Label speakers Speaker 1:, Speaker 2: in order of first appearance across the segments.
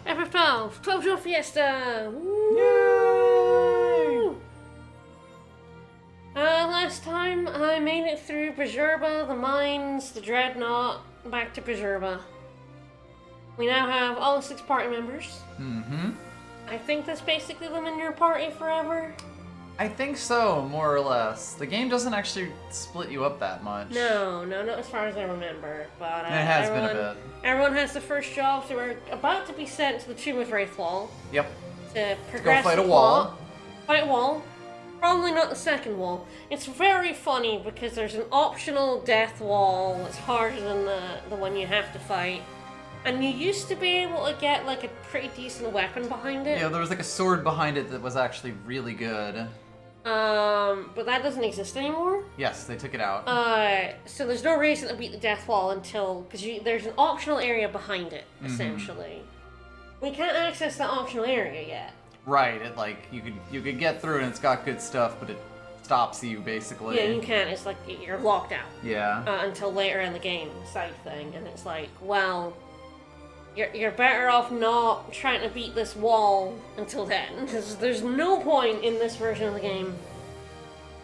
Speaker 1: FF12, 12 Fiesta! Woo!
Speaker 2: Yay!
Speaker 1: Last time I made it through Bajurba, the mines, the Dreadnought, back to Bajurba. We now have all 6 party members.
Speaker 2: Mm-hmm.
Speaker 1: I think that's basically them in your party forever.
Speaker 2: I think so, more or less. The game doesn't actually split you up that much.
Speaker 1: No, not as far as I remember. But
Speaker 2: It has been a bit.
Speaker 1: Everyone has the first job, so we're about to be sent to the Tomb of Wraithwall.
Speaker 2: Yep.
Speaker 1: To progress
Speaker 2: Go fight
Speaker 1: the
Speaker 2: a wall.
Speaker 1: plot. Fight a wall. Probably not the second wall. It's very funny because there's an optional death wall that's harder than the one you have to fight. And you used to be able to get like a pretty decent weapon behind it.
Speaker 2: Yeah, there was like a sword behind it that was actually really good.
Speaker 1: But that doesn't exist anymore.
Speaker 2: Yes, they took it out.
Speaker 1: So there's no reason to beat the death wall until, because there's an optional area behind it, essentially. We can't access that optional area yet.
Speaker 2: Right, it like you could get through and it's got good stuff, but it stops you basically.
Speaker 1: Yeah, you can't. It's like you're locked out.
Speaker 2: Yeah.
Speaker 1: Until later in the game, side thing, and it's like, well, you're better off not trying to beat this wall until then, because there's no point in this version of the game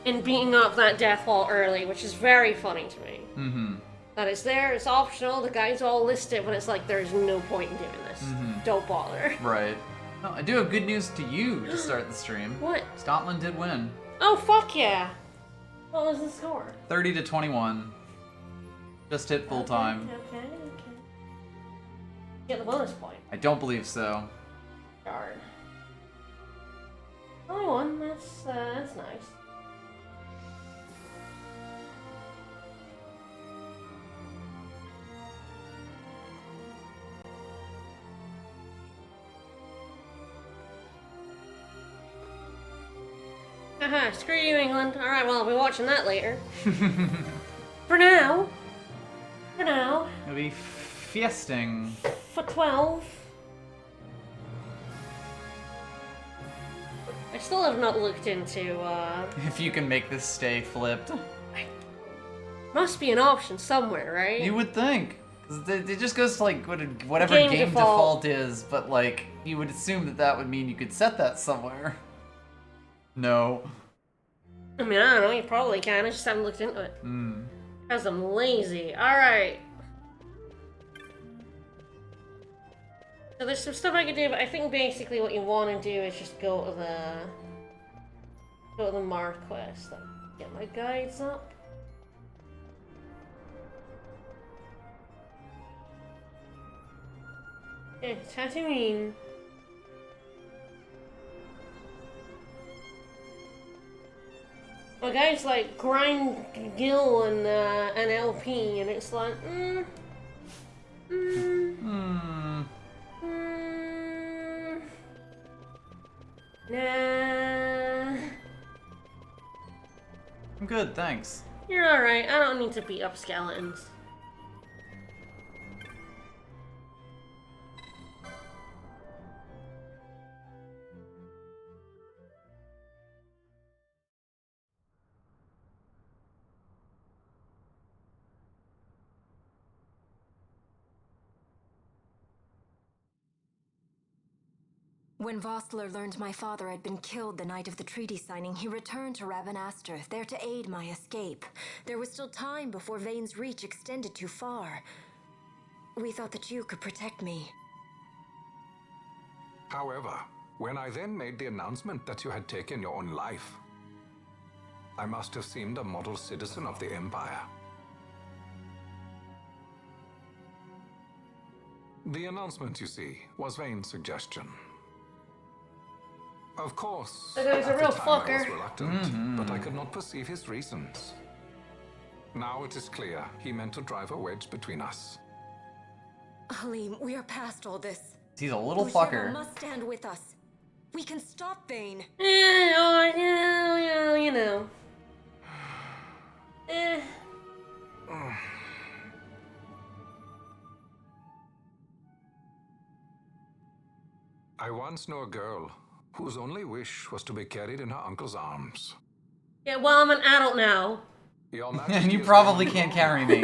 Speaker 1: in beating up that death wall early, which is very funny to me.
Speaker 2: Mm-hmm.
Speaker 1: That it's there, it's optional, the guys all list it, but it's like there's no point in doing this. Don't bother.
Speaker 2: Right. No, I do have good news to you to start the stream.
Speaker 1: What?
Speaker 2: Scotland did win.
Speaker 1: Oh, fuck yeah! What was the score?
Speaker 2: 30-21. Just hit full time.
Speaker 1: Okay. Get the bonus point.
Speaker 2: I don't believe so.
Speaker 1: Darn. Only one. That's nice. Haha, screw you, England. Alright, well, I'll be watching that later. For now.
Speaker 2: It'll be fiesting.
Speaker 1: For 12. I still have not looked into,
Speaker 2: If you can make this stay flipped.
Speaker 1: Must be an option somewhere, right?
Speaker 2: You would think. 'Cause it just goes to like whatever
Speaker 1: Game
Speaker 2: game
Speaker 1: default.
Speaker 2: default is, but like you would assume that would mean you could set that somewhere. No.
Speaker 1: I mean, I don't know, you probably can, I just haven't looked into it. Because I'm lazy. Alright. So there's some stuff I could do, but I think basically what you want to do is just go to the Marquest. Like, get my guides up. Okay, Tatooine. My guy's like grind Gil and LP, and it's like, nah.
Speaker 2: I'm good, thanks.
Speaker 1: You're alright, I don't need to beat up skeletons.
Speaker 3: When Vossler learned my father had been killed the night of the treaty signing, he returned to Ravenaster, there to aid my escape. There was still time before Vane's reach extended too far. We thought that you could protect me.
Speaker 4: However, when I then made the announcement that you had taken your own life, I must have seemed a model citizen of the Empire. The announcement, you see, was Vane's suggestion. Of course,
Speaker 1: That guy's a
Speaker 4: at the
Speaker 1: real
Speaker 4: time I was
Speaker 1: fucker.
Speaker 4: reluctant, but I could not perceive his reasons. Now it is clear he meant to drive a wedge between us.
Speaker 3: Halim, we are past all this.
Speaker 2: He's a little
Speaker 3: Bushiro
Speaker 2: fucker.
Speaker 3: must stand with us. We can stop Vane.
Speaker 1: You know.
Speaker 4: I once knew a girl whose only wish was to be carried in her uncle's arms.
Speaker 1: Yeah, well, I'm an adult now.
Speaker 4: Your
Speaker 2: And
Speaker 4: Majesty
Speaker 2: you
Speaker 4: is
Speaker 2: probably
Speaker 4: willing
Speaker 2: can't
Speaker 4: to
Speaker 2: carry me.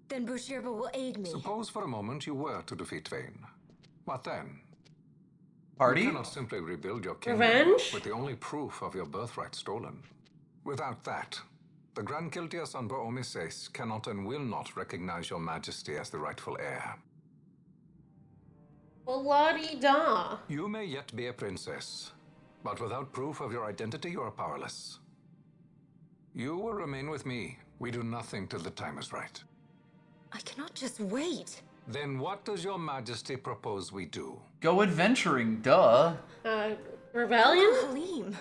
Speaker 3: Then Bushiro will aid me.
Speaker 4: Suppose for a moment you were to defeat Vane. What then?
Speaker 2: Party?
Speaker 4: You cannot simply rebuild your kingdom
Speaker 1: Revenge?
Speaker 4: with the only proof of your birthright stolen. Without that, the Grand Kiltias on Boomises cannot and will not recognize your majesty as the rightful heir.
Speaker 1: Well, la-di-da.
Speaker 4: You may yet be a princess, but without proof of your identity, you are powerless. You will remain with me. We do nothing till the time is right.
Speaker 3: I cannot just wait.
Speaker 4: Then what does your majesty propose we do?
Speaker 2: Go adventuring, duh.
Speaker 1: Rebellion?
Speaker 3: Halim.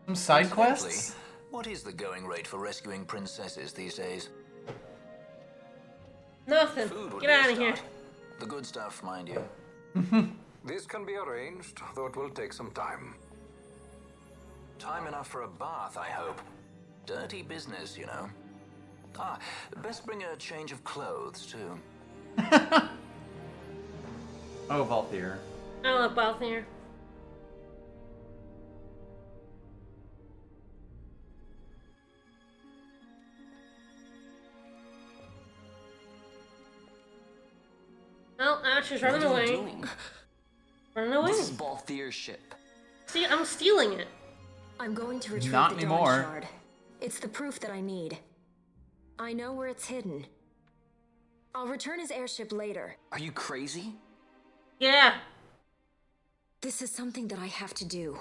Speaker 2: Some side quests?
Speaker 5: What is the going rate for rescuing princesses these days?
Speaker 1: Nothing.
Speaker 5: Food would
Speaker 1: Get
Speaker 5: be a
Speaker 1: out of here.
Speaker 5: start. The good stuff, mind you.
Speaker 4: This can be arranged, though it will take some time.
Speaker 5: Time enough for a bath, I hope. Dirty business, you know. Ah, best bring a change of clothes, too.
Speaker 2: Oh, Valthier.
Speaker 1: I love Balthier. Well, Ash is running
Speaker 6: What are you
Speaker 1: away.
Speaker 6: doing?
Speaker 1: Running away.
Speaker 6: This is Balthier's ship.
Speaker 1: See, I'm stealing it.
Speaker 3: I'm going to retrieve
Speaker 2: Not
Speaker 3: the
Speaker 2: anymore.
Speaker 3: Dawn Shard. It's the proof that I need. I know where it's hidden. I'll return his airship later.
Speaker 6: Are you crazy?
Speaker 1: Yeah.
Speaker 3: This is something that I have to do.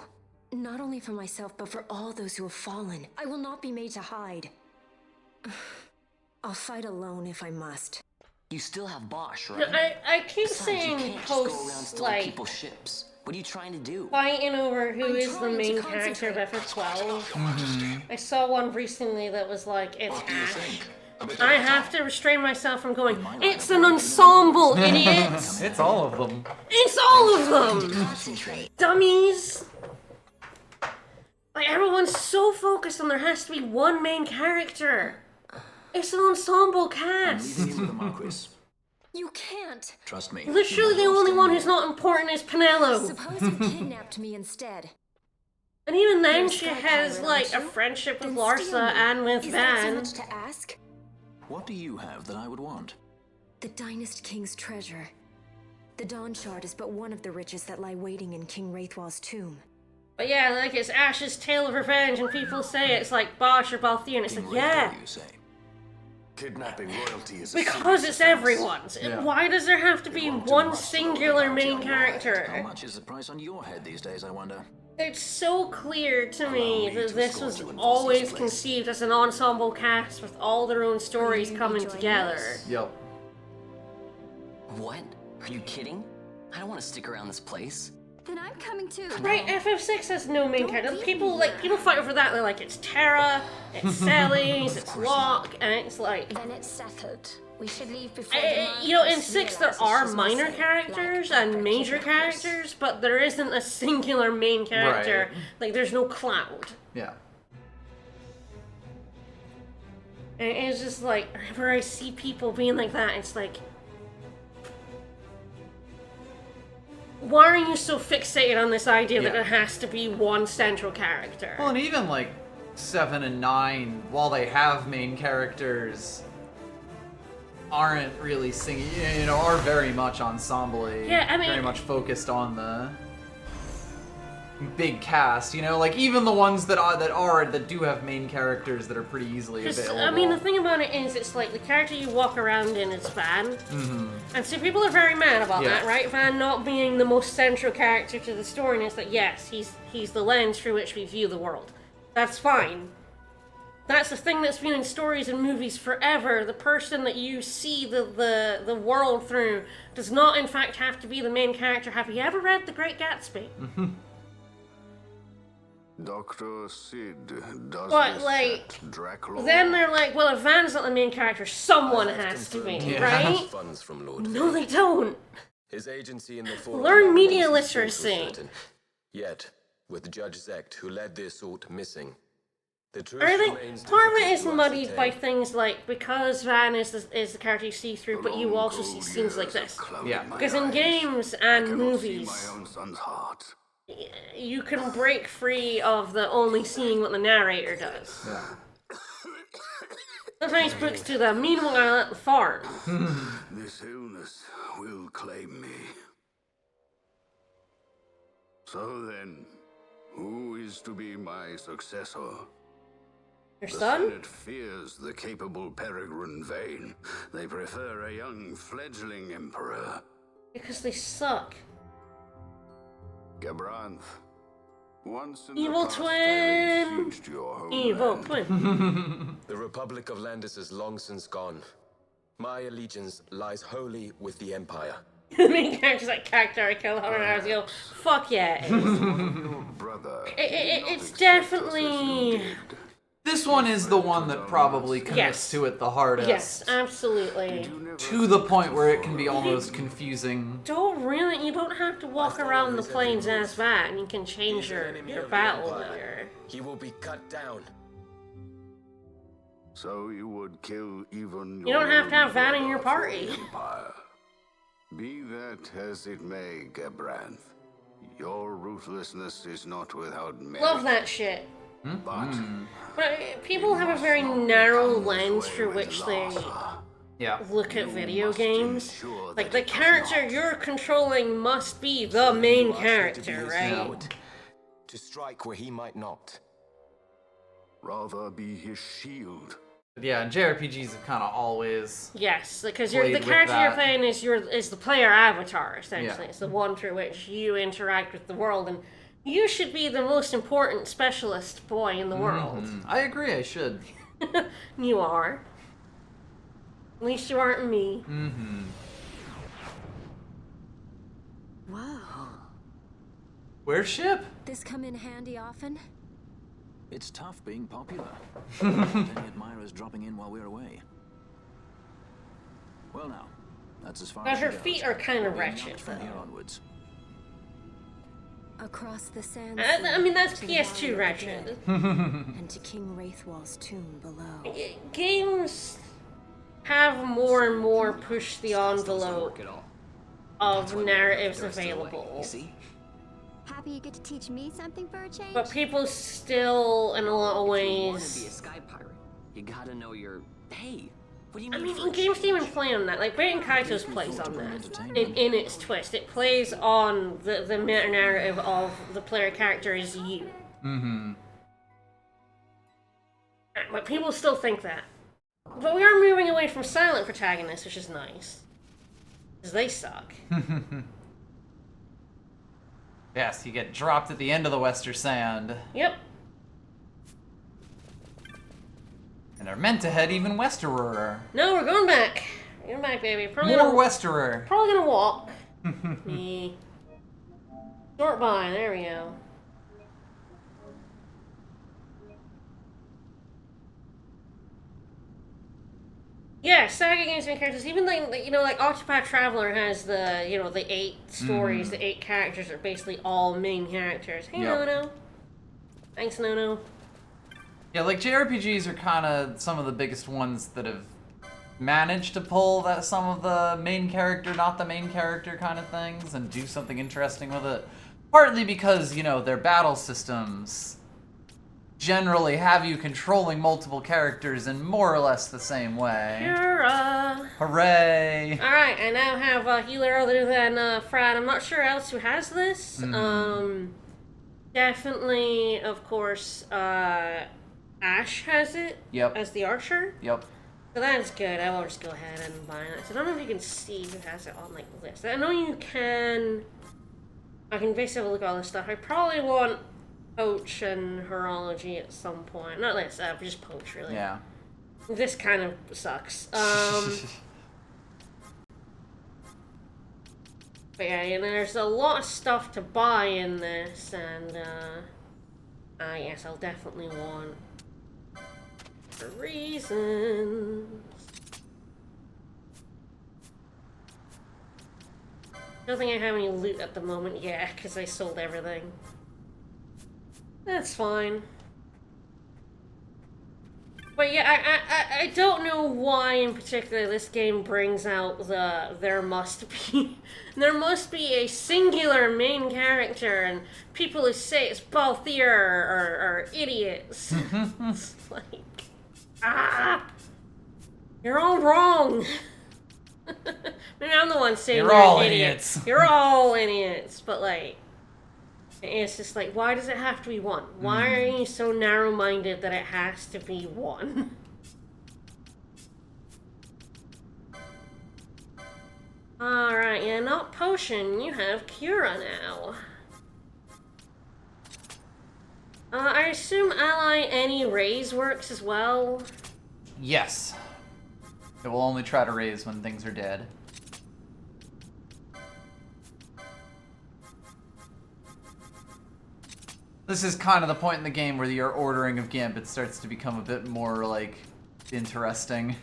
Speaker 3: Not only for myself, but for all those who have fallen. I will not be made to hide. I'll fight alone if I must.
Speaker 6: You still have Bosch,
Speaker 1: No,
Speaker 6: right?
Speaker 1: I keep
Speaker 6: Besides, you
Speaker 1: seeing
Speaker 6: can't just go around
Speaker 1: posts
Speaker 6: stealing
Speaker 1: like
Speaker 6: people's ships. What are you trying to do?
Speaker 1: fighting over who
Speaker 3: I'm
Speaker 1: is the
Speaker 3: trying to
Speaker 1: main character of FF12. I saw one recently that was like, it's Ash. I have to restrain myself from going, it's an ensemble, idiots!
Speaker 2: It's all of them.
Speaker 1: It's all of them!
Speaker 3: Concentrate.
Speaker 1: Dummies! Like, everyone's so focused on there has to be one main character. It's an ensemble cast.
Speaker 5: Leaving you with the Marquis.
Speaker 3: You can't.
Speaker 5: Trust me.
Speaker 1: Literally the only one who's not important is Penelo.
Speaker 3: Suppose you kidnapped me instead.
Speaker 1: And even then
Speaker 3: You're a
Speaker 1: she
Speaker 3: sky
Speaker 1: has
Speaker 3: pirate,
Speaker 1: like a
Speaker 3: aren't you?
Speaker 1: friendship with
Speaker 3: Then steal
Speaker 1: Larsa
Speaker 3: me.
Speaker 1: and with
Speaker 3: Is that so
Speaker 1: Van.
Speaker 3: much to ask?
Speaker 5: What do you have that I would want?
Speaker 3: The Dynast King's treasure. The Dawn Shard is but one of the riches that lie waiting in King Wraithwall's tomb.
Speaker 1: But yeah, like it's Ash's tale of revenge and people say it's like Bosch or Balthier and it's like, yeah,
Speaker 5: You say.
Speaker 7: Kidnapping royalty is a
Speaker 1: because
Speaker 7: serious
Speaker 1: it's
Speaker 7: offense.
Speaker 1: everyone's.
Speaker 2: Yeah.
Speaker 1: Why does there have to be
Speaker 7: want to
Speaker 1: one
Speaker 7: muster
Speaker 1: singular
Speaker 7: all the
Speaker 1: main
Speaker 7: bounty on your head.
Speaker 5: How
Speaker 1: character?
Speaker 5: much is the price on your head these days, I wonder?
Speaker 1: It's so clear to me
Speaker 7: me
Speaker 1: that
Speaker 7: to
Speaker 1: this
Speaker 7: escort
Speaker 1: was
Speaker 7: you in
Speaker 1: always
Speaker 7: Boss's place.
Speaker 1: conceived as an ensemble cast with all their own stories
Speaker 3: you
Speaker 1: coming
Speaker 3: joining
Speaker 1: together.
Speaker 3: us?
Speaker 2: Yep.
Speaker 6: What? Are you kidding? I don't want to stick around this place.
Speaker 3: Then I'm coming too.
Speaker 1: Right, FF6 has no main
Speaker 3: Don't
Speaker 1: character.
Speaker 3: leave
Speaker 1: People
Speaker 3: me
Speaker 1: like people fight over that. They're like, it's Terra, it's Celes, it's Locke, and it's like,
Speaker 3: Then it's settled. We should leave before the
Speaker 1: you know, in
Speaker 3: Marquis
Speaker 1: 6 there
Speaker 3: realizes
Speaker 1: are
Speaker 3: she's
Speaker 1: minor
Speaker 3: missing,
Speaker 1: characters
Speaker 3: like
Speaker 1: and
Speaker 3: proper
Speaker 1: major
Speaker 3: kidnappers.
Speaker 1: characters, but there isn't a singular main character.
Speaker 2: Right.
Speaker 1: Like, there's no Cloud.
Speaker 2: Yeah.
Speaker 1: And it's just like, whenever I see people being like that, it's like, why are you so fixated on this idea that
Speaker 2: Yeah.
Speaker 1: it has to be one central character?
Speaker 2: Well, and even like 7 and 9, while they have main characters, aren't really singing, you know, are very much ensemble-y.
Speaker 1: Yeah, I mean-
Speaker 2: very much focused on the big cast, you know, like even the ones that do have main characters that are pretty easily
Speaker 1: 'Cause,
Speaker 2: available.
Speaker 1: I mean, the thing about it is, it's like the character you walk around in is Van. And so people are very mad about
Speaker 2: Yeah.
Speaker 1: that, right? Van not being the most central character to the story, and it's like, yes, he's the lens through which we view the world. That's fine. That's the thing that's been in stories and movies forever. The person that you see the world through does not, in fact, have to be the main character. Have you ever read The Great Gatsby?
Speaker 7: Dr. Sid does
Speaker 1: But,
Speaker 7: this
Speaker 1: like,
Speaker 7: at Dracula.
Speaker 1: Then they're like, well, if Van's not the main character, someone has to be,
Speaker 2: Yeah.
Speaker 1: right?
Speaker 8: Funds from Lord
Speaker 1: No, they don't.
Speaker 8: His agency in the form
Speaker 1: Learn
Speaker 8: of
Speaker 1: media
Speaker 8: Relevance is
Speaker 1: literacy.
Speaker 8: certain. Yet, with Judge Zecht, who led the assault, missing, the truth
Speaker 1: I think
Speaker 8: remains
Speaker 1: part of it
Speaker 8: difficult
Speaker 1: is
Speaker 8: to
Speaker 1: muddied by
Speaker 8: ascertain.
Speaker 1: things like, because Van is the character you see through, but you also see scenes like this.
Speaker 2: Yeah.
Speaker 1: Because in games and movies,
Speaker 7: My own son's heart.
Speaker 1: you can break free of the only seeing what the narrator does. Sometimes puts to the meanwhile at the farm.
Speaker 7: This illness will claim me. So then, who is to be my successor?
Speaker 1: Your
Speaker 7: The
Speaker 1: son?
Speaker 7: Senate fears the capable Peregrine Vane. They prefer a young fledgling emperor.
Speaker 1: Because they suck.
Speaker 7: Gabranth. Once in
Speaker 1: Evil
Speaker 7: the past, I
Speaker 1: twin!
Speaker 7: laid siege to your homeland.
Speaker 1: Evil twin.
Speaker 8: The Republic of Landis is long since gone. My allegiance lies wholly with the Empire.
Speaker 1: The main character's like character I killed 100 hours ago. Fuck yeah, it is.
Speaker 7: Your brother.
Speaker 1: It's definitely...
Speaker 2: This one is the one that probably commits
Speaker 1: Yes.
Speaker 2: to it the hardest.
Speaker 1: Yes, absolutely.
Speaker 2: To the point where it can be almost confusing.
Speaker 1: You don't have to walk around the plains as that, and you can change your battle later.
Speaker 8: He will be cut down.
Speaker 7: So you would kill even
Speaker 1: You don't have to have
Speaker 7: own
Speaker 1: that in your
Speaker 7: brother for
Speaker 1: party.
Speaker 7: the Empire. Be that as it may, Gabranth, your ruthlessness is not without merit.
Speaker 1: Love that shit.
Speaker 7: But
Speaker 1: People have a very narrow lens through which they
Speaker 2: Yeah.
Speaker 1: look at video
Speaker 7: must
Speaker 1: games.
Speaker 7: ensure
Speaker 1: Like,
Speaker 7: that
Speaker 1: the
Speaker 7: it does
Speaker 1: character
Speaker 7: not.
Speaker 1: you're controlling must be the main
Speaker 8: You are set to be
Speaker 1: character,
Speaker 8: his
Speaker 1: right?
Speaker 8: sword, to strike where he might not.
Speaker 7: Rather be his shield.
Speaker 2: Yeah, and JRPGs have kind of always...
Speaker 1: Yes, because the
Speaker 2: Played with
Speaker 1: character you're
Speaker 2: that.
Speaker 1: playing is the player avatar, essentially.
Speaker 2: Yeah.
Speaker 1: It's the one through which you interact with the world, and you should be the most important specialist boy in the world.
Speaker 2: I agree, I should.
Speaker 1: You are. At least you aren't me.
Speaker 3: Whoa.
Speaker 2: Where's Ship?
Speaker 3: This come in handy often?
Speaker 5: It's tough being popular. Many admirers dropping in while we're away. Well now, that's as far
Speaker 1: But
Speaker 5: as
Speaker 1: her
Speaker 5: she
Speaker 1: feet
Speaker 5: goes.
Speaker 1: are kind of
Speaker 5: We'll be in
Speaker 1: wretched,
Speaker 5: touch from here
Speaker 1: though.
Speaker 5: onwards.
Speaker 3: Across the sands.
Speaker 1: I mean, that's
Speaker 3: to the
Speaker 1: PS2
Speaker 3: Valley of the
Speaker 1: wretched.
Speaker 3: Dead, and to King Wraithwall's tomb below.
Speaker 1: Games have more and more pushed the envelope of narratives available.
Speaker 6: You see?
Speaker 9: Happy you get to teach me something for a change?
Speaker 1: But people still, in a lot of
Speaker 6: If you want to be a
Speaker 1: ways...
Speaker 6: sky pirate, you gotta know your... Hey, what do you
Speaker 1: I
Speaker 6: need
Speaker 1: mean,
Speaker 6: for a
Speaker 1: games
Speaker 6: change?
Speaker 1: even play on that. Like, Baten Kaito's plays on that. In its twist. It plays on the meta-narrative of the player character is you. But people still think that. But we are moving away from silent protagonists, which is nice. Because they suck.
Speaker 2: Yes, you get dropped at the end of the Wester Sand.
Speaker 1: Yep.
Speaker 2: And are meant to head even westerer.
Speaker 1: No, we're going back. We're going back, baby. Probably
Speaker 2: More
Speaker 1: gonna,
Speaker 2: westerer.
Speaker 1: probably gonna walk. Me. Short by, there we go. Yeah, Saga games main characters, even like like Octopath Traveler has the the 8 stories, the 8 characters are basically all main characters. Hey
Speaker 2: Yep.
Speaker 1: Nono. Thanks Nono.
Speaker 2: Yeah, like JRPGs are kind of some of the biggest ones that have managed to pull that some of the main character, not the main character kind of things and do something interesting with it. Partly because, their battle systems generally have you controlling multiple characters in more or less the same way.
Speaker 1: Hurrah!
Speaker 2: Hooray!
Speaker 1: Alright, I now have a healer other than Frad. I'm not sure else who has this. Definitely, of course, Ash has it
Speaker 2: Yep.
Speaker 1: as the archer.
Speaker 2: Yep.
Speaker 1: So that's good. I will just go ahead and buy it. So I don't know if you can see who has it on like this. I know you can. I can basically look at all this stuff. I probably want Poach and Horology at some point. Not this, just Poach really.
Speaker 2: Yeah.
Speaker 1: This kind of sucks. But yeah, there's a lot of stuff to buy in this, and yes, I'll definitely want for reasons. Don't think I have any loot at the moment, yeah, because I sold everything. That's fine. But yeah, I don't know why in particular this game brings out the there must be a singular main character, and people who say it's Balthier are idiots. It's like You're all wrong. Maybe I'm the one saying
Speaker 2: You're all idiots.
Speaker 1: You're all idiots. But like, it's just like, why does it have to be one? Why are you so narrow-minded that it has to be one? Alright, yeah, not potion. You have Cura now. I assume ally any raise works as well?
Speaker 2: Yes. It will only try to raise when things are dead. This is kind of the point in the game where your ordering of Gambit starts to become a bit more, like, interesting.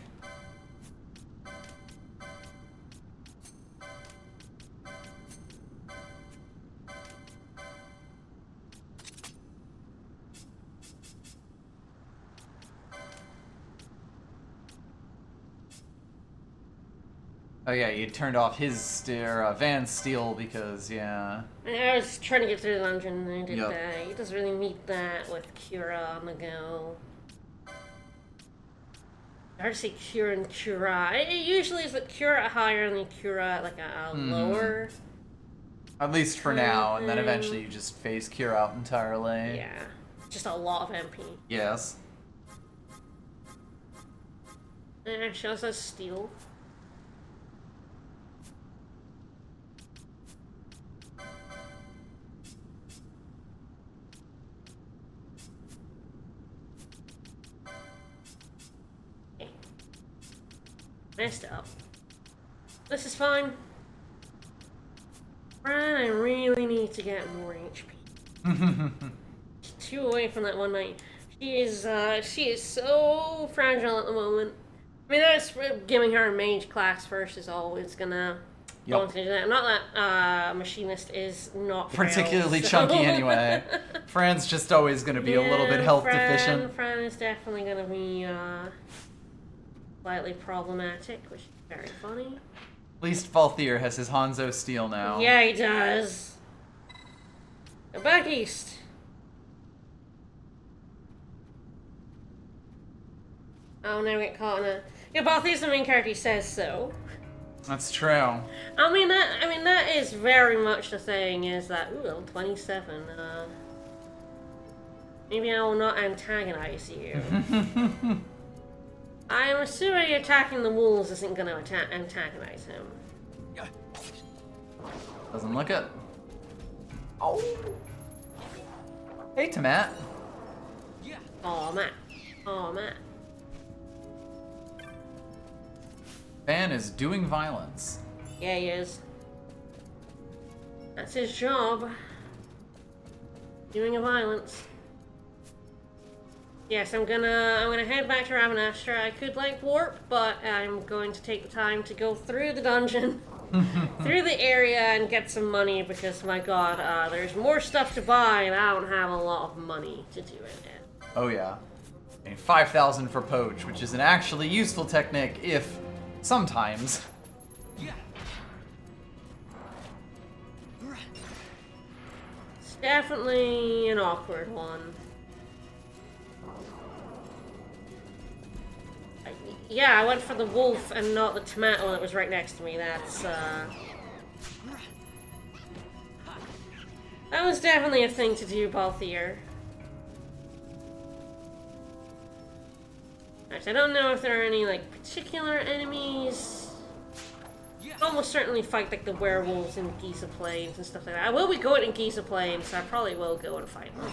Speaker 2: Oh yeah, you turned off his Van's steal because, yeah.
Speaker 1: I was trying to get through the dungeon and I did that. He doesn't really need that with Cura on the go. Hard to say Cura and Cura. It usually is that Cura higher and the Cura like a lower.
Speaker 2: At least for now, and then eventually you just phase Cura out entirely.
Speaker 1: Yeah, just a lot of MP.
Speaker 2: Yes.
Speaker 1: And she also has steal. Messed up. This is fine. Fran, I really need to get more HP. She's 2 away from that 1 night. She is so fragile at the moment. I mean, that's giving her a mage class first is always gonna go into that. Not that machinist is not
Speaker 2: particularly
Speaker 1: frail, so.
Speaker 2: chunky anyway. Fran's just always gonna be a little bit health deficient.
Speaker 1: Fran is definitely gonna be slightly problematic, which is very funny.
Speaker 2: At least Valthier has his Hanzo steel now.
Speaker 1: Yeah, he does. Go back east. Oh, now we get caught in a... Yeah, Valthier's the main character, he says so.
Speaker 2: That's true.
Speaker 1: I mean, that is very much the thing, is that, ooh, level 27, maybe I will not antagonize you. I'm assuming attacking the wolves isn't going to antagonize him.
Speaker 2: Doesn't look it. Oh. Hey, Tomat.
Speaker 1: Aw, Matt. Aw, Matt.
Speaker 2: Van is doing violence.
Speaker 1: Yeah, he is. That's his job. Doing a violence. Yes, I'm gonna head back to Ravenastra. I could like warp, but I'm going to take the time to go through the dungeon, through the area, and get some money because my god, there's more stuff to buy, and I don't have a lot of money to do it in.
Speaker 2: Oh yeah, I mean 5,000 for poach, which is an actually useful technique if sometimes.
Speaker 1: It's definitely an awkward one. Yeah, I went for the wolf and not the tomato that was right next to me. That's, that was definitely a thing to do, Balthier. Alright, I don't know if there are any, like, particular enemies. I'll almost certainly fight, like, the werewolves in Giza Plains and stuff like that. I will be going in Giza Plains, so I probably will go and fight them.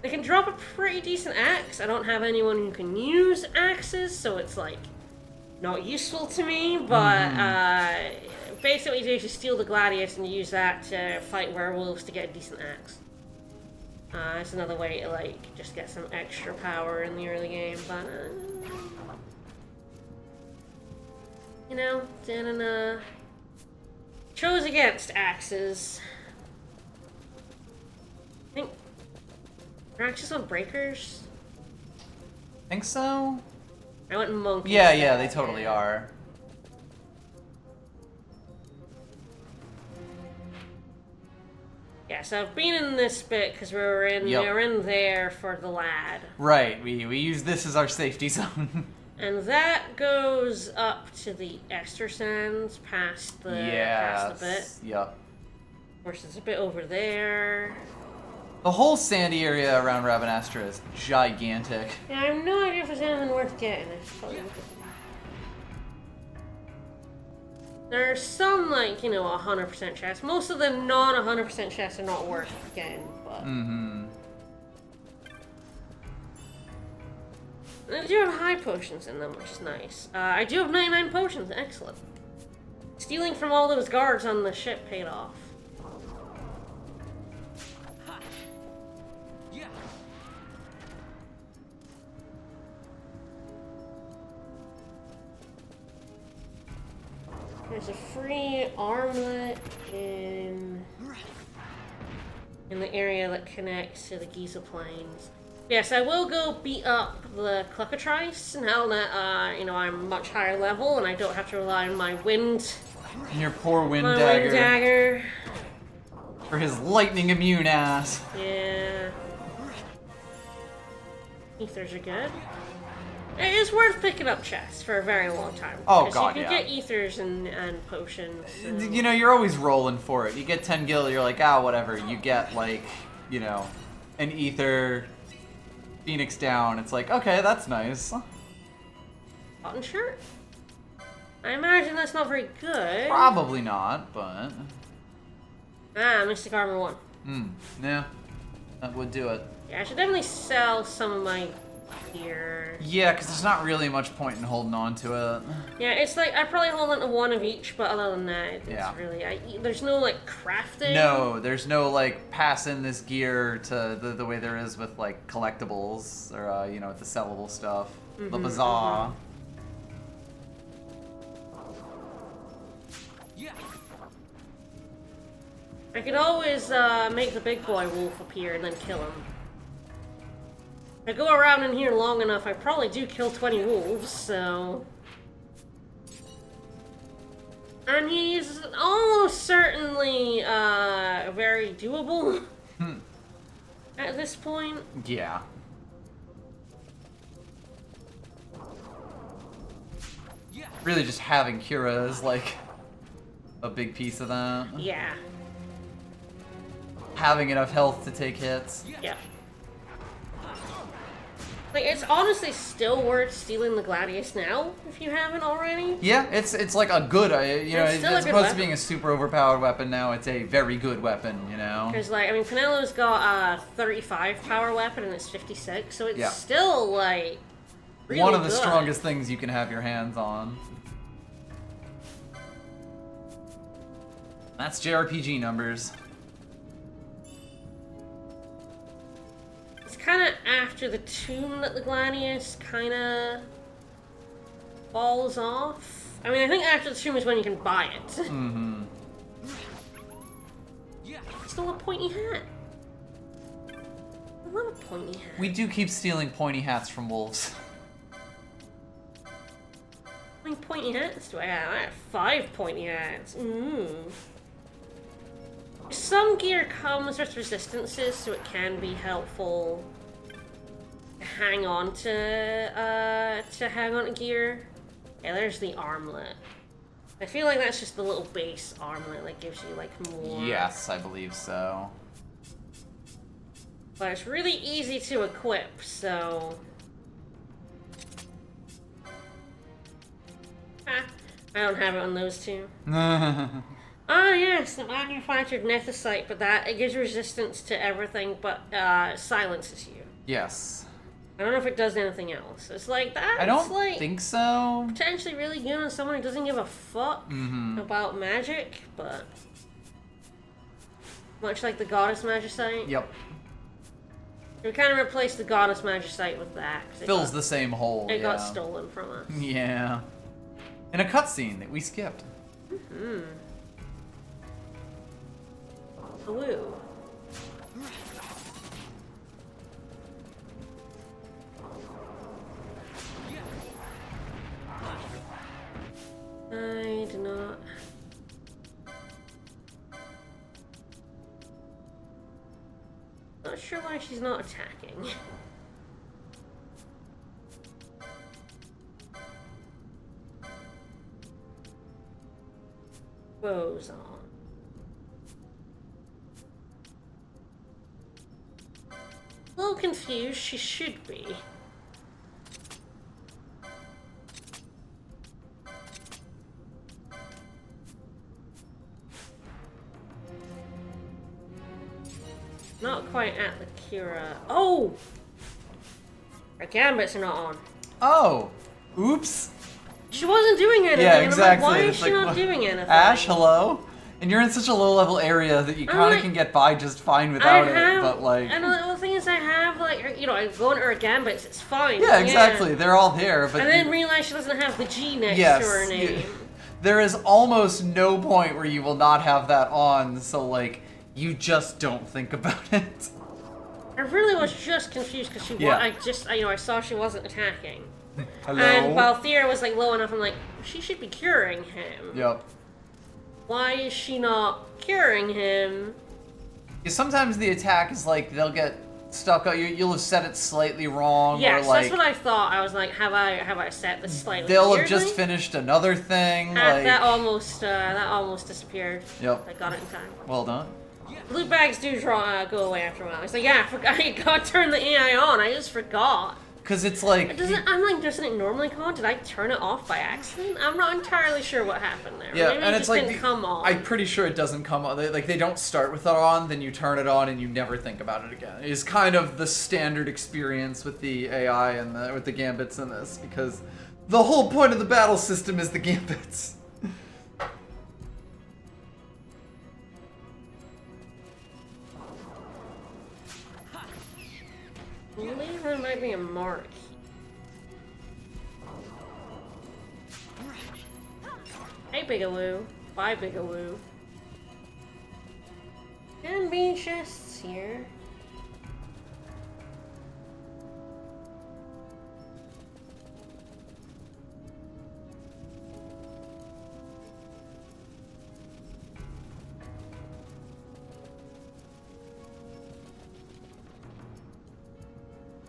Speaker 1: They can drop a pretty decent axe. I don't have anyone who can use axes, so it's like not useful to me, but basically you do is you steal the gladius and use that to fight werewolves to get a decent axe. It's another way to like just get some extra power in the early game, but you know, didn't chose against axes. I think are axes on breakers?
Speaker 2: Think so?
Speaker 1: I went monkey.
Speaker 2: Yeah, they totally are.
Speaker 1: Yeah, so I've been in this bit because we were in there for the lad.
Speaker 2: Right, we use this as our safety zone.
Speaker 1: And that goes up to the Ester Sands, past the bit.
Speaker 2: Yep.
Speaker 1: Of course, there's a bit over there.
Speaker 2: The whole sandy area around Rabanastra is gigantic.
Speaker 1: Yeah, I have no idea if there's anything worth getting. There's some, like, you know, 100% chests. Most of the non-100% chests are not worth getting, but...
Speaker 2: Mm-hmm.
Speaker 1: They do have high potions in them, which is nice. I do have 99 potions. Excellent. Stealing from all those guards on the ship paid off. There's a free armlet in the area that connects to the Giza Plains. Yes, I will go beat up the Cluckatrice now that, you know, I'm much higher level and I don't have to rely on my wind.
Speaker 2: And your poor wind
Speaker 1: my
Speaker 2: dagger.
Speaker 1: Wind dagger.
Speaker 2: For his lightning immune ass.
Speaker 1: Yeah. Ethers are good. It is worth picking up chests for a very long time.
Speaker 2: Oh god,
Speaker 1: you can
Speaker 2: yeah.
Speaker 1: get ethers and potions.
Speaker 2: You know, you're always rolling for it. You get 10 gil, you're like, ah, whatever. You get, like, you know, an ether, Phoenix down. It's like, okay, that's nice.
Speaker 1: Cotton shirt? I imagine that's not very good.
Speaker 2: Probably not, but...
Speaker 1: Ah, Mystic Armor 1.
Speaker 2: Yeah. That would do it.
Speaker 1: Yeah, I should definitely sell some of my gear.
Speaker 2: Yeah, because there's not really much point in holding on to it.
Speaker 1: Yeah, it's like, I probably hold on to one of each, but other than that, it's really, there's no, like, crafting.
Speaker 2: No, there's no, like, passing this gear to the way there is with, like, collectibles, or, you know, the sellable stuff. The bazaar.
Speaker 1: I could always make the big boy wolf appear and then kill him. If I go around in here long enough, I probably do kill 20 wolves, so... And he's almost certainly very doable at this point.
Speaker 2: Yeah. Really just having Kira is like a big piece of that.
Speaker 1: Yeah.
Speaker 2: Having enough health to take hits.
Speaker 1: Yeah. Like, it's honestly still worth stealing the Gladius now, if you haven't already.
Speaker 2: Yeah, it's like a good, you know,
Speaker 1: It's
Speaker 2: as
Speaker 1: still a good
Speaker 2: opposed to
Speaker 1: weapon.
Speaker 2: being a super overpowered weapon now, it's a very good weapon, you know?
Speaker 1: Because, like, I mean, Penelo's got a 35 power weapon and it's 56, so it's still, like, really
Speaker 2: one of the
Speaker 1: good.
Speaker 2: strongest things you can have your hands on. That's JRPG numbers.
Speaker 1: It's kind of after the tomb that the Gladius kind of falls off. I mean, I think after the tomb is when you can buy it.
Speaker 2: Mm-hmm.
Speaker 1: Still a pointy hat. I love a pointy hat.
Speaker 2: We do keep stealing pointy hats from wolves.
Speaker 1: How many pointy hats do I have? I have 5 pointy hats. Some gear comes with resistances, so it can be helpful to hang on to gear. Yeah, there's the armlet. I feel like that's just the little base armlet that gives you like more.
Speaker 2: Yes, I believe so.
Speaker 1: But it's really easy to equip, so. I don't have it on those two. Ah, yes, the manufactured nethicite, but it gives resistance to everything, but silences you.
Speaker 2: Yes.
Speaker 1: I don't know if it does anything else. It's like that.
Speaker 2: I don't
Speaker 1: like,
Speaker 2: think so.
Speaker 1: Potentially really good on someone who doesn't give a fuck about magic, but much like the goddess magicite.
Speaker 2: Yep.
Speaker 1: We kind of replaced the goddess magicite with that.
Speaker 2: Fills the same hole.
Speaker 1: It got stolen from us.
Speaker 2: Yeah. In a cutscene that we skipped.
Speaker 1: Woo. I do not. Not sure why she's not attacking. bows on. A little confused, she should be. Not quite at the Kira. Oh! Her gambits are not on.
Speaker 2: Oh! Oops!
Speaker 1: She wasn't doing anything.
Speaker 2: Yeah,
Speaker 1: And
Speaker 2: exactly.
Speaker 1: I'm like, why is
Speaker 2: It's
Speaker 1: she
Speaker 2: like,
Speaker 1: not
Speaker 2: what-
Speaker 1: doing anything?
Speaker 2: Ash, hello? And you're in such a low-level area that you kind of
Speaker 1: like-
Speaker 2: can get by just fine without it, but like...
Speaker 1: And the thing is, I have, like, I go into her gambits, it's fine.
Speaker 2: Yeah, exactly. They're all there, but...
Speaker 1: And then realize she doesn't have the G next
Speaker 2: Yes,
Speaker 1: to her name.
Speaker 2: there is almost no point where you will not have that on, so like, you just don't think about it.
Speaker 1: I really was just confused because
Speaker 2: Yeah.
Speaker 1: I saw she wasn't attacking.
Speaker 2: Hello?
Speaker 1: And Balthier was like low enough, I'm like, she should be curing him.
Speaker 2: Yep.
Speaker 1: Why is she not curing him?
Speaker 2: Because sometimes the attack is like, they'll get stuck up, you'll have set it slightly wrong,
Speaker 1: Yes,
Speaker 2: or like...
Speaker 1: that's what I thought. I was like, have I set this slightly
Speaker 2: They'll have
Speaker 1: weirdly?
Speaker 2: just finished another thing, like...
Speaker 1: That almost disappeared.
Speaker 2: Yep.
Speaker 1: I got it in time.
Speaker 2: Well done.
Speaker 1: Blue bags do go away after a while. It's like, yeah, I got to turn the AI on. I just forgot.
Speaker 2: Because it's like...
Speaker 1: Doesn't it normally go on? Did I turn it off by accident? I'm not entirely sure what happened there.
Speaker 2: Yeah,
Speaker 1: Maybe
Speaker 2: and
Speaker 1: it
Speaker 2: it's
Speaker 1: just
Speaker 2: like
Speaker 1: didn't come on.
Speaker 2: I'm pretty sure it doesn't come on. They don't start with it on, then you turn it on, and you never think about it again. It's kind of the standard experience with the AI and with the gambits in this, because the whole point of the battle system is the gambits.
Speaker 1: I believe there might be a mark. Hey, Bigaloo. Bye, Bigaloo. And be chests here.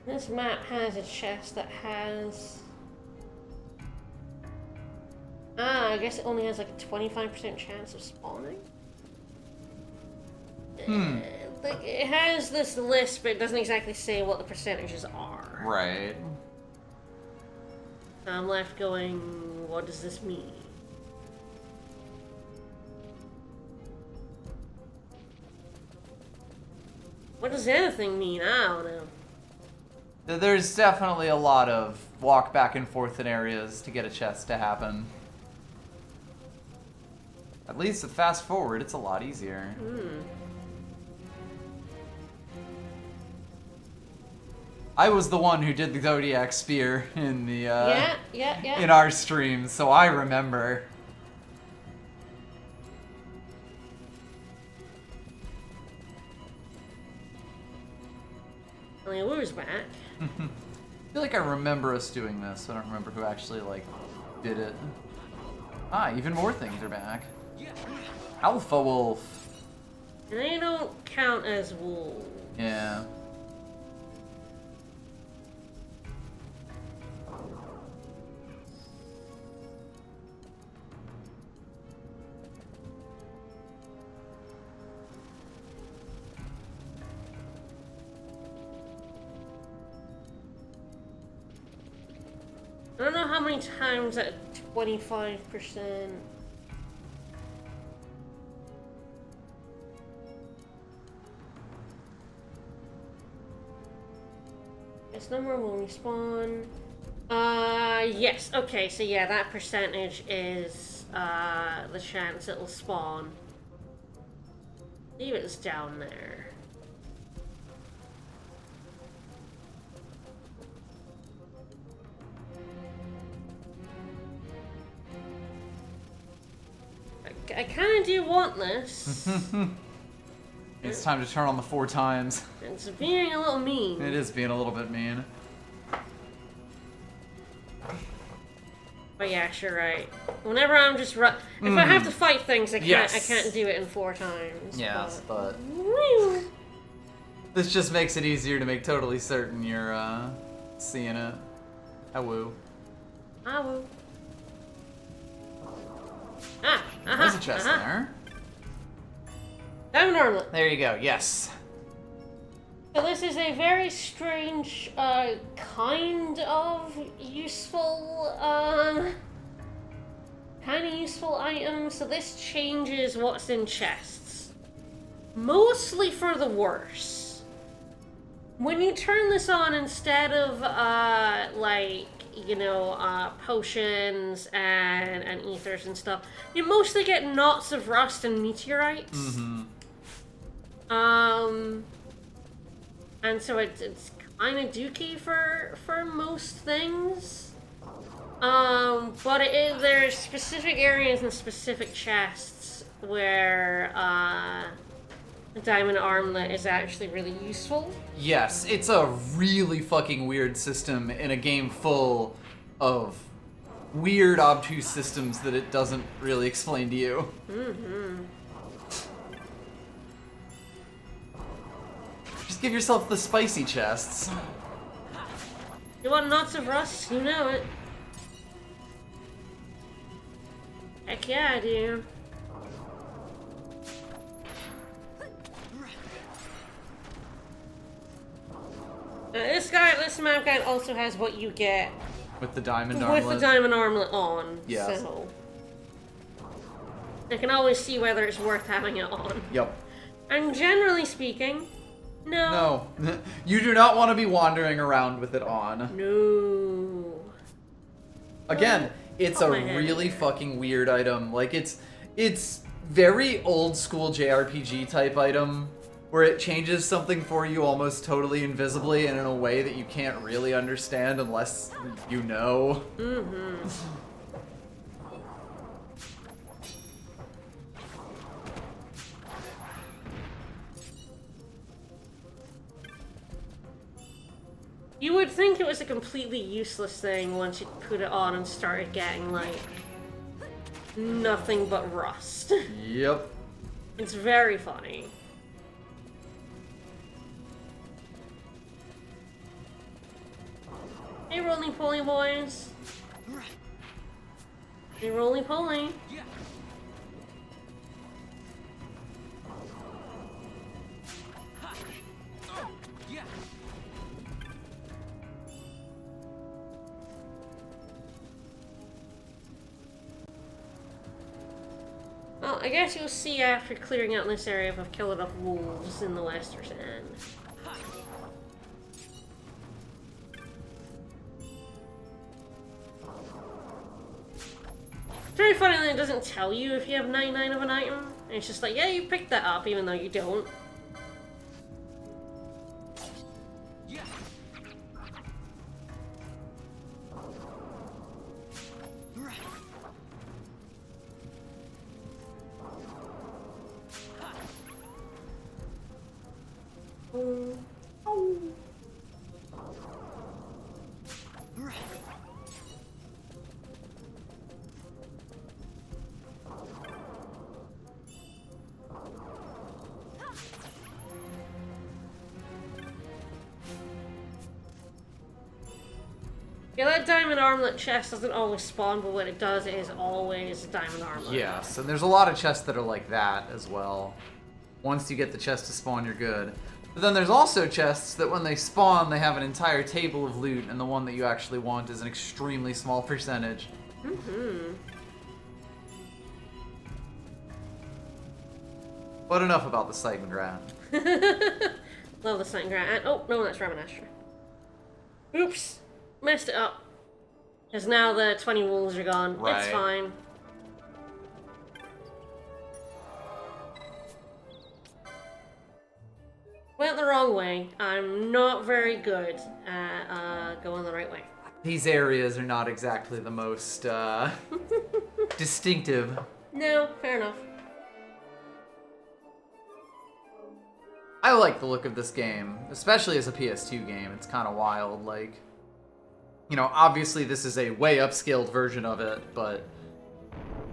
Speaker 1: This map has a chest that has... I guess it only has like a 25% chance of spawning? Like, it has this list, but it doesn't exactly say what the percentages are.
Speaker 2: Right.
Speaker 1: I'm left going, what does this mean? What does anything mean? I don't know.
Speaker 2: There's definitely a lot of walk back and forth in areas to get a chest to happen. At least with fast forward, it's a lot easier. I was the one who did the Zodiac Spear in the
Speaker 1: Yeah.
Speaker 2: in our stream, so I remember.
Speaker 1: Who's back?
Speaker 2: I feel like I remember us doing this, but I don't remember who actually, like, did it. Ah, even more things are back. Alpha Wolf.
Speaker 1: They don't count as wolves.
Speaker 2: Yeah.
Speaker 1: I don't know how many times at 25%. This number will respawn. Yes. Okay, so yeah, that percentage is the chance it'll spawn. I believe it's down there. I kind of do want this.
Speaker 2: It's time to turn on the 4 times.
Speaker 1: It's being a little mean.
Speaker 2: It is being a little bit mean.
Speaker 1: But yeah, sure, right. Whenever I'm just if I have to fight things, I can't do it in 4 times.
Speaker 2: Yes, but
Speaker 1: Woo.
Speaker 2: this just makes it easier to make totally certain you're seeing it. Woo.
Speaker 1: I will.
Speaker 2: There's a chest there.
Speaker 1: Diamond armlet.
Speaker 2: There you go, yes.
Speaker 1: So this is a very strange, kind of useful item. So this changes what's in chests. Mostly for the worse. When you turn this on, instead of, potions and ethers and stuff, you mostly get knots of rust and meteorites. And so it's kind of dookie for most things. But there's specific areas and specific chests where the diamond armlet is actually really useful.
Speaker 2: Yes, it's a really fucking weird system in a game full of weird, obtuse systems that it doesn't really explain to you. Just give yourself the spicy chests.
Speaker 1: You want knots of rust? You know it. Heck yeah, I do. This map guide also has what you get
Speaker 2: With the diamond armlet.
Speaker 1: with the diamond armlet on.
Speaker 2: Yes.
Speaker 1: So I can always see whether it's worth having it on.
Speaker 2: Yep.
Speaker 1: And generally speaking, no.
Speaker 2: No. You do not want to be wandering around with it on.
Speaker 1: No.
Speaker 2: Again, it's a really fucking weird item. Like, it's very old school JRPG type item, where it changes something for you almost totally invisibly and in a way that you can't really understand unless you know.
Speaker 1: You would think it was a completely useless thing once you put it on and started getting, like, nothing but rust.
Speaker 2: Yep.
Speaker 1: It's very funny. Hey, roly-poly boys. Hey, roly-poly. Well, I guess you'll see after clearing out this area if I've killed enough wolves in the Wester's End. It's very funny that it doesn't tell you if you have 99 of an item. And it's just like, yeah, you picked that up even though you don't. Yeah, that diamond armlet chest doesn't always spawn, but when it does, it is always a diamond armlet.
Speaker 2: Yes, and there's a lot of chests that are like that as well. Once you get the chest to spawn, you're good. But then there's also chests that when they spawn, they have an entire table of loot, and the one that you actually want is an extremely small percentage. But enough about the Sight and Grat.
Speaker 1: Love the Sight and Grat. Oh, no, that's Ramen Astra. Oops. Messed it up. Because now the 20 wolves are gone.
Speaker 2: Right.
Speaker 1: It's fine. Went the wrong way. I'm not very good at going the right way.
Speaker 2: These areas are not exactly the most distinctive.
Speaker 1: No, fair enough.
Speaker 2: I like the look of this game, especially as a PS2 game. It's kind of wild, like... You know, obviously this is a way upscaled version of it, but...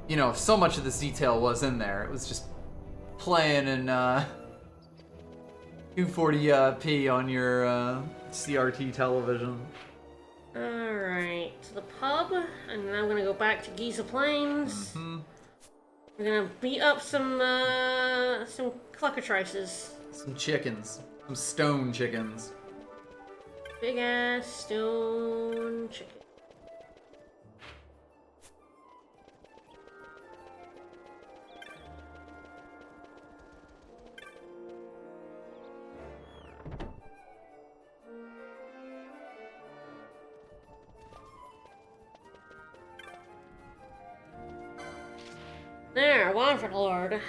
Speaker 2: You know, so much of this detail was in there. It was just playing in 240p on your CRT television.
Speaker 1: Alright, to the pub, and then I'm gonna go back to Giza Plains. We're gonna beat up some cluckatrices.
Speaker 2: Some chickens. Some stone chickens.
Speaker 1: Big ass stone chicken. There, Wanford Lord.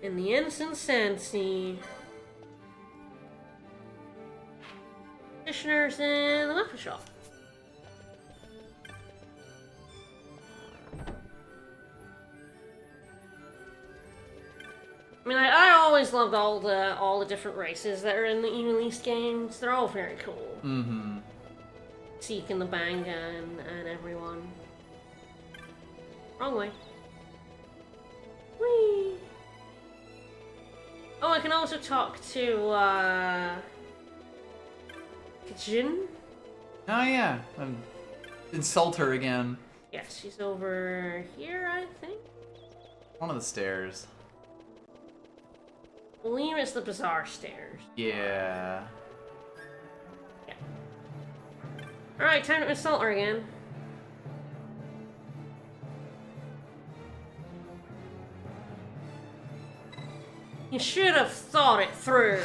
Speaker 1: In the Ensign Sandsea. Petitioners in the muffin shop. I mean, I always loved all the different races that are in the E-release games. They're all very cool.
Speaker 2: Mm-hmm.
Speaker 1: Seek and the Banga and everyone. Wrong way. Whee! Oh, I can also talk to, Jin?
Speaker 2: Oh yeah. Insult her again.
Speaker 1: Yes, she's over here, I think.
Speaker 2: One of the stairs.
Speaker 1: I believe it's the Bazaar stairs.
Speaker 2: Yeah.
Speaker 1: Yeah. Alright, time to insult her again. You should have thought it through.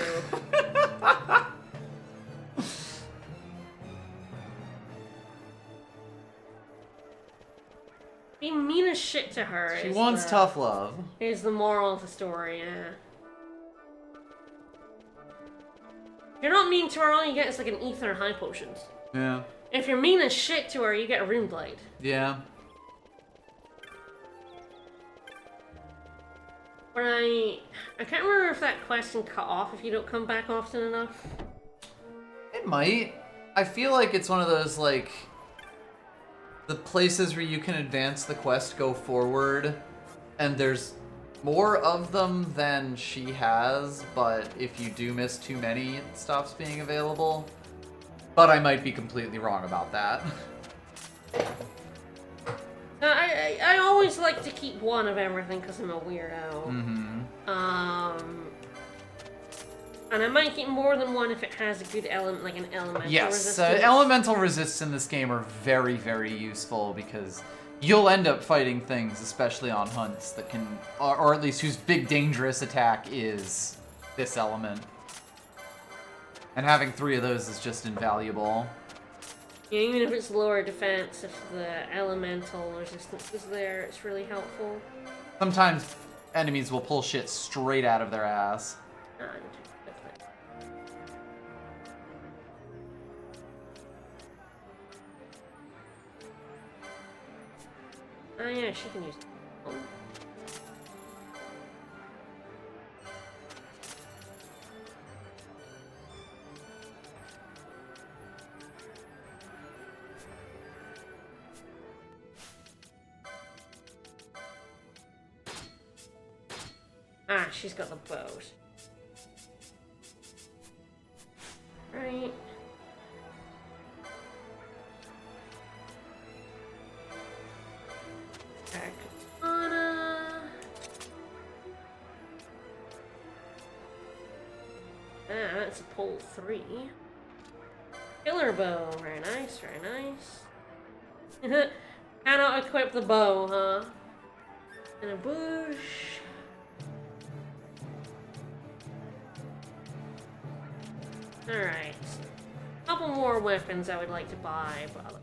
Speaker 1: Be mean as shit to her.
Speaker 2: She wants tough love.
Speaker 1: Is the moral of the story, yeah. If you're not mean to her, all you get is like an ether and high potions.
Speaker 2: Yeah.
Speaker 1: If you're mean as shit to her, you get a rune blade.
Speaker 2: Yeah.
Speaker 1: But I can't remember if that quest can cut off if you don't come back often enough.
Speaker 2: It might. I feel like it's one of those, like, the places where you can advance the quest go forward, and there's more of them than she has, but if you do miss too many, it stops being available. But I might be completely wrong about that.
Speaker 1: I always like to keep one of everything because I'm a weirdo.
Speaker 2: Mm-hmm.
Speaker 1: And I might keep more than one if it has a good element, like an elemental
Speaker 2: Yes,
Speaker 1: resistance.
Speaker 2: elemental resists in this game are very, very useful because you'll end up fighting things, especially on hunts, that can, or at least whose big dangerous attack is this element. And having 3 of those is just invaluable.
Speaker 1: Yeah, even if it's lower defense, if the elemental resistance is there, it's really helpful.
Speaker 2: Sometimes enemies will pull shit straight out of their ass.
Speaker 1: Oh yeah, she can use it. Oh. Ah, she's got the bows. Right. Katana. Ah, that's a pull 3. Killer bow. Very nice, very nice. Cannot equip the bow, huh? In a bush. Alright. A couple more weapons I would like to buy, but otherwise.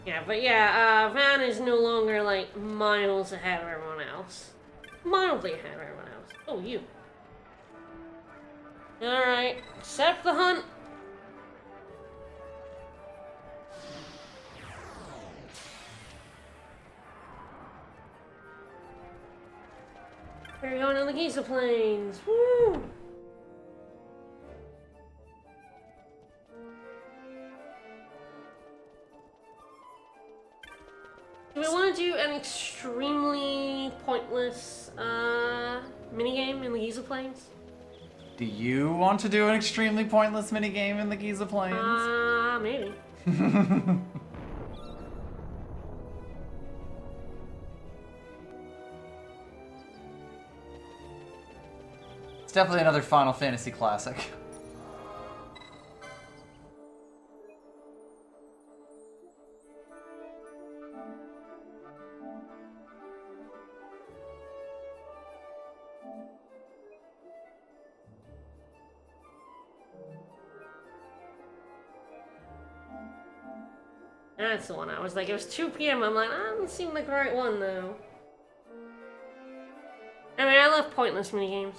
Speaker 1: Yeah, but yeah, Van is no longer like miles ahead of everyone else. Mildly ahead of everyone else. Oh, you. Alright, accept the hunt. We're going on the Giza Plains. Woo! Do we want to do an extremely pointless minigame in the Giza Plains?
Speaker 2: Do you want to do an extremely pointless minigame in the Giza Plains?
Speaker 1: Maybe.
Speaker 2: It's definitely another Final Fantasy classic.
Speaker 1: That's the one. I was like, it was 2 p.m. I'm like, that doesn't seem like the right one, though. I mean, I love pointless minigames.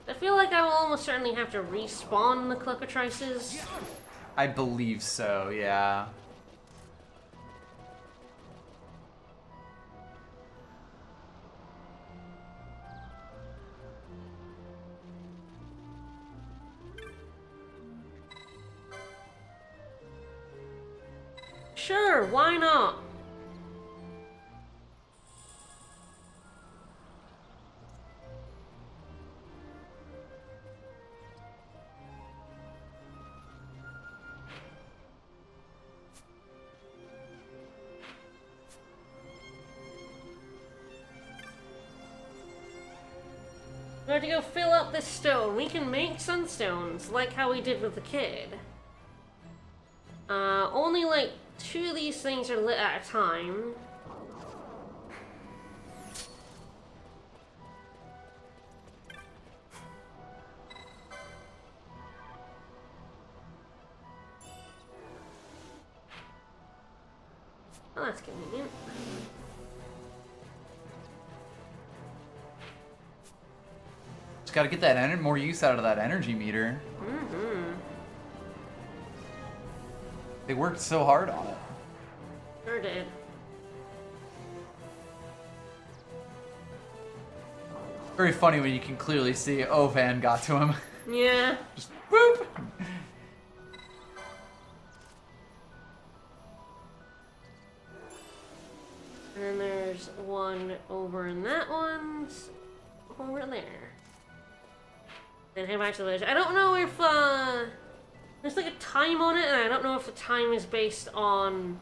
Speaker 1: I feel like I will almost certainly have to respawn the Cluckatrices.
Speaker 2: I believe so, yeah.
Speaker 1: Sure, why not? We have to go fill up this stone. We can make sunstones, like how we did with the kid. Only like 2 of these things are lit at a time. Oh, that's convenient.
Speaker 2: Just gotta get that more use out of that energy meter.
Speaker 1: Mm-hmm.
Speaker 2: They worked so hard on it.
Speaker 1: Sure did.
Speaker 2: Very funny when you can clearly see, oh, Van got to him.
Speaker 1: Yeah.
Speaker 2: Just boop!
Speaker 1: And then there's one over in that one. Over there. Then head back to the village. I don't know if, there's like a time on it, and I don't know if the time is based on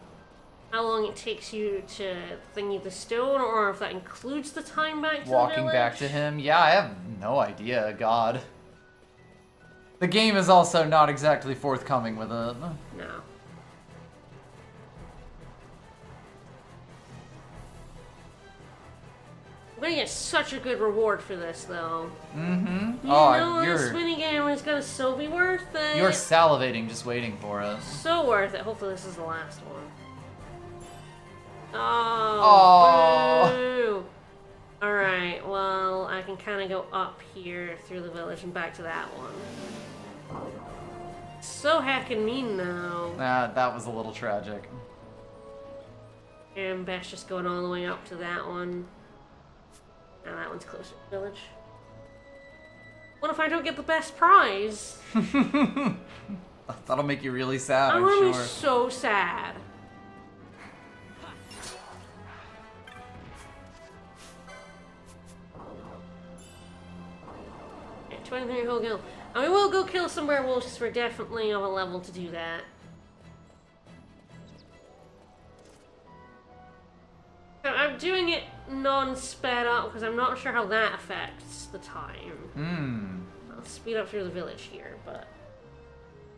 Speaker 1: how long it takes you to thingy the stone, or if that includes the time back to the village.
Speaker 2: Walking back to him? Yeah, I have no idea, God. The game is also not exactly forthcoming with it.
Speaker 1: No. I'm gonna get such a good reward for this, though.
Speaker 2: Mm-hmm.
Speaker 1: You know, this minigame is gonna so be worth it.
Speaker 2: You're salivating just waiting for it.
Speaker 1: So worth it. Hopefully this is the last one.
Speaker 2: Oh.
Speaker 1: Boo. Alright, well, I can kind of go up here through the village and back to that one. So heckin' mean, though.
Speaker 2: That was a little tragic.
Speaker 1: And Beth's just going all the way up to that one. Now that one's closer to the village. What if I don't get the best prize?
Speaker 2: That'll make you really sad,
Speaker 1: I'm
Speaker 2: I'm
Speaker 1: gonna
Speaker 2: sure.
Speaker 1: be so sad. Okay, 23 whole kill. And we will go kill some werewolves because we're definitely on a level to do that. So I'm doing it non-sped up because I'm not sure how that affects the time. I'll speed up through the village here, but...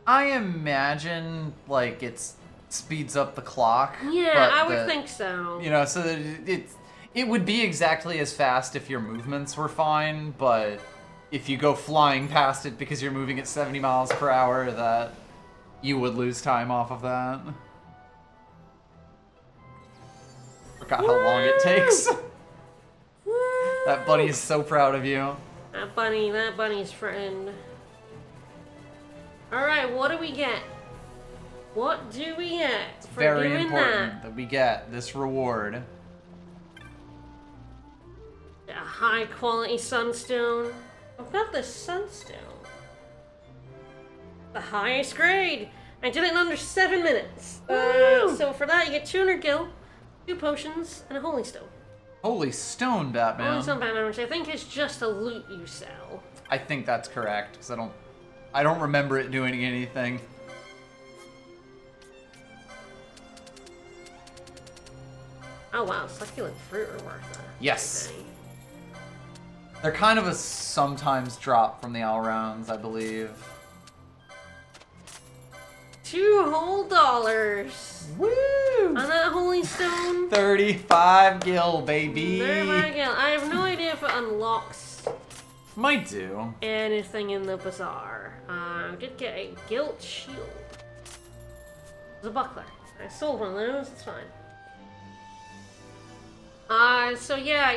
Speaker 2: I imagine, like, it speeds up the clock.
Speaker 1: Yeah, I would think so.
Speaker 2: You know, so that it would be exactly as fast if your movements were fine, but if you go flying past it because you're moving at 70 miles per hour, that you would lose time off of that. Forgot how long it takes. That bunny is so proud of you.
Speaker 1: That bunny's friend. Alright, what do we get? What do we get for
Speaker 2: Very
Speaker 1: doing
Speaker 2: important that we get this reward.
Speaker 1: high quality sunstone. I've got this sunstone. The highest grade. I did it in under 7 minutes. So for that, you get 200 gil, 2 potions, and a holy stone.
Speaker 2: Holy stone, Batman.
Speaker 1: Holy stone, Batman, which I think is just a loot you sell.
Speaker 2: I think that's correct, because I don't remember it doing anything.
Speaker 1: Oh wow, succulent fruit are worth it.
Speaker 2: Yes.
Speaker 1: Okay.
Speaker 2: They're kind of a sometimes drop from the all rounds, I believe.
Speaker 1: $2 whole.
Speaker 2: Woo!
Speaker 1: On that holy stone.
Speaker 2: 35 gil, baby.
Speaker 1: 35 gil. I have no idea if it unlocks
Speaker 2: Might do.
Speaker 1: anything in the bazaar. I did get a gilt shield. It's a buckler. I sold one of those, it's fine. So yeah,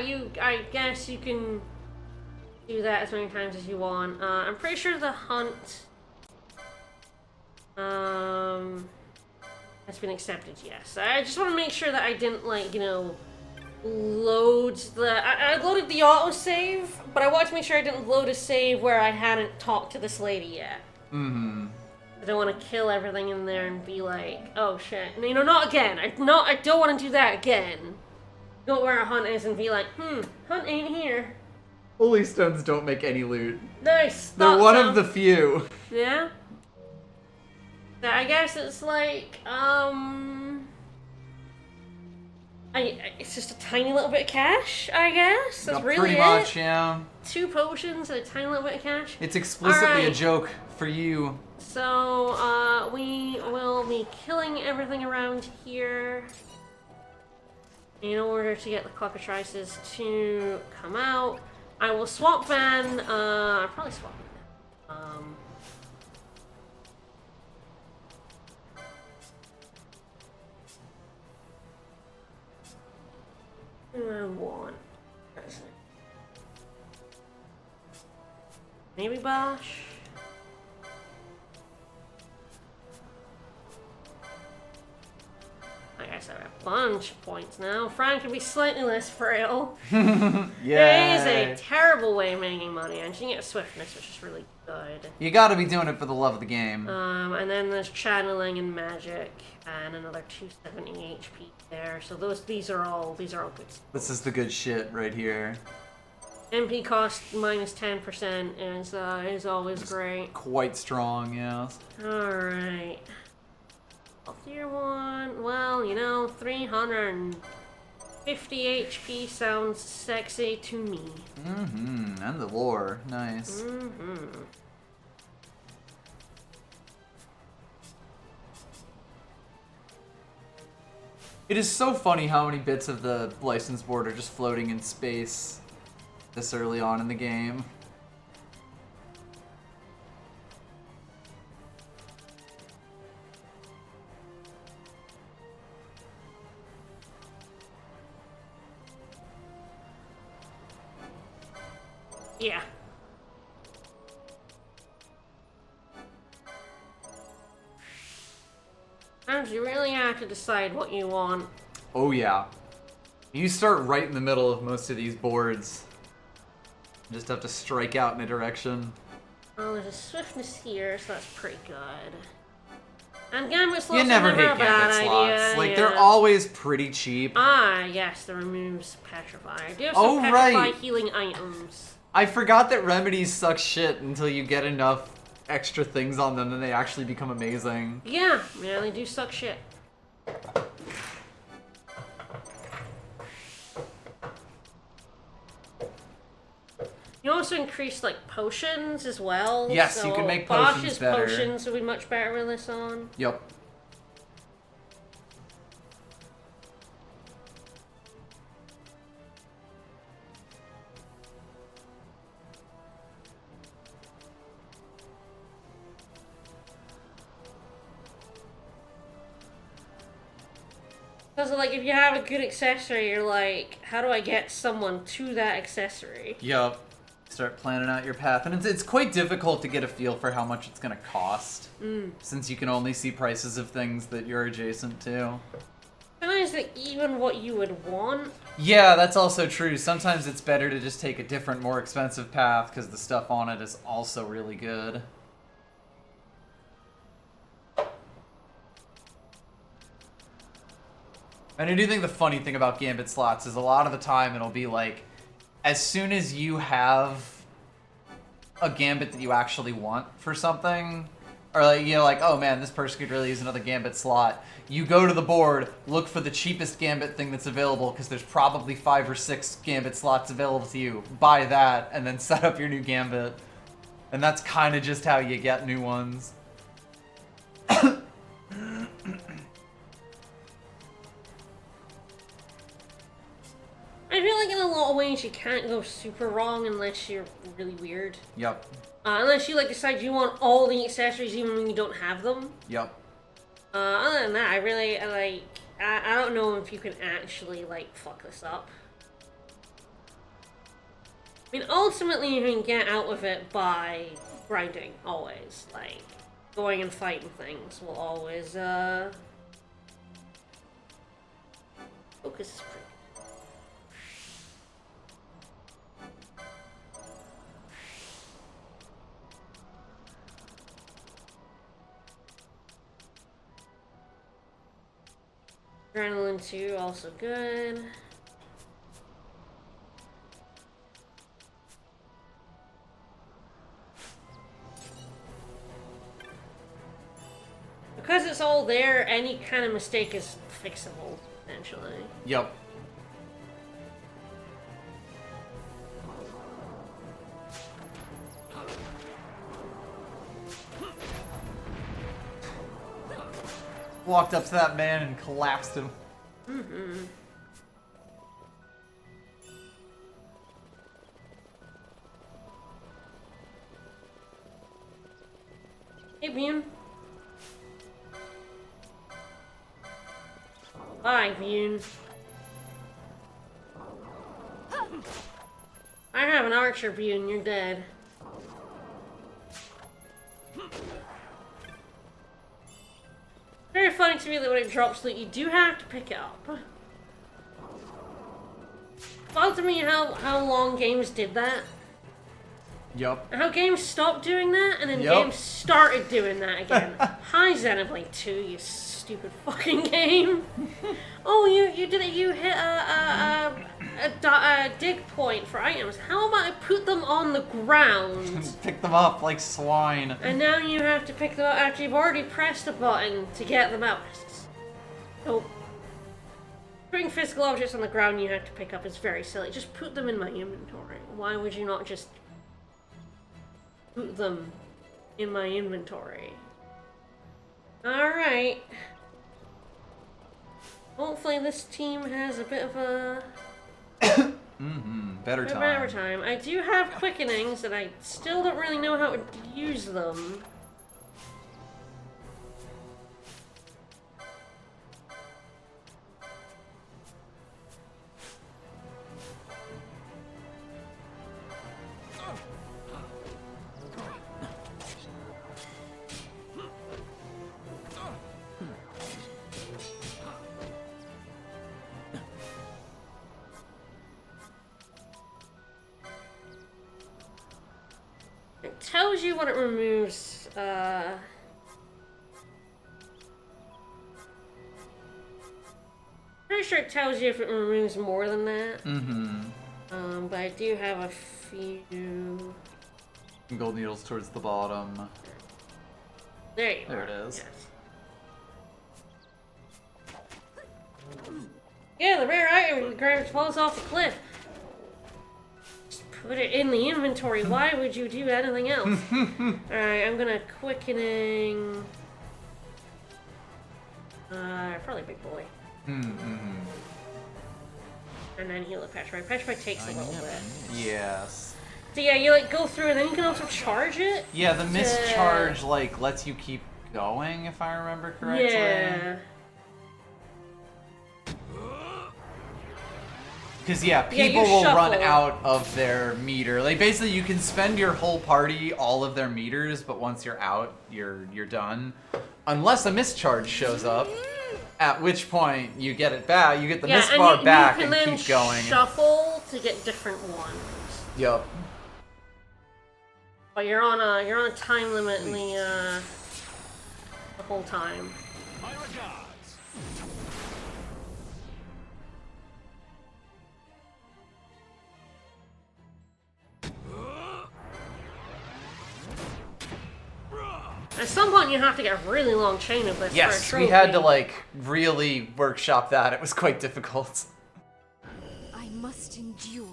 Speaker 1: I guess you can do that as many times as you want. I'm pretty sure the hunt has been accepted, yes. I just want to make sure that I didn't, like, you know, load the... I loaded the autosave, but I want to make sure I didn't load a save where I hadn't talked to this lady yet.
Speaker 2: Mm-hmm.
Speaker 1: I don't want to kill everything in there and be like, oh shit. No, you know, not again. I don't want to do that again. Go where a hunt is and be like, hunt ain't here.
Speaker 2: Holy stones don't make any loot.
Speaker 1: Nice.
Speaker 2: They're one of the few.
Speaker 1: Yeah? So I guess it's like, it's just a tiny little bit of cash, I guess. That's really
Speaker 2: pretty
Speaker 1: it.
Speaker 2: much, yeah.
Speaker 1: 2 potions and a tiny little bit of cash.
Speaker 2: It's explicitly a
Speaker 1: Alright.
Speaker 2: joke for you.
Speaker 1: So, we will be killing everything around here in order to get the cockatrices to come out. I will swap van, I'll probably swap van. What do I want? Maybe Bosch? I guess I have a bunch of points now. Frank can be slightly less frail.
Speaker 2: Yeah.
Speaker 1: There is a terrible way of making money, and you can get swiftness, which is really good.
Speaker 2: You gotta be doing it for the love of the game.
Speaker 1: And then there's channeling and magic, and another 270 HP there. So these are all good stuff.
Speaker 2: This is the good shit right here.
Speaker 1: MP cost minus 10% is always great.
Speaker 2: Quite strong, yes.
Speaker 1: Alright. Healthier one. Well, you know, 350 HP sounds sexy to me.
Speaker 2: Mm-hmm. And the lore. Nice.
Speaker 1: Mm-hmm.
Speaker 2: It is so funny how many bits of the license board are just floating in space this early on in the game.
Speaker 1: Yeah. And you really have to decide what you want.
Speaker 2: Oh yeah. You start right in the middle of most of these boards. You just have to strike out in a direction.
Speaker 1: Oh, there's a swiftness here, so that's pretty good. And gambit slots
Speaker 2: You never
Speaker 1: are never
Speaker 2: hate
Speaker 1: a bad
Speaker 2: gambit slots.
Speaker 1: idea.
Speaker 2: Like,
Speaker 1: yeah.
Speaker 2: they're always pretty cheap.
Speaker 1: Ah, yes, the removes petrify. I do have some
Speaker 2: Oh,
Speaker 1: petrify
Speaker 2: right.
Speaker 1: healing items.
Speaker 2: I forgot that remedies suck shit until you get enough extra things on them and they actually become amazing.
Speaker 1: Yeah, they do suck shit. You also increase, like, potions as well.
Speaker 2: Yes,
Speaker 1: so
Speaker 2: you can make potions
Speaker 1: Bosch's
Speaker 2: better.
Speaker 1: potions will be much better with this on.
Speaker 2: Yep.
Speaker 1: Because, like, if you have a good accessory, you're like, how do I get someone to that accessory?
Speaker 2: Yep. Start planning out your path. And it's quite difficult to get a feel for how much it's going to cost. Since you can only see prices of things that you're adjacent to.
Speaker 1: Can I is it even what you would want?
Speaker 2: Yeah, that's also true. Sometimes it's better to just take a different, more expensive path because the stuff on it is also really good. And I do think the funny thing about Gambit slots is a lot of the time it'll be like, as soon as you have a Gambit that you actually want for something, or like, you know, like, oh man, this person could really use another Gambit slot, you go to the board, look for the cheapest Gambit thing that's available, because there's probably 5 or 6 Gambit slots available to you. Buy that, and then set up your new Gambit. And that's kind of just how you get new ones.
Speaker 1: I feel like in a lot of ways you can't go super wrong unless you're really weird.
Speaker 2: Yep.
Speaker 1: Unless you like decide you want all the accessories even when you don't have them.
Speaker 2: Yep.
Speaker 1: Other than that, I don't know if you can actually like fuck this up. I mean, ultimately you can get out of it by grinding, always. Like, going and fighting things will always, focus is pretty. Adrenaline 2, also good. Because it's all there, any kind of mistake is fixable, essentially.
Speaker 2: Yep. Walked up to that man and collapsed him.
Speaker 1: Mm-hmm. Hey, Bean. Bye, Bean. I have an archer, Bean. You're dead. Very funny to me that when it drops loot, you do have to pick it up. Thought to me how long games did that.
Speaker 2: Yup.
Speaker 1: And how games stopped doing that, and then
Speaker 2: Yup.
Speaker 1: games started doing that again. Hi, Xenoblade 2, you stupid fucking game. Oh, you did it. You hit a dig point for items. How about I put them on the ground?
Speaker 2: Pick them up like swine.
Speaker 1: And now you have to pick them up after you've already pressed a button to get them out. So, putting physical objects on the ground you have to pick up is very silly. Just put them in my inventory. Why would you not just put them in my inventory? Alright. Hopefully this team has a bit of a
Speaker 2: Better
Speaker 1: better
Speaker 2: time.
Speaker 1: time. I do have quickenings and I still don't really know how to use them. It tells you what it removes, pretty sure it tells you if it removes more than that.
Speaker 2: Mm-hmm.
Speaker 1: But I do have a few...
Speaker 2: Gold needles towards the bottom.
Speaker 1: There you
Speaker 2: There
Speaker 1: are.
Speaker 2: it is.
Speaker 1: Yes. Yeah, the rare item grabs falls off the cliff. Just put it in the inventory. Why would you do anything else? Alright, I'm gonna quickening... probably big boy.
Speaker 2: Mm-hmm.
Speaker 1: And then heal a Petrified. Petrified takes a little bit.
Speaker 2: Yes.
Speaker 1: So yeah, you like go through and then you can also charge it.
Speaker 2: Yeah, the mischarge like lets you keep going, if I remember correctly.
Speaker 1: Yeah.
Speaker 2: Because yeah,
Speaker 1: Yeah,
Speaker 2: people
Speaker 1: you
Speaker 2: will run
Speaker 1: shuffle.
Speaker 2: out of their meter. Like basically, you can spend your whole party all of their meters, but once you're out, you're done, unless a mischarge shows up. At which point you get it back, you get the
Speaker 1: Yeah,
Speaker 2: miss
Speaker 1: and
Speaker 2: bar
Speaker 1: you
Speaker 2: back
Speaker 1: can
Speaker 2: and
Speaker 1: then
Speaker 2: keep going.
Speaker 1: shuffle to get different ones.
Speaker 2: Yup.
Speaker 1: But you're on a time limit in the whole time.
Speaker 10: My regards.
Speaker 1: At some point, you have to get a really long chain of this.
Speaker 2: Yes,
Speaker 1: for a
Speaker 2: we had to
Speaker 1: trophy.
Speaker 2: like really workshop that. It was quite difficult.
Speaker 3: I must endure.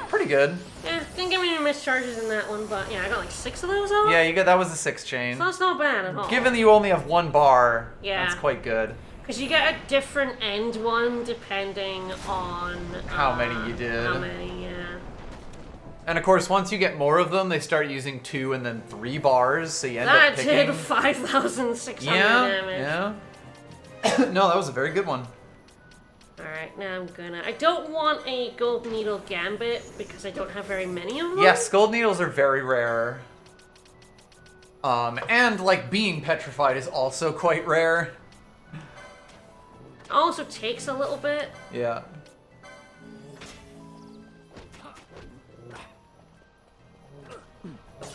Speaker 2: Pretty good.
Speaker 1: Yeah, didn't give me any mischarges in that one, but yeah, I got like 6 of those off.
Speaker 2: Yeah, you got that was a 6 chain.
Speaker 1: So that's not bad at all.
Speaker 2: Given that you only have 1 bar,
Speaker 1: Yeah.
Speaker 2: that's quite good.
Speaker 1: Because you get a different end one depending on
Speaker 2: How many you did.
Speaker 1: How many, yeah.
Speaker 2: And of course, once you get more of them, they start using 2 and then 3 bars, so you end
Speaker 1: That
Speaker 2: up picking.
Speaker 1: did 5,600
Speaker 2: Yeah,
Speaker 1: damage.
Speaker 2: yeah. No, that was a very good one.
Speaker 1: Alright, now I'm gonna... I don't want a Gold Needle Gambit because I don't have very many of them.
Speaker 2: Yes, gold needles are very rare. And like being petrified is also quite rare.
Speaker 1: Also takes a little bit.
Speaker 2: Yeah.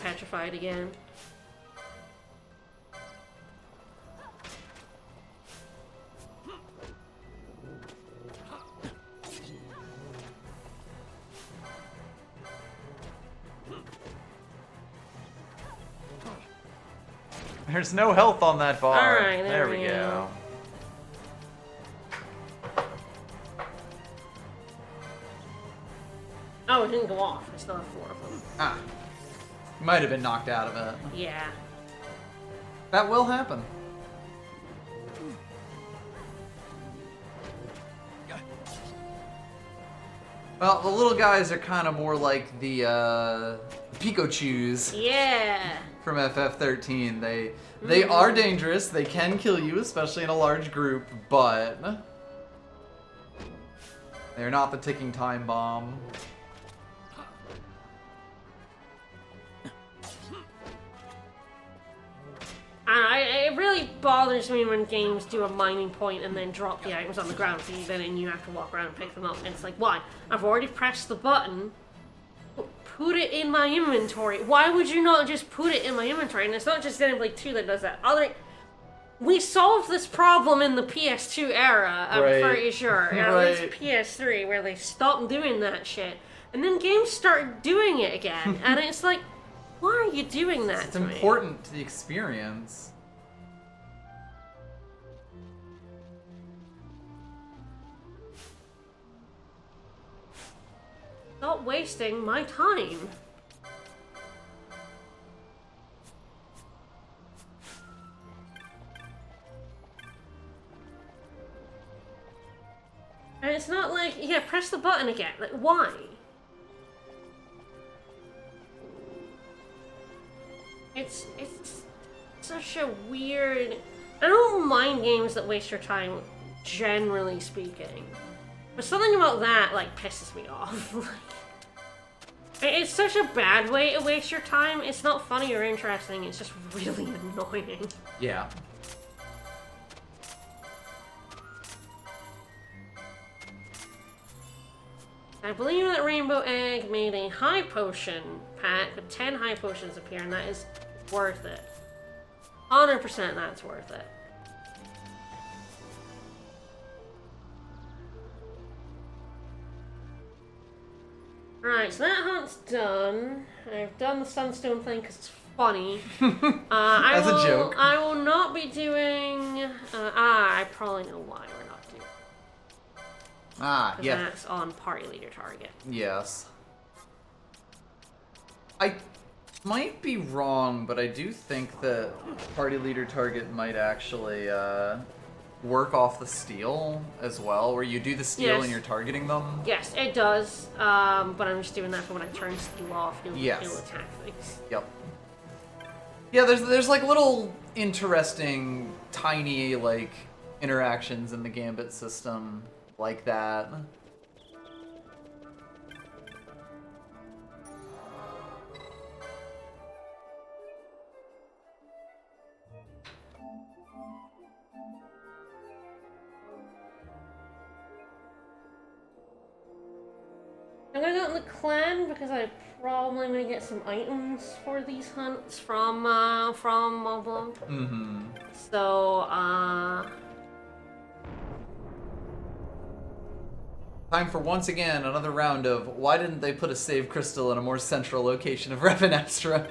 Speaker 1: Petrified again.
Speaker 2: There's no health on that bar.
Speaker 1: Alright, there we
Speaker 2: we go.
Speaker 1: Oh, it didn't go off. I still have 4 of them.
Speaker 2: Ah. You might have been knocked out of it.
Speaker 1: Yeah.
Speaker 2: That will happen. Well, the little guys are kind of more like the Pikachus
Speaker 1: Yeah.
Speaker 2: from FF13. They are dangerous. They can kill you, especially in a large group, but they're not the ticking time bomb.
Speaker 1: It really bothers me when games do a mining point and then drop the items on the ground, so then you have to walk around and pick them up. And it's like, why? I've already pressed the button. Put it in my inventory. Why would you not just put it in my inventory? And it's not just Xenoblade 2 that does that. We solved this problem in the PS2 era, I'm
Speaker 2: Right.
Speaker 1: pretty sure. At
Speaker 2: Right.
Speaker 1: least PS3, where they stopped doing that shit. And then games start doing it again. And it's like, why are you doing that
Speaker 2: It's
Speaker 1: to me?
Speaker 2: important to the experience.
Speaker 1: Not wasting my time. And it's not like, yeah, press the button again. Like, why? It's such a weird... I don't mind games that waste your time, generally speaking. But something about that, like, pisses me off. It's such a bad way to waste your time. It's not funny or interesting. It's just really annoying.
Speaker 2: Yeah.
Speaker 1: I believe that Rainbow Egg made a high potion pack with 10 high potions appear, and that is worth it. 100% that's worth it. Right, so that hunt's done. I've done the Sunstone thing because it's funny.
Speaker 2: As a joke.
Speaker 1: I will not be doing... I probably know why we're not doing it.
Speaker 2: Ah, yeah.
Speaker 1: That's on party leader target.
Speaker 2: Yes. I might be wrong, but I do think that party leader target might actually work off the steal as well, where you do the steal
Speaker 1: Yes.
Speaker 2: and you're targeting them.
Speaker 1: Yes, it does. But I'm just doing that for when I turn steal off. He'll attack things.
Speaker 2: Yep. Yeah, there's like little interesting, tiny like interactions in the Gambit system like that.
Speaker 1: hunt the clan because I probably gonna get some items for these hunts from Moblong.
Speaker 2: Mm-hmm.
Speaker 1: So,
Speaker 2: Time for once again another round of why didn't they put a save crystal in a more central location of Revanastra?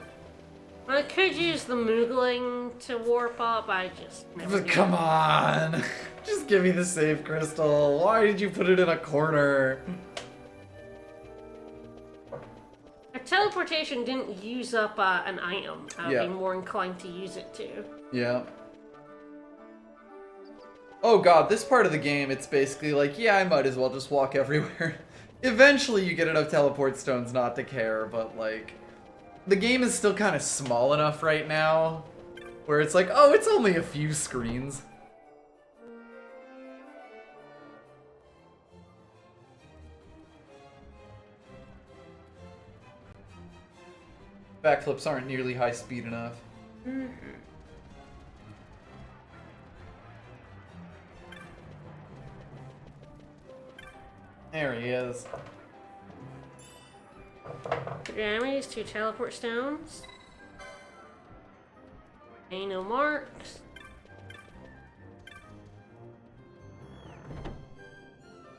Speaker 1: I could use the Moogling to warp up, I just never
Speaker 2: But
Speaker 1: do
Speaker 2: come
Speaker 1: that.
Speaker 2: on! Just give me the save crystal. Why did you put it in a corner?
Speaker 1: If teleportation didn't use up an item, I'd
Speaker 2: Yeah.
Speaker 1: be more inclined to use it too.
Speaker 2: Yeah. Oh god, this part of the game, it's basically like, yeah, I might as well just walk everywhere. Eventually you get enough teleport stones not to care, but like, the game is still kind of small enough right now, where it's like, oh, it's only a few screens. Backflips aren't nearly high speed enough. There he is.
Speaker 1: Damage, 2 teleport stones. Ain't no marks.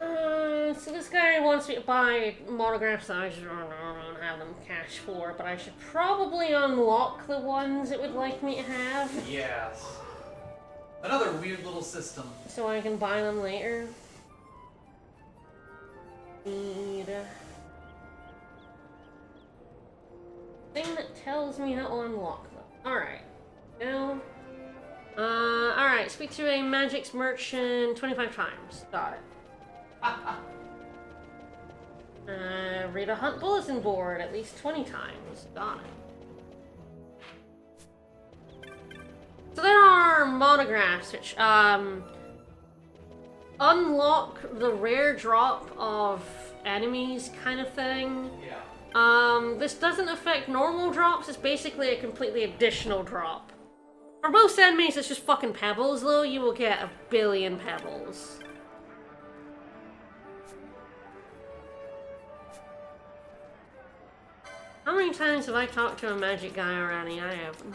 Speaker 1: So this guy wants me to buy monographs that I just don't have them cash for, but I should probably unlock the ones it would like me to have.
Speaker 2: Yes. Another weird little system.
Speaker 1: So I can buy them later. Need a thing that tells me how to unlock them. Alright. Now. Alright, speak to a magic's merchant 25 times. Got it. Read a hunt bulletin board at least 20 times. Got it. So there are monographs which, unlock the rare drop of enemies kind of thing.
Speaker 2: Yeah.
Speaker 1: This doesn't affect normal drops, it's basically a completely additional drop. For most enemies, it's just fucking pebbles, though. You will get a billion pebbles. How many times have I talked to a magic guy already? I haven't.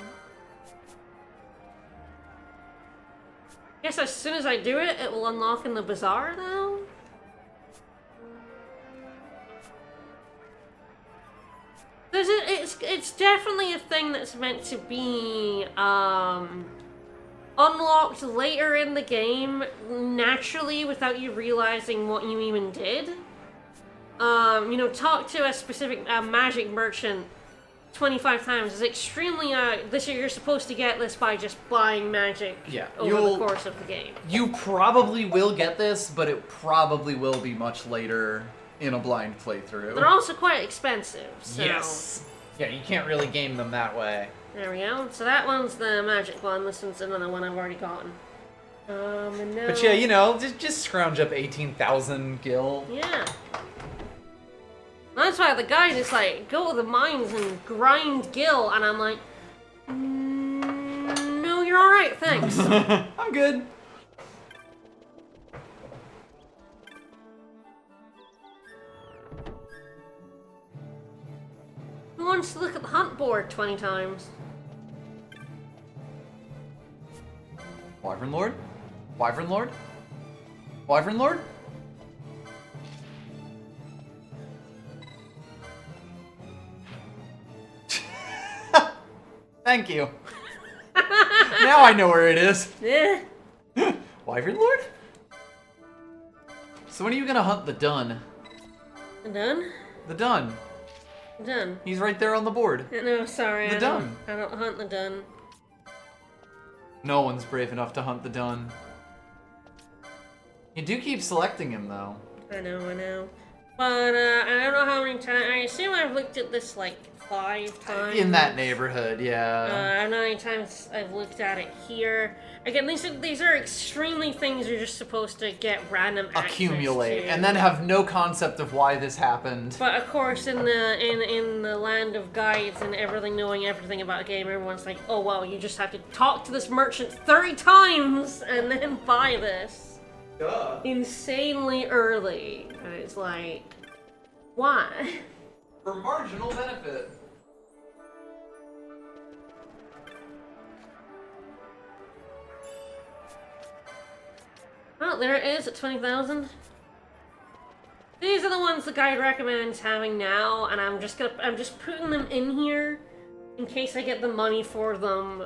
Speaker 1: Guess as soon as I do it, it will unlock in the bazaar, though? It's definitely a thing that's meant to be, unlocked later in the game, naturally, without you realizing what you even did. You know, talk to a specific magic merchant 25 times is extremely, you're supposed to get this by just buying magic over the course of the game.
Speaker 2: You probably will get this, but it probably will be much later in a blind playthrough.
Speaker 1: They're also quite expensive, so...
Speaker 2: Yes. Yeah, you can't really game them that way.
Speaker 1: There we go. So that one's the magic one. This one's another one I've already gotten. And now...
Speaker 2: But yeah, you know, just scrounge up 18,000 gil.
Speaker 1: Yeah. That's why the guy just like, go to the mines and grind gil, and I'm like, no, you're alright, thanks.
Speaker 2: I'm good.
Speaker 1: Who wants to look at the hunt board 20 times?
Speaker 2: Wyvern Lord? Wyvern Lord? Wyvern Lord? Thank you. Now I know where it is.
Speaker 1: Yeah.
Speaker 2: Wyvern Lord? So when are you gonna hunt the Dun?
Speaker 1: I'm done?
Speaker 2: The Dun.
Speaker 1: I'm done.
Speaker 2: He's right there on the board.
Speaker 1: No, sorry.
Speaker 2: The
Speaker 1: I
Speaker 2: Dun.
Speaker 1: don't hunt the Dun.
Speaker 2: No one's brave enough to hunt the Dun. You do keep selecting him, though.
Speaker 1: I know. But, I don't know how many times. I assume I've looked at this, like, 5 times.
Speaker 2: In that neighborhood, yeah.
Speaker 1: I don't know how many times I've looked at it here. Again, these are extremely things you're just supposed to get random
Speaker 2: Accumulate,
Speaker 1: access to.
Speaker 2: and then have no concept of why this happened.
Speaker 1: But of course, in the land of guides and everything, knowing everything about a game, everyone's like, oh wow, you just have to talk to this merchant 30 times and then buy this.
Speaker 2: Duh.
Speaker 1: Insanely early. And it's like, Why?
Speaker 2: For marginal benefit.
Speaker 1: Oh, there it is at 20,000. These are the ones the guide recommends having now, and I'm just putting them in here in case I get the money for them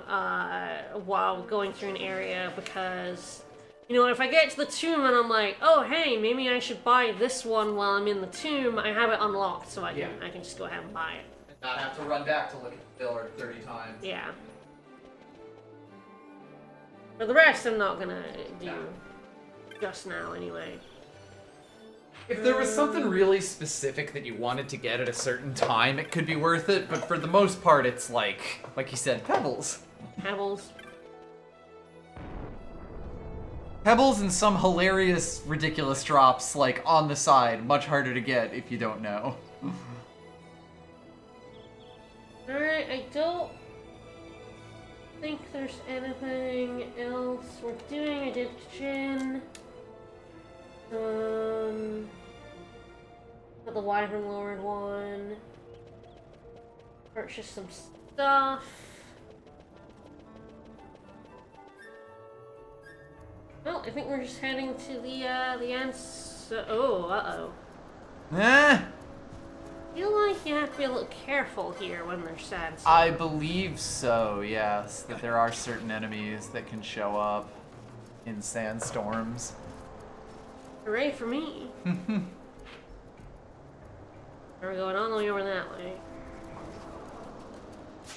Speaker 1: while going through an area, because, you know, if I get to the tomb and I'm like, oh hey, maybe I should buy this one while I'm in the tomb, I have it unlocked, so I can just go ahead and buy it.
Speaker 2: And not have to run back to look at the pillar 30 times.
Speaker 1: Yeah. For the rest, I'm not gonna do just now anyway.
Speaker 2: If there was something really specific that you wanted to get at a certain time, it could be worth it, but for the most part, it's like you said, pebbles.
Speaker 1: Pebbles.
Speaker 2: Pebbles and some hilarious, ridiculous drops, like, on the side, much harder to get if you don't know.
Speaker 1: Alright, I don't think there's anything else we're doing. I did Jin. Got the Wyvern Lord one. Purchase some stuff. Well, I think we're just heading to the ants. Uh-oh.
Speaker 2: Eh?
Speaker 1: I feel like you have to be a little careful here when there's sandstorms.
Speaker 2: I believe so, yes. That there are certain enemies that can show up in sandstorms.
Speaker 1: Hooray for me. We're going all the way over that way.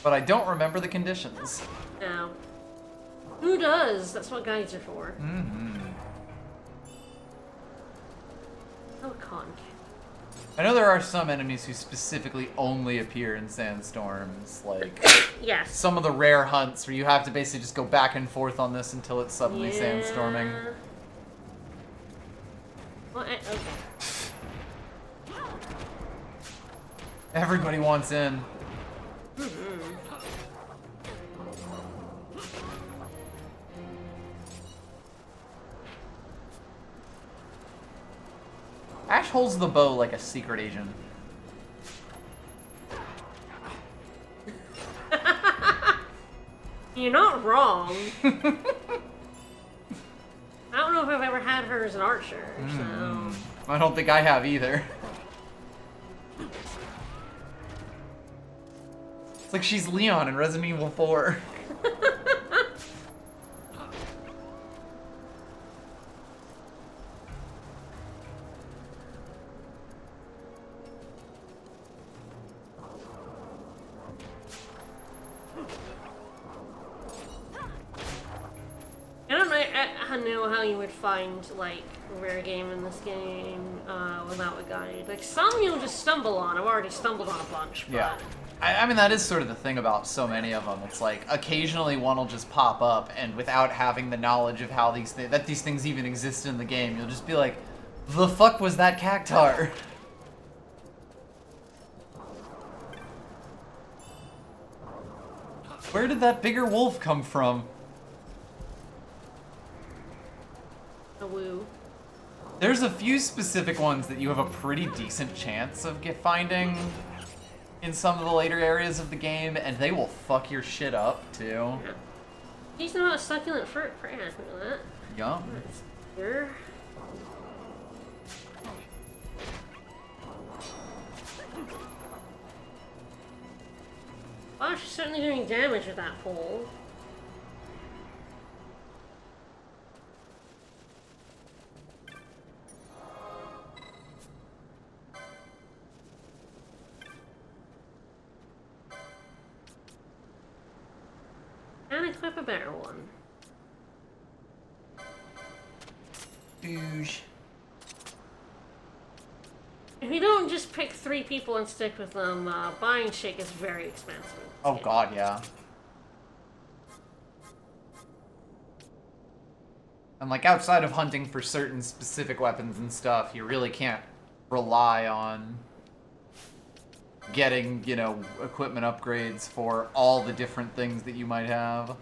Speaker 2: But I don't remember the conditions.
Speaker 1: No. Who does? That's what guides are for.
Speaker 2: Mm-hmm.
Speaker 1: Oh, con.
Speaker 2: I know there are some enemies who specifically only appear in sandstorms, like
Speaker 1: Yes.
Speaker 2: some of the rare hunts where you have to basically just go back and forth on this until it's suddenly sandstorming.
Speaker 1: Well, okay.
Speaker 2: Everybody wants in. Ash holds the bow like a secret agent.
Speaker 1: You're not wrong. I don't know if I've ever had her as an archer, so...
Speaker 2: I don't think I have either. It's like she's Leon in Resident Evil 4.
Speaker 1: I don't know how you would find, like, a rare game in this game without a guide. Like, some you'll just stumble on. I've already stumbled on a bunch, but...
Speaker 2: Yeah. I mean, that is sort of the thing about so many of them. It's like, occasionally one will just pop up, and without having the knowledge of how these things even exist in the game, you'll just be like, the fuck was that cactar? Where did that bigger wolf come from?
Speaker 1: A woo.
Speaker 2: There's a few specific ones that you have a pretty decent chance of finding in some of the later areas of the game, and they will fuck your shit up, too.
Speaker 1: Yeah. Decent amount of succulent fruit for ant, look at that.
Speaker 2: Yum.
Speaker 1: Here. Wow, she's certainly doing damage with that pole. And equip a better one.
Speaker 2: Douche.
Speaker 1: If you don't just pick 3 people and stick with them, buying shit is very expensive.
Speaker 2: Oh god, yeah. And like outside of hunting for certain specific weapons and stuff, you really can't rely on getting, you know, equipment upgrades for all the different things that you might have.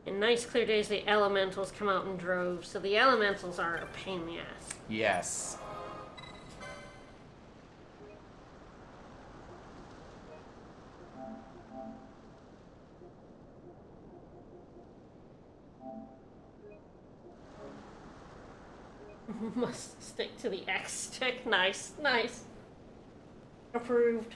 Speaker 1: In nice clear days, the elementals come out in droves, so the elementals are a pain in the ass.
Speaker 2: Yes.
Speaker 1: Must stick to the X stick. Nice, nice. Approved.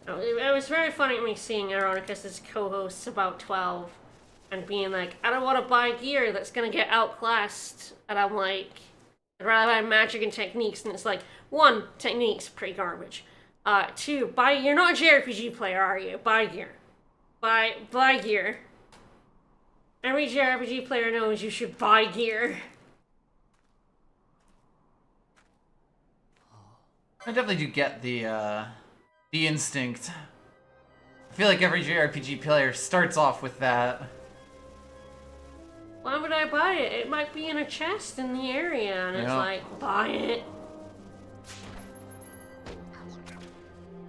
Speaker 1: It was very funny to me seeing Ironicus' co-hosts about 12 and being like, I don't want to buy gear that's going to get outclassed. And I'm like, I'd rather buy magic and techniques. And it's like, 1, techniques, pretty garbage. 2, you're not a JRPG player, are you? Buy gear. Buy gear. Every JRPG player knows you should buy gear.
Speaker 2: I definitely do get the instinct. I feel like every JRPG player starts off with that.
Speaker 1: Why would I buy it? It might be in a chest in the area, and it's like, buy it.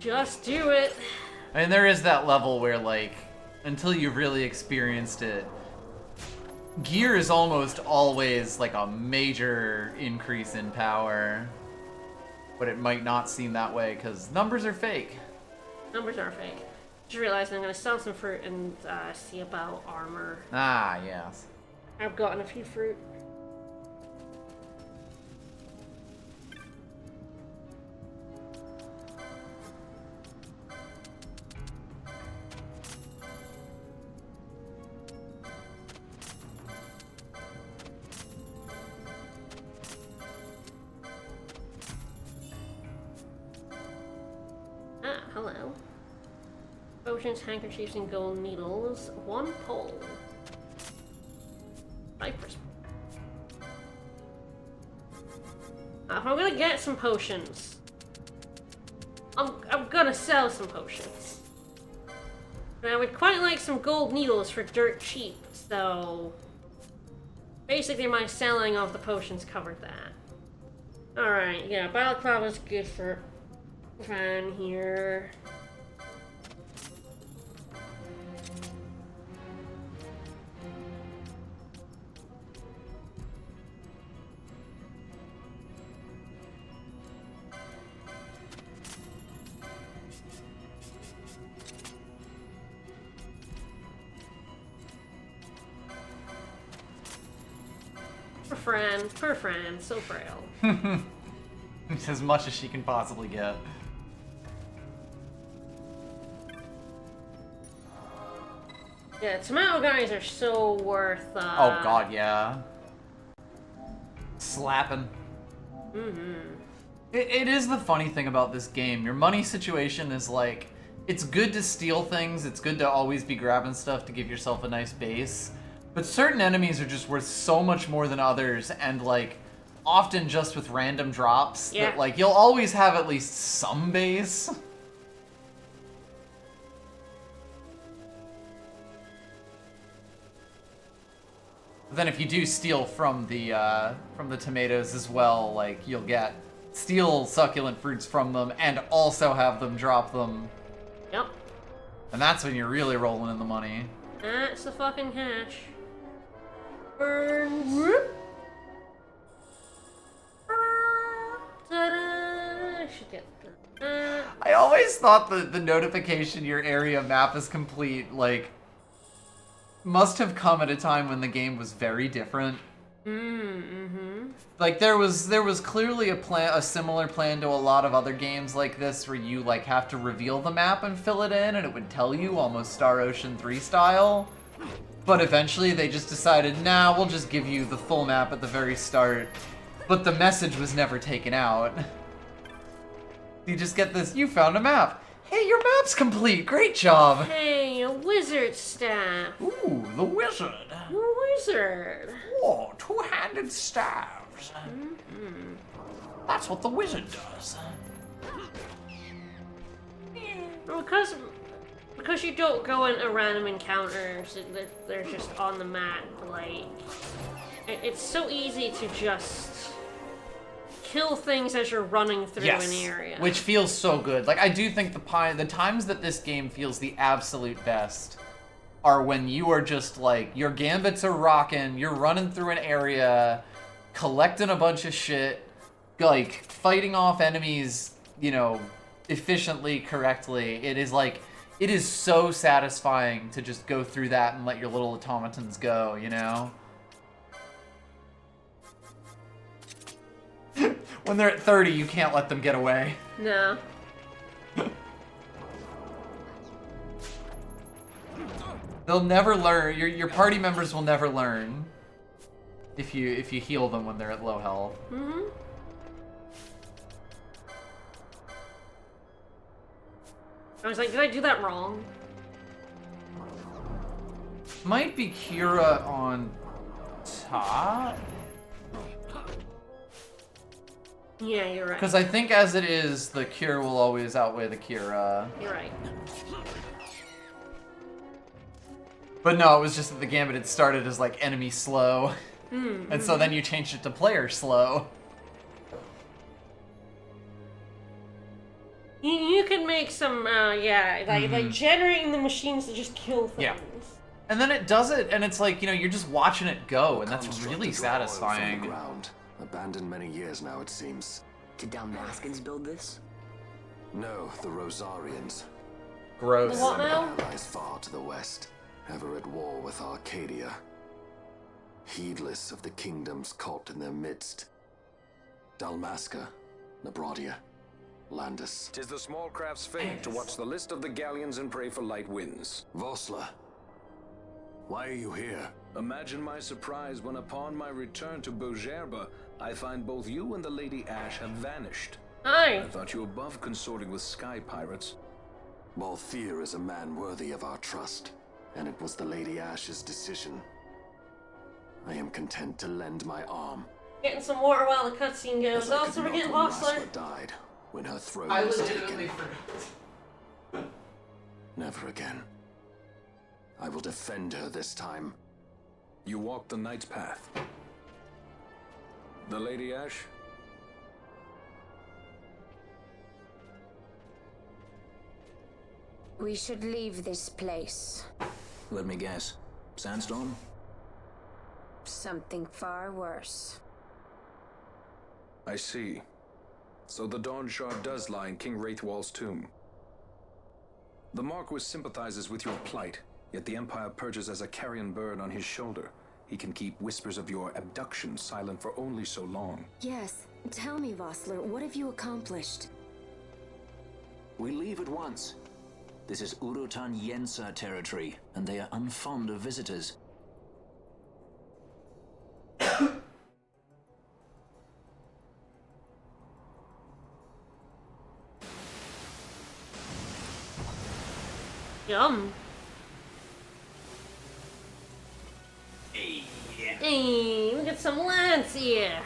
Speaker 1: Just do it.
Speaker 2: And there is that level where, like, until you've really experienced it, gear is almost always like a major increase in power. But it might not seem that way because numbers are fake.
Speaker 1: Numbers are fake. Just realized I'm going to sell some fruit and see about armor.
Speaker 2: Ah, yes.
Speaker 1: I've gotten a few fruit. Hello. Potions, handkerchiefs, and gold needles. 1 pole. Cypress. If I'm gonna get some potions, I'm gonna sell some potions. And I would quite like some gold needles for dirt cheap, so basically my selling of the potions covered that. Alright, yeah, Balaclava's good for Van here. Poor Fran, so frail.
Speaker 2: It's as much as she can possibly get.
Speaker 1: Yeah, tomato guys are so worth,
Speaker 2: Oh god, yeah. Slapping.
Speaker 1: Mm-hmm.
Speaker 2: It is the funny thing about this game. Your money situation is like, it's good to steal things, it's good to always be grabbing stuff to give yourself a nice base, but certain enemies are just worth so much more than others, and like, often just with random drops, that like, you'll always have at least some base. Then if you do steal from the tomatoes as well, like, you'll steal succulent fruits from them and also have them drop them.
Speaker 1: Yep.
Speaker 2: And that's when you're really rolling in the money.
Speaker 1: That's the fucking cash. Burn. Whoop. Ta-da! I should get that.
Speaker 2: I always thought the notification your area map is complete, like, must have come at a time when the game was very different.
Speaker 1: Mm-hmm.
Speaker 2: Like, there was clearly a similar plan to a lot of other games like this, where you, like, have to reveal the map and fill it in, and it would tell you, almost Star Ocean 3 style. But eventually they just decided, nah, we'll just give you the full map at the very start. But the message was never taken out. You just get this, you found a map. Hey, your map's complete, great job.
Speaker 1: Hey, a wizard staff.
Speaker 2: Ooh, the wizard.
Speaker 1: The wizard.
Speaker 2: Oh, two-handed staves.
Speaker 1: Mm-hmm.
Speaker 2: That's what the wizard does.
Speaker 1: Because you don't go into random encounters, they're just on the map, like, it's so easy to just kill things as you're running through
Speaker 2: Yes,
Speaker 1: an area.
Speaker 2: which feels so good. Like, I do think the times that this game feels the absolute best are when you are just, like, your gambits are rocking, you're running through an area, collecting a bunch of shit, like, fighting off enemies, you know, efficiently, correctly. It is, like, it is so satisfying to just go through that and let your little automatons go, you know? When they're at 30, you can't let them get away.
Speaker 1: No.
Speaker 2: They'll never learn. Your party members will never learn if you heal them when they're at low health.
Speaker 1: Mm-hmm. I was like, did I do that wrong?
Speaker 2: Might be Kira on top.
Speaker 1: Yeah, you're right.
Speaker 2: Because I think as it is, the Cure will always outweigh the Kira.
Speaker 1: You're right.
Speaker 2: But no, it was just that the Gambit had started as like enemy slow.
Speaker 1: Mm-hmm.
Speaker 2: And so then you changed it to player slow.
Speaker 1: You can make some, like generating the machines to just kill things.
Speaker 2: Yeah. And then it does it, and it's like, you know, you're just watching it go, and that's really
Speaker 10: Constructed
Speaker 2: satisfying.
Speaker 10: from the ground. Abandoned many years now, it seems.
Speaker 6: Did Dalmaskins build this?
Speaker 10: No, the Rosarians.
Speaker 2: Gross.
Speaker 1: The what now?
Speaker 10: Lies far to the west, ever at war with Arcadia. Heedless of the kingdoms caught in their midst. Dalmasca, Nabradia, Landis.
Speaker 4: 'Tis the small craft's fate to watch the list of the galleons and pray for light winds.
Speaker 10: Vossler, why are you here?
Speaker 4: Imagine my surprise when upon my return to Bogerba, I find both you and the Lady Ash have vanished.
Speaker 1: Hi.
Speaker 4: I thought you above consorting with sky pirates.
Speaker 10: Balthier is a man worthy of our trust, and it was the Lady Ash's decision. I am content to lend my arm.
Speaker 1: Getting some water while the cutscene goes.
Speaker 10: As I
Speaker 1: Also,
Speaker 10: could
Speaker 1: we're
Speaker 10: not
Speaker 1: getting
Speaker 10: when
Speaker 1: Vossler.
Speaker 10: Rassler died, when her throne
Speaker 2: I
Speaker 10: was
Speaker 2: legitimately
Speaker 10: taken.
Speaker 2: forgot.
Speaker 10: Never again. I will defend her this time.
Speaker 4: You walked the Knight's path. The Lady Ash?
Speaker 11: We should leave this place.
Speaker 5: Let me guess. Sandstorm?
Speaker 11: Something far worse.
Speaker 4: I see. So the Dawn Shard does lie in King Wraithwall's tomb. The Marquis sympathizes with your plight, yet the Empire purges as a carrion bird on his shoulder. He can keep whispers of your abduction silent for only so long.
Speaker 3: Yes. Tell me, Vossler, what have you accomplished?
Speaker 5: We leave at once. This is Urutan Yensa territory, and they are unfond of visitors.
Speaker 1: Yum. Hey, we got some lads here.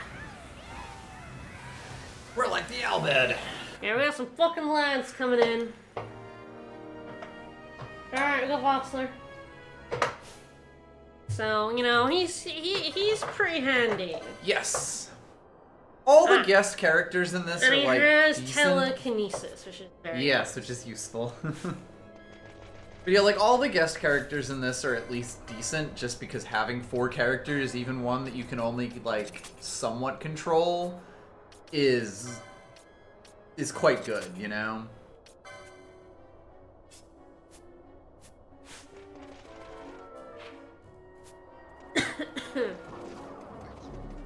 Speaker 2: We're like the Albed.
Speaker 1: Yeah, we got some fucking lads coming in. Alright, we got Voxler. So, you know, he's pretty handy.
Speaker 2: Yes. All the guest characters in this
Speaker 1: And
Speaker 2: are
Speaker 1: he
Speaker 2: like
Speaker 1: has
Speaker 2: decent.
Speaker 1: telekinesis, which is very
Speaker 2: Yes, which is useful. But yeah, like all the guest characters in this are at least decent, just because having 4 characters, even one that you can only like somewhat control, is quite good, you know?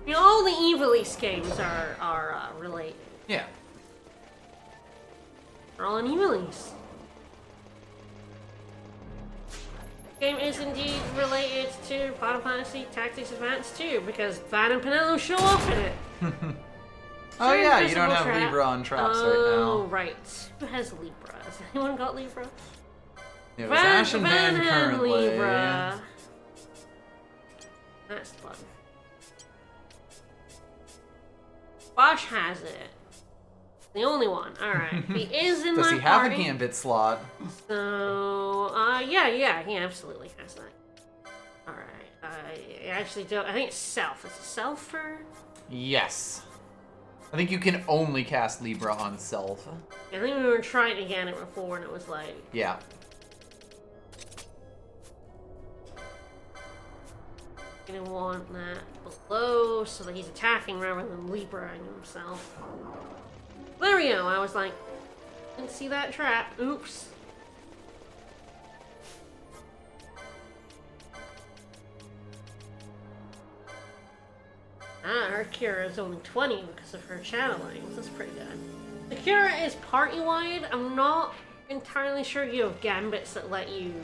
Speaker 1: You know, all the Evilise games are related.
Speaker 2: Yeah.
Speaker 1: They're all in Evilise. Game is indeed related to Final Fantasy Tactics Advance 2 because Van and Pinello show up in it.
Speaker 2: Oh yeah, you
Speaker 1: Invisible
Speaker 2: don't have
Speaker 1: Trap.
Speaker 2: Libra on traps right
Speaker 1: Oh,
Speaker 2: now.
Speaker 1: right. Who has Libra? Has anyone got Libra?
Speaker 2: It was Ash and Van
Speaker 1: had
Speaker 2: currently.
Speaker 1: Libra. That's fun. Bosch has it. The only one. Alright. He is in
Speaker 2: Does
Speaker 1: my
Speaker 2: he have
Speaker 1: party.
Speaker 2: a Gambit slot?
Speaker 1: So, yeah, he absolutely has that. Alright, I actually don't. I think it's Self. Is it Self for?
Speaker 2: Yes. I think you can only cast Libra on self.
Speaker 1: I think we were trying to get it before and it was like...
Speaker 2: Yeah.
Speaker 1: Gonna want that below so that he's attacking rather than Libraing himself. There we go, I was like, didn't see that trap. Oops. Ah, her Cura is only 20 because of her channelings. That's pretty good. The Cura is party-wide. I'm not entirely sure you have gambits that let you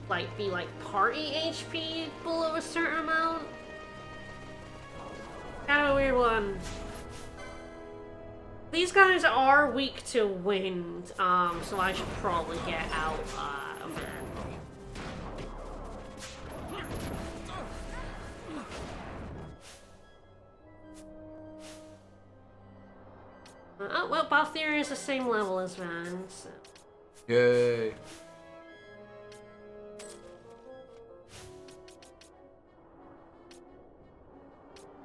Speaker 1: like be like party HP below a certain amount. Kind of a weird one. These guys are weak to wind, so I should probably get out of it. Oh, well, Balthier is the same level as Van, so...
Speaker 2: Yay.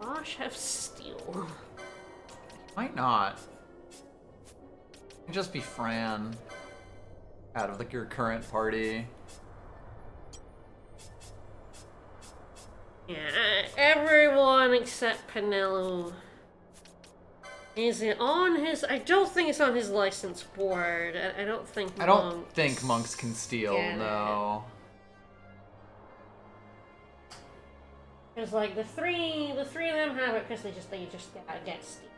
Speaker 1: Bosch have steel.
Speaker 2: Might not. It could just be Fran. Out of like your current party.
Speaker 1: Yeah, everyone except Penelo. Is it on his... I don't think it's on his license board. I don't think
Speaker 2: I don't think monks can steal, no.
Speaker 1: Because like the three of them have it because they just get steal.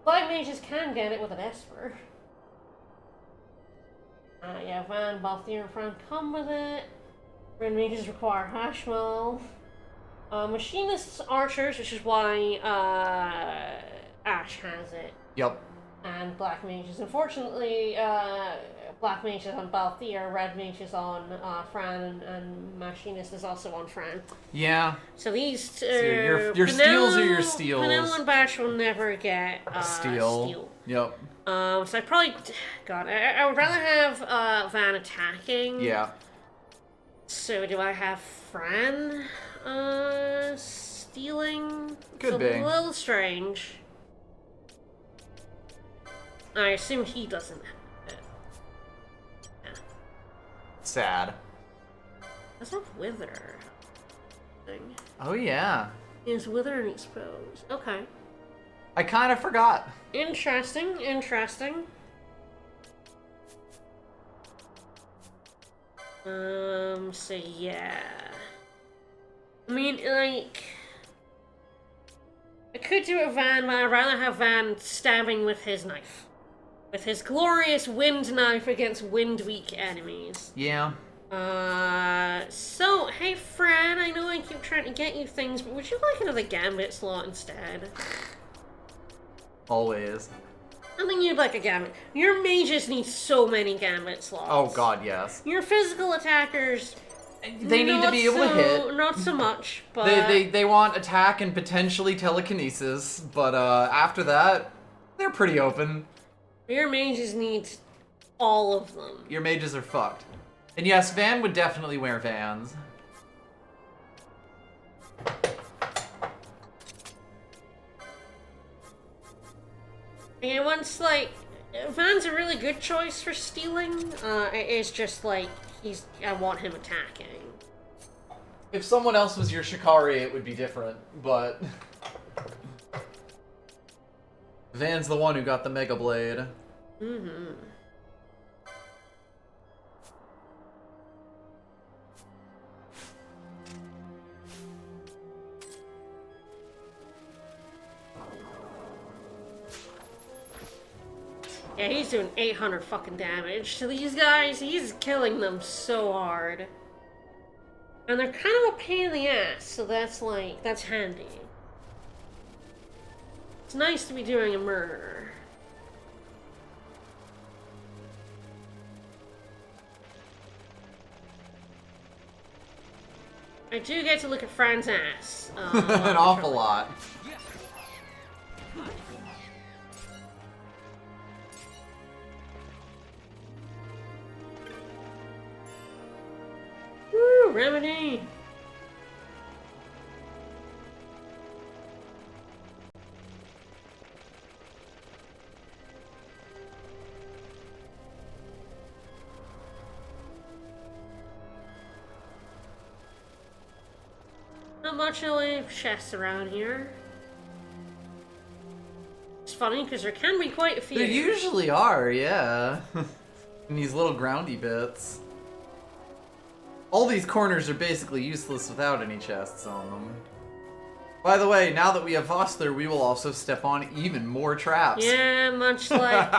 Speaker 1: Black mages can get it with an Esper. Yeah, Van, Balthier, and Fran come with it. Red mages require Hashmal. Machinists, archers, which is why Ash has it.
Speaker 2: Yep.
Speaker 1: And black mages. Unfortunately, black mages on Balthier, red mages on Fran, and machinist is also on Fran.
Speaker 2: Yeah.
Speaker 1: So these two...
Speaker 2: So your steals are your steals.
Speaker 1: Penelo and Bash will never get steal.
Speaker 2: Yep.
Speaker 1: So I probably... God, I would rather have Van attacking.
Speaker 2: Yeah.
Speaker 1: So do I have Fran stealing?
Speaker 2: Could be.
Speaker 1: It's a little strange. I assume he doesn't have it. Yeah.
Speaker 2: Sad.
Speaker 1: Does have Wither. Thing.
Speaker 2: Oh yeah.
Speaker 1: Is Wither and Expose. Okay.
Speaker 2: I kind of forgot.
Speaker 1: Interesting, interesting. So yeah. I mean, like... I could do a Van, but I'd rather have Van stabbing with his knife. With his glorious wind knife against wind-weak enemies.
Speaker 2: Yeah.
Speaker 1: So, hey Fran, I know I keep trying to get you things, but would you like another Gambit slot instead?
Speaker 2: Always.
Speaker 1: I think you'd like a Gambit. Your mages need so many Gambit slots.
Speaker 2: Oh god, yes.
Speaker 1: Your physical attackers...
Speaker 2: They need to be able to hit.
Speaker 1: Not so much, but...
Speaker 2: They want attack and potentially telekinesis, but after that, they're pretty open.
Speaker 1: Your mages need all of them.
Speaker 2: Your mages are fucked. And yes, Van would definitely wear Vans.
Speaker 1: And once, like, Van's a really good choice for stealing. It's just, like, I want him attacking.
Speaker 2: If someone else was your Shikari, it would be different, but... Van's the one who got the Mega Blade.
Speaker 1: Mm-hmm. Yeah, he's doing 800 fucking damage to these guys. He's killing them so hard. And they're kind of a pain in the ass, so that's like, that's handy. It's nice to be doing a murder. I do get to look at Fran's ass.
Speaker 2: An awful lot.
Speaker 1: Woo, Remedy! Not much in the way of chests around here. It's funny because there can be quite a few.
Speaker 2: There usually are, yeah. In these little groundy bits. All these corners are basically useless without any chests on them. By the way, now that we have Vossler, we will also step on even more traps.
Speaker 1: Yeah, much like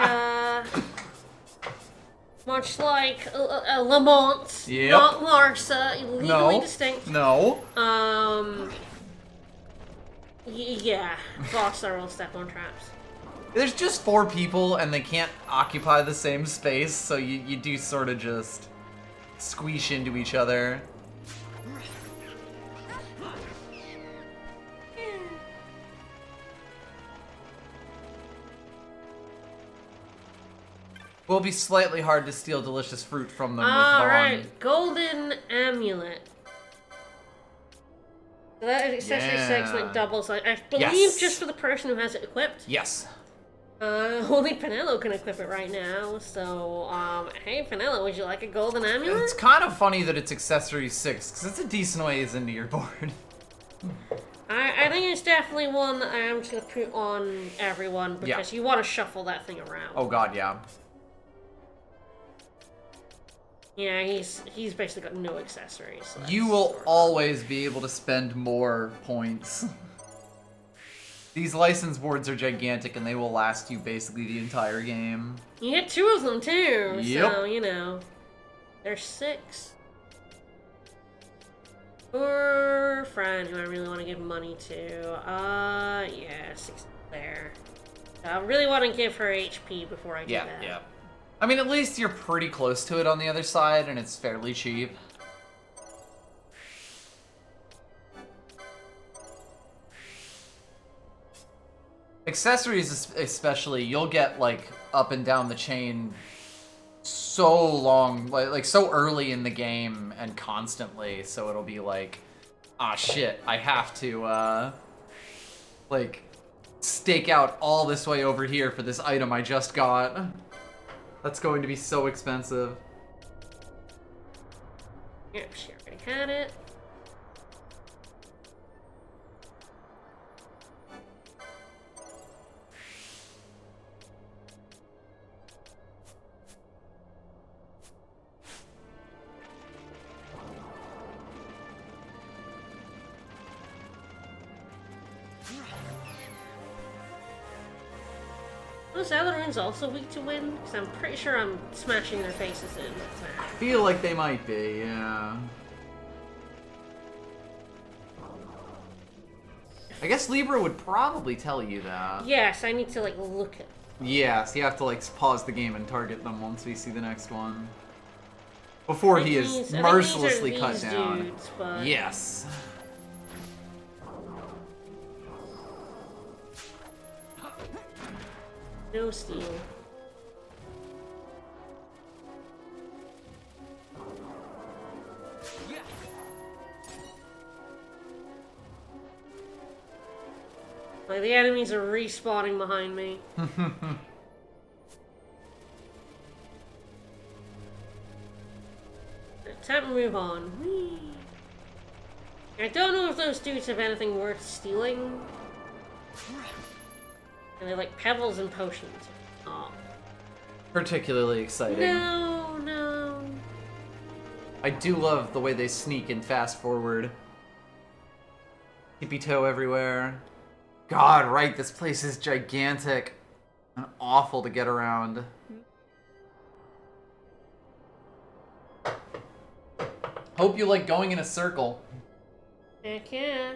Speaker 1: Lamont,
Speaker 2: Yep.
Speaker 1: not Larsa, legally distinct.
Speaker 2: No.
Speaker 1: Yeah, Vossler will step on traps.
Speaker 2: There's just 4 people and they can't occupy the same space, so you do sort of just squeeze into each other. Will be slightly hard to steal delicious fruit from them with Bond.
Speaker 1: Alright, golden amulet. So that accessory 6 like doubles, like I believe just for the person who has it equipped.
Speaker 2: Yes.
Speaker 1: Only Penelo can equip it right now, so, hey Penelo, would you like a golden amulet?
Speaker 2: It's kind of funny that it's accessory 6, because it's a decent ways into your board.
Speaker 1: I think it's definitely one that I am just going to put on everyone, because you want to shuffle that thing around.
Speaker 2: Oh god, yeah.
Speaker 1: Yeah, he's basically got no accessories. So
Speaker 2: you will always be able to spend more points. These license boards are gigantic and they will last you basically the entire game.
Speaker 1: You get 2 of them too,
Speaker 2: Yep.
Speaker 1: so, you know. There's 6. Or Fran, who I really want to give money to. Yeah, 6 there. I really want to give her HP before I do that.
Speaker 2: Yeah. I mean, at least you're pretty close to it on the other side, and it's fairly cheap. Accessories especially, you'll get, like, up and down the chain so long, like so early in the game and constantly, so it'll be like, ah shit, I have to, like, stake out all this way over here for this item I just got. That's going to be so expensive.
Speaker 1: Yep, she already had it. Those other ones also weak to wind? Because I'm pretty sure I'm smashing their faces in.
Speaker 2: I feel like they might be, yeah. I guess Libra would probably tell you that.
Speaker 1: Yes, I need to, like, look at them.
Speaker 2: Yes, you have to, like, pause the game and target them once we see the next one. Before he is mercilessly cut down.
Speaker 1: Dudes, but...
Speaker 2: Yes.
Speaker 1: No steal. Like, the enemies are respawning behind me. Time to move on. Whee. I don't know if those dudes have anything worth stealing. And they're like pebbles and potions. Oh.
Speaker 2: Particularly exciting.
Speaker 1: No.
Speaker 2: I do love the way they sneak and fast forward. Tippy toe everywhere. God, right, this place is gigantic and awful to get around. Hope you like going in a circle.
Speaker 1: Heck yeah.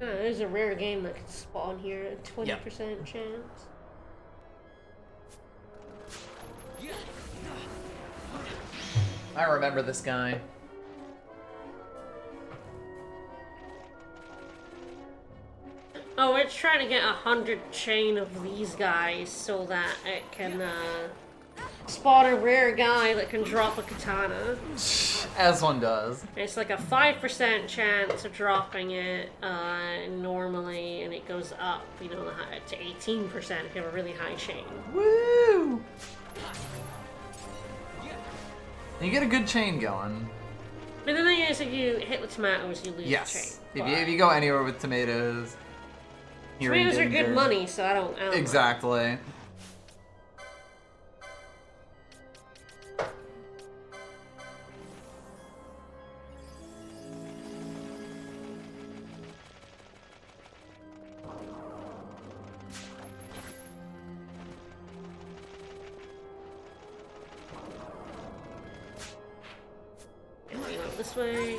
Speaker 1: Oh, there's a rare game that could spawn here at 20% chance.
Speaker 2: I remember this guy.
Speaker 1: Oh, it's trying to get 100 chain of these guys so that it can Spot a rare guy that can drop a katana.
Speaker 2: As one does.
Speaker 1: It's like a 5% chance of dropping it normally, and it goes up, you know, to 18% if you have a really high chain.
Speaker 2: Woo! You get a good chain going.
Speaker 1: But the thing is, if you hit the tomatoes, you lose
Speaker 2: Yes.
Speaker 1: the chain.
Speaker 2: If you go anywhere with tomatoes, you're in
Speaker 1: Tomatoes are
Speaker 2: danger.
Speaker 1: good money, so I don't
Speaker 2: Exactly.
Speaker 1: This way.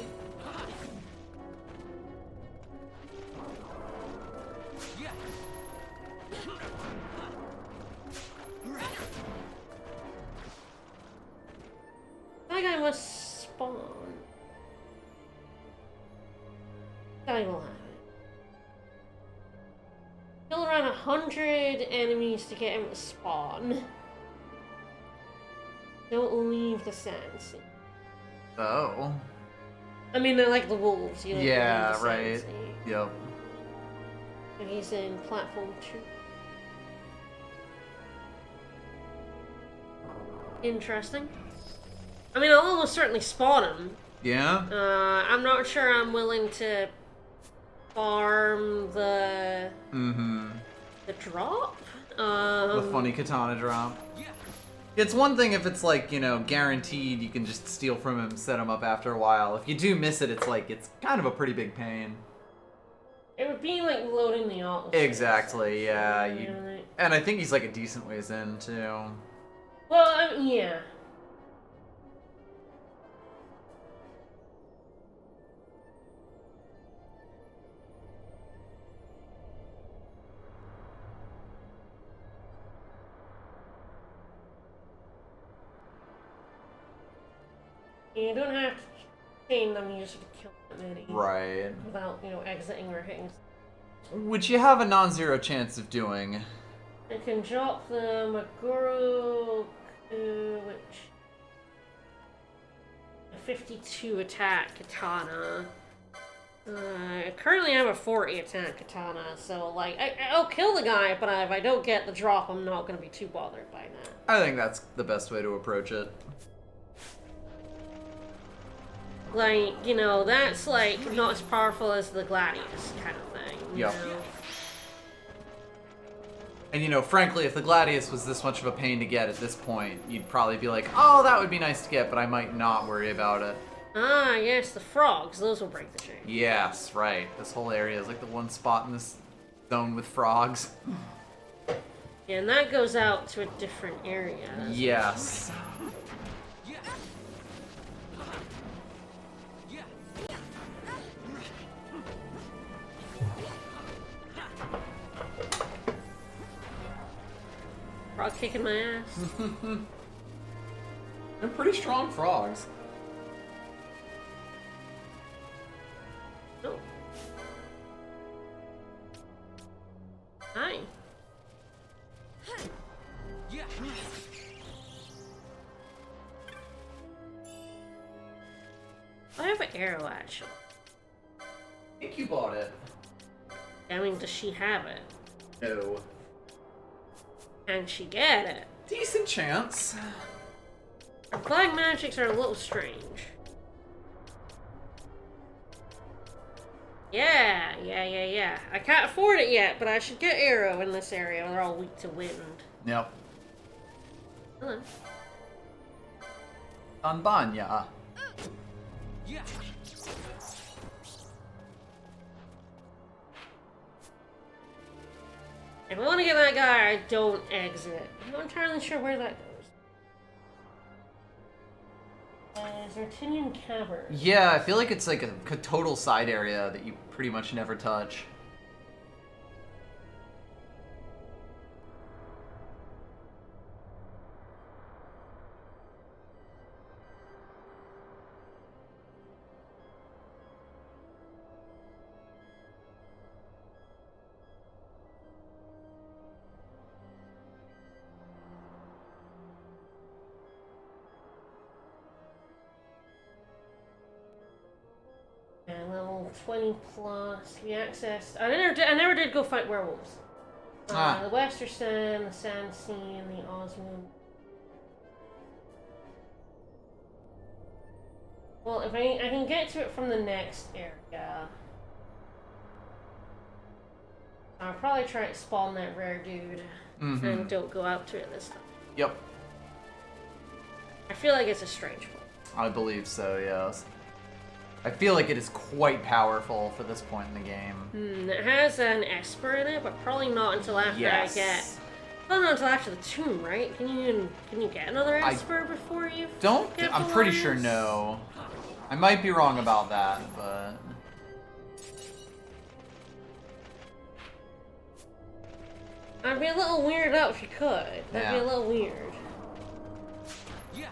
Speaker 1: That guy must spawn. That guy will have it. Kill around 100 enemies to get him to spawn. Don't leave the sands.
Speaker 2: Oh.
Speaker 1: I mean, they're like the wolves. You
Speaker 2: Yeah, right. Yep.
Speaker 1: And he's in platform 2. Interesting. I mean, I'll almost certainly spawn him.
Speaker 2: Yeah?
Speaker 1: I'm not sure I'm willing to farm the... the drop?
Speaker 2: The funny katana drop. It's one thing if it's like, you know, guaranteed you can just steal from him, set him up after a while. If you do miss it, it's like, it's kind of a pretty big pain.
Speaker 1: It would be like loading the auto.
Speaker 2: Exactly, yeah. And I think he's like a decent ways in, too.
Speaker 1: Well, yeah. You don't have to chain them, you just have to kill them many.
Speaker 2: Right.
Speaker 1: Without, you know, exiting or hitting.
Speaker 2: Which you have a non-zero chance of doing.
Speaker 1: I can drop the Maguro, which... a 52 attack katana. Currently I have a 40 attack katana, so like, I'll kill the guy, but if I don't get the drop, I'm not going to be too bothered by that.
Speaker 2: I think that's the best way to approach it.
Speaker 1: Like, you know, that's like not as powerful as the Gladius kind of thing. You know?
Speaker 2: And you know, frankly, if the Gladius was this much of a pain to get at this point, you'd probably be like, oh, that would be nice to get, but I might not worry about it.
Speaker 1: Ah, yes, the frogs. Those will break the chain.
Speaker 2: Yes, right. This whole area is like the one spot in this zone with frogs.
Speaker 1: Yeah, and that goes out to a different area.
Speaker 2: Yes.
Speaker 1: Frog kicking my ass.
Speaker 2: They're pretty strong frogs.
Speaker 1: Oh. Hi. I have an arrow, actually.
Speaker 2: I think you bought it.
Speaker 1: I mean, does she have it?
Speaker 2: No.
Speaker 1: Can she get it?
Speaker 2: Decent chance.
Speaker 1: Black magics are a little strange. Yeah. I can't afford it yet, but I should get arrow in this area. They're all weak to wind.
Speaker 2: Yep.
Speaker 1: Hello.
Speaker 2: Anbanya.
Speaker 1: If I want to get that guy, I don't exit. I'm not entirely sure where that goes. Zartinian Cavern.
Speaker 2: Yeah, I feel like it's like a total side area that you pretty much never touch.
Speaker 1: 20 plus. We accessed. I never did go fight werewolves. The Western Sand, the Sand Sea, and the Osmond. Well, if I can get to it from the next area, I'll probably try to spawn that rare dude and don't go out to it this time.
Speaker 2: Yep.
Speaker 1: I feel like it's a strange one.
Speaker 2: I believe so, yes. I feel like it is quite powerful for this point in the game.
Speaker 1: It has an Esper in it, but probably not until after I get. Probably not until after the tomb, right? Can you get another Esper before you?
Speaker 2: I'm pretty sure no. I might be wrong about that, but.
Speaker 1: I'd be a little weirded out if you could. That'd be a little weird.
Speaker 5: Yeah.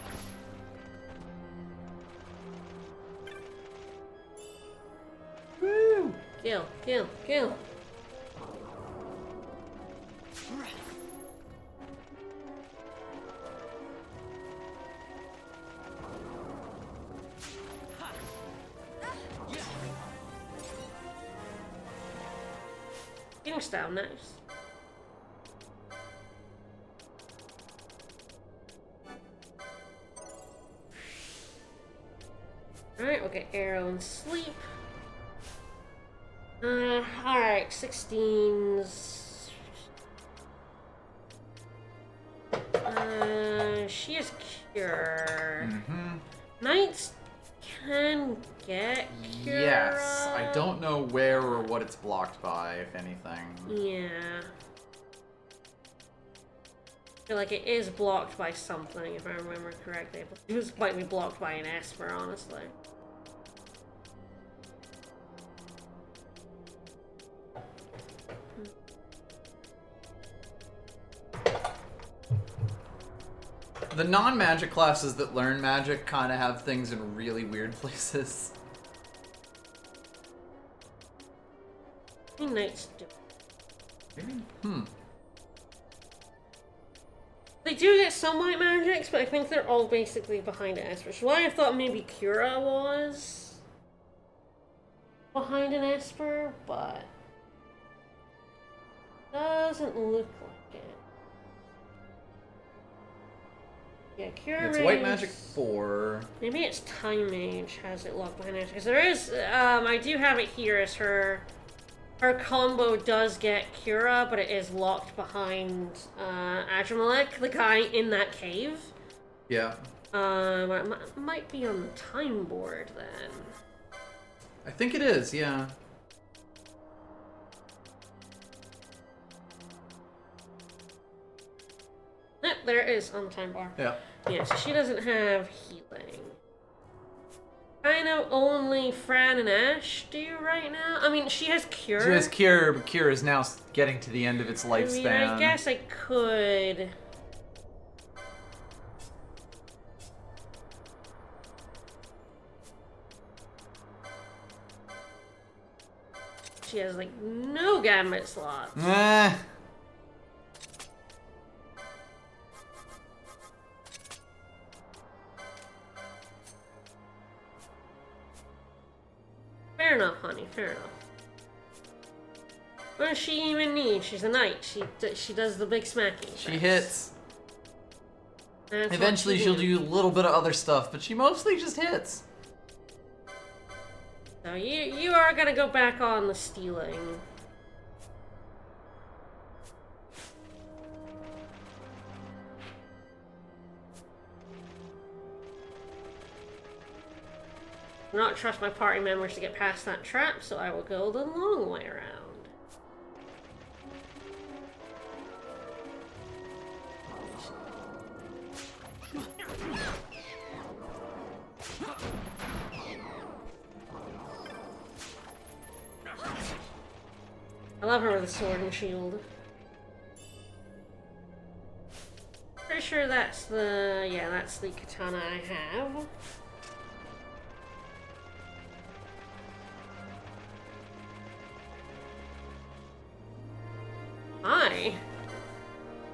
Speaker 1: Woo! Kill, kill, kill. Getting style, nice. Alright, we'll get arrow and sleep. Alright, 16s. She is cure. Knights can get cure.
Speaker 2: Yes, I don't know where or what it's blocked by, if anything.
Speaker 1: Yeah. I feel like it is blocked by something, if I remember correctly. It was might be blocked by an Esper, honestly.
Speaker 2: The non-magic classes that learn magic kind of have things in really weird places.
Speaker 1: Knights do.
Speaker 2: Maybe?
Speaker 1: They do get some white magics, but I think they're all basically behind an Esper. So why I thought maybe Cura was behind an Esper, but doesn't look like it. Yeah, Cura.
Speaker 2: It's white magic 4.
Speaker 1: Maybe it's Time Mage has it locked behind it, because there is. I do have it here as her combo does get Cura, but it is locked behind Adramelech, the guy in that cave.
Speaker 2: Yeah.
Speaker 1: It might be on the time board then.
Speaker 2: I think it is, yeah.
Speaker 1: Yep, there it is on the time bar.
Speaker 2: Yeah.
Speaker 1: Yeah, so she doesn't have healing. I know only Fran and Ash do right now. I mean, she has Cure.
Speaker 2: She has Cure, but Cure is now getting to the end of its lifespan.
Speaker 1: I mean, I guess I could. She has, like, no gambit slots. Fair enough, honey. Fair enough. What does she even need? She's a knight. She does the big smacky.
Speaker 2: She hits.
Speaker 1: That's
Speaker 2: Eventually she'll do a little bit of other stuff, but she mostly just hits.
Speaker 1: So you are gonna go back on the stealing. I do not trust my party members to get past that trap, so I will go the long way around. I love her with a sword and shield. Pretty sure that's the katana I have. Hi.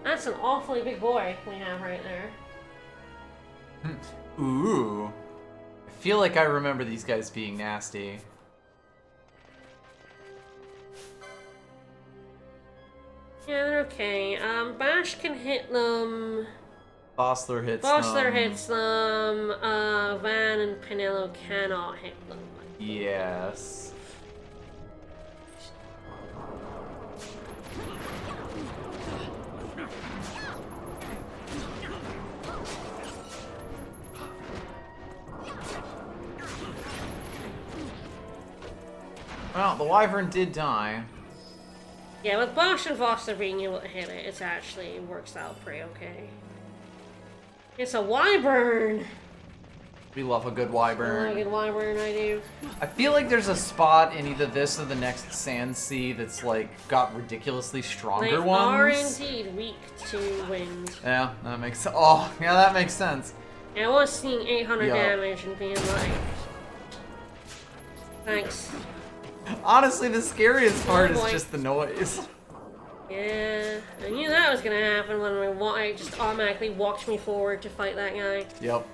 Speaker 1: That's an awfully big boy we have right there.
Speaker 2: Ooh. I feel like I remember these guys being nasty.
Speaker 1: Yeah, they're okay. Bash can hit them.
Speaker 2: Bossler hits
Speaker 1: Bossler
Speaker 2: them.
Speaker 1: hits them. Van and Pinello cannot hit them.
Speaker 2: Yes. Well, the Wyvern did die.
Speaker 1: Yeah, with Bosch and Foster being able to hit it, it actually works out pretty okay. It's a Wyvern!
Speaker 2: We love a good
Speaker 1: I
Speaker 2: Wyvern.
Speaker 1: love a good Wyvern, I do.
Speaker 2: I feel like there's a spot in either this or the next Sand Sea that's like got ridiculously stronger
Speaker 1: They
Speaker 2: ones.
Speaker 1: are indeed weak to wind.
Speaker 2: Yeah, that makes sense. Oh, yeah, that makes sense.
Speaker 1: And I was seeing 800
Speaker 2: Yo.
Speaker 1: damage and being like, thanks.
Speaker 2: Honestly, the scariest part is
Speaker 1: boy.
Speaker 2: just the noise.
Speaker 1: Yeah, I knew that was gonna happen when I just automatically walked me forward to fight that guy.
Speaker 2: Yep.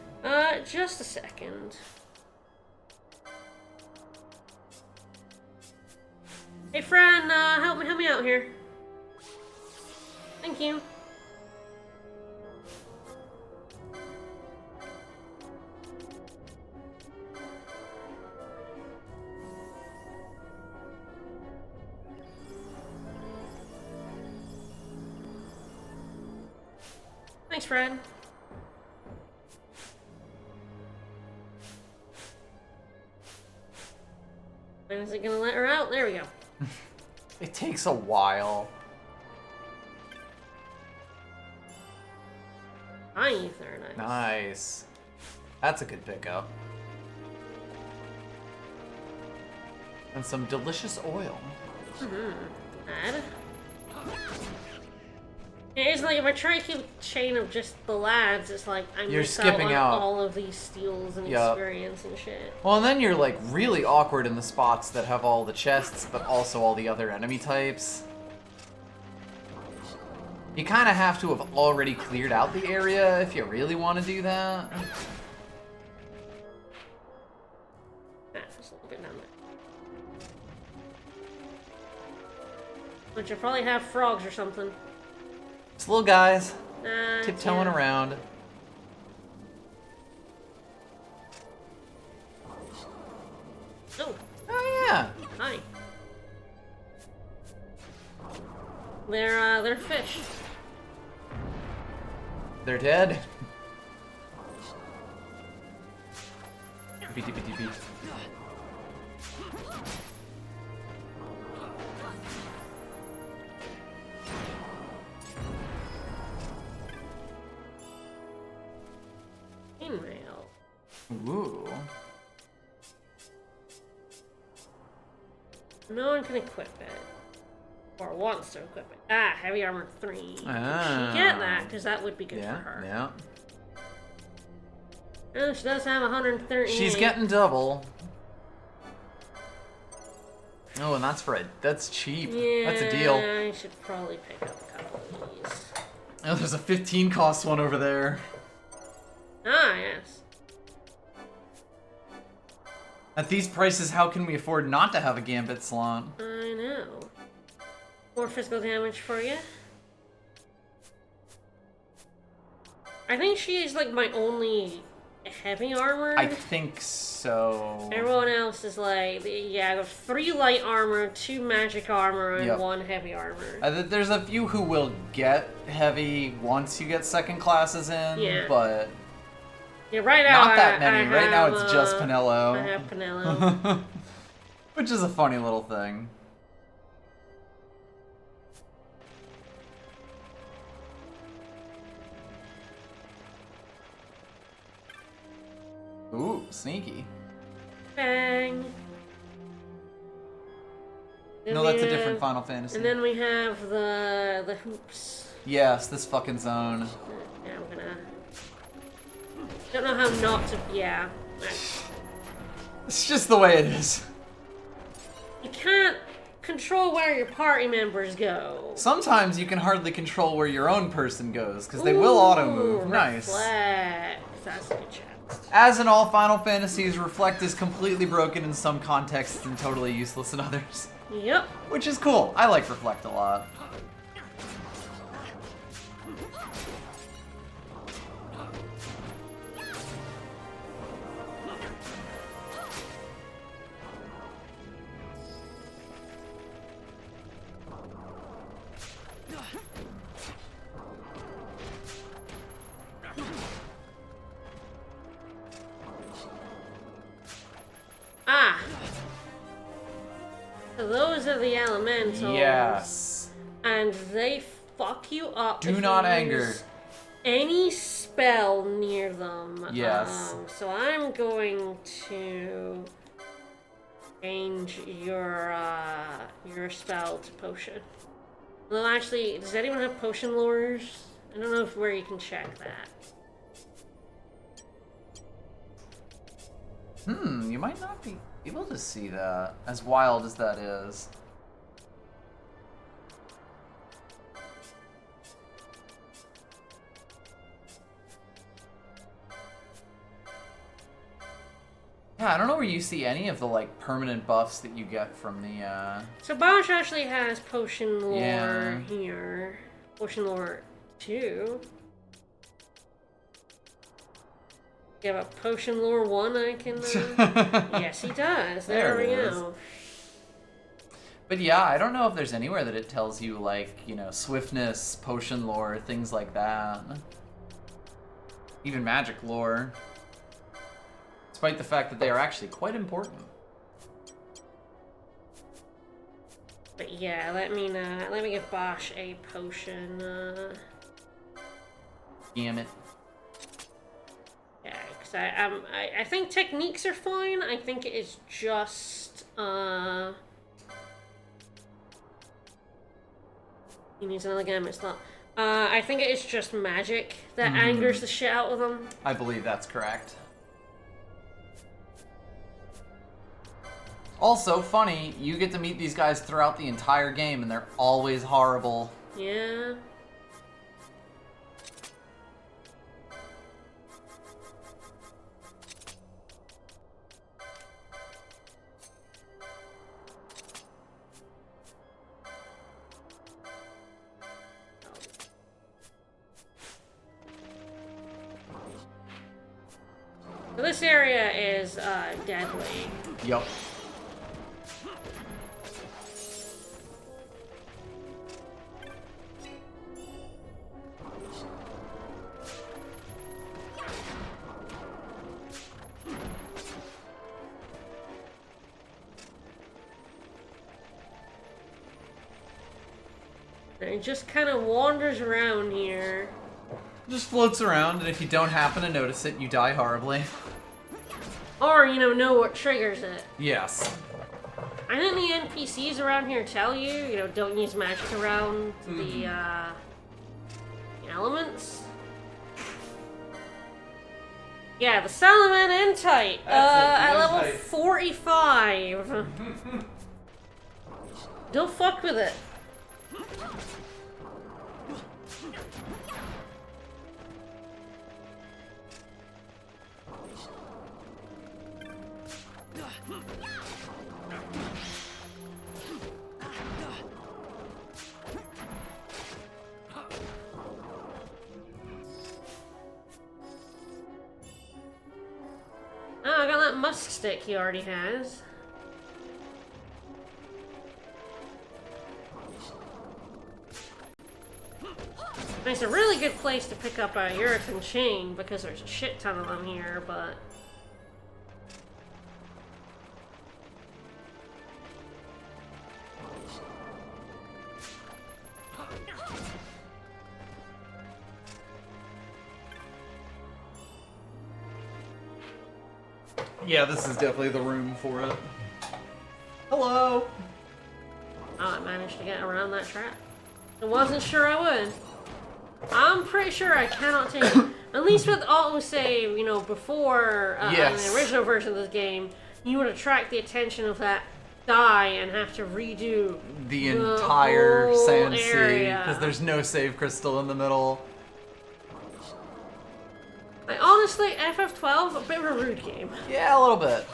Speaker 1: Just a second. Hey, friend, help me out here. Thank you. Thanks, Fred. When is it gonna let her out? There we go.
Speaker 2: It takes a while.
Speaker 1: Hi, Ether. Nice.
Speaker 2: Nice. That's a good pickup. And some delicious oil.
Speaker 1: Add. It's like if I try to keep a chain of just the lads, it's like I
Speaker 2: You're
Speaker 1: miss
Speaker 2: skipping
Speaker 1: out on
Speaker 2: out.
Speaker 1: all of these steals and
Speaker 2: Yup.
Speaker 1: experience and shit.
Speaker 2: Well, and then you're like really awkward in the spots that have all the chests, but also all the other enemy types. You kind of have to have already cleared out the area if you really want to do that.
Speaker 1: Just a little bit down there. But you'll probably have frogs or something.
Speaker 2: Just little guys tiptoeing
Speaker 1: yeah.
Speaker 2: around.
Speaker 1: Oh.
Speaker 2: Oh yeah.
Speaker 1: Hi. They're fish.
Speaker 2: They're dead. Beep, beep, beep, beep.
Speaker 1: Chainmail.
Speaker 2: Ooh.
Speaker 1: No one can equip it. Or wants to equip it. Ah, heavy armor 3.
Speaker 2: Ah.
Speaker 1: She get that, because that would be good
Speaker 2: Yeah,
Speaker 1: for her.
Speaker 2: yeah.
Speaker 1: Oh, she does have 138.
Speaker 2: She's getting double. Oh, and that's cheap.
Speaker 1: Yeah,
Speaker 2: That's a deal.
Speaker 1: I should probably pick up a couple of these.
Speaker 2: Oh, there's a 15 cost one over there.
Speaker 1: Ah, yes.
Speaker 2: At these prices, how can we afford not to have a Gambit slot?
Speaker 1: I know. More physical damage for you. I think she is like my only heavy armor.
Speaker 2: I think so.
Speaker 1: Everyone else is like, yeah, I have 3 light armor, 2 magic armor, and
Speaker 2: Yep.
Speaker 1: 1 heavy armor.
Speaker 2: There's a few who will get heavy once you get second classes in,
Speaker 1: Yeah.
Speaker 2: but
Speaker 1: Yeah, right now
Speaker 2: not that
Speaker 1: I
Speaker 2: many. Right now
Speaker 1: have,
Speaker 2: it's just Pinello.
Speaker 1: I have Pinello.
Speaker 2: Which is a funny little thing. Ooh, sneaky.
Speaker 1: Bang. Then
Speaker 2: No,
Speaker 1: we
Speaker 2: that's a
Speaker 1: have-
Speaker 2: different Final Fantasy.
Speaker 1: And then we have the hoops.
Speaker 2: Yes, this fucking zone.
Speaker 1: Yeah, I'm gonna. Don't know how not to. Yeah.
Speaker 2: It's just the way it is.
Speaker 1: You can't control where your party members go.
Speaker 2: Sometimes you can hardly control where your own person goes, because they will auto-move. Nice.
Speaker 1: Reflect. That's a good chance.
Speaker 2: As in all Final Fantasies, Reflect is completely broken in some contexts and totally useless in others.
Speaker 1: Yep.
Speaker 2: Which is cool. I like Reflect a lot.
Speaker 1: Ah! So those are the elementals.
Speaker 2: Yes.
Speaker 1: And they fuck you up.
Speaker 2: Do
Speaker 1: if
Speaker 2: not
Speaker 1: you
Speaker 2: anger.
Speaker 1: use any spell near them.
Speaker 2: Yes.
Speaker 1: So I'm going to change your spell to potion. Well, actually, does anyone have potion lures? I don't know where you can check that.
Speaker 2: You might not be able to see that, as wild as that is. Yeah, I don't know where you see any of the, like, permanent buffs that you get from the,
Speaker 1: So Bosch actually has potion lore
Speaker 2: Yeah.
Speaker 1: here. Potion lore 2. You have a potion lore 1 I can... Yes, he does. There we go.
Speaker 2: But yeah, I don't know if there's anywhere that it tells you, like, you know, swiftness, potion lore, things like that. Even magic lore. Despite the fact that they are actually quite important.
Speaker 1: But yeah, let me give Bosch a potion.
Speaker 2: Damn it.
Speaker 1: Yeah, because I think techniques are fine. I think it is just he needs another gambit slot. I think it is just magic that angers the shit out of them.
Speaker 2: I believe that's correct. Also, funny, you get to meet these guys throughout the entire game, and they're always horrible.
Speaker 1: Yeah. So this area is deadly.
Speaker 2: Yup.
Speaker 1: And it just kind of wanders around here.
Speaker 2: Just floats around, and if you don't happen to notice it, you die horribly.
Speaker 1: Or, know what triggers it.
Speaker 2: Yes.
Speaker 1: I think the NPCs around here tell you, don't use magic around the elements. Yeah, the Salamandentite, at level 45. Don't fuck with it. Oh, I got that musk stick he already has. And it's a really good place to pick up a Hurricane Chain because there's a shit ton of them here, but...
Speaker 2: Yeah, this is definitely the room for it. Hello!
Speaker 1: Oh, I managed to get around that trap. I wasn't sure I would. I'm pretty sure I cannot take it. At least with autosave, before in the original version of this game, you would attract the attention of that die and have to redo
Speaker 2: the entire
Speaker 1: whole
Speaker 2: sand sea,
Speaker 1: area.
Speaker 2: because there's no save crystal in the middle.
Speaker 1: Like, honestly, FF12, a bit of a rude game.
Speaker 2: Yeah, a little bit.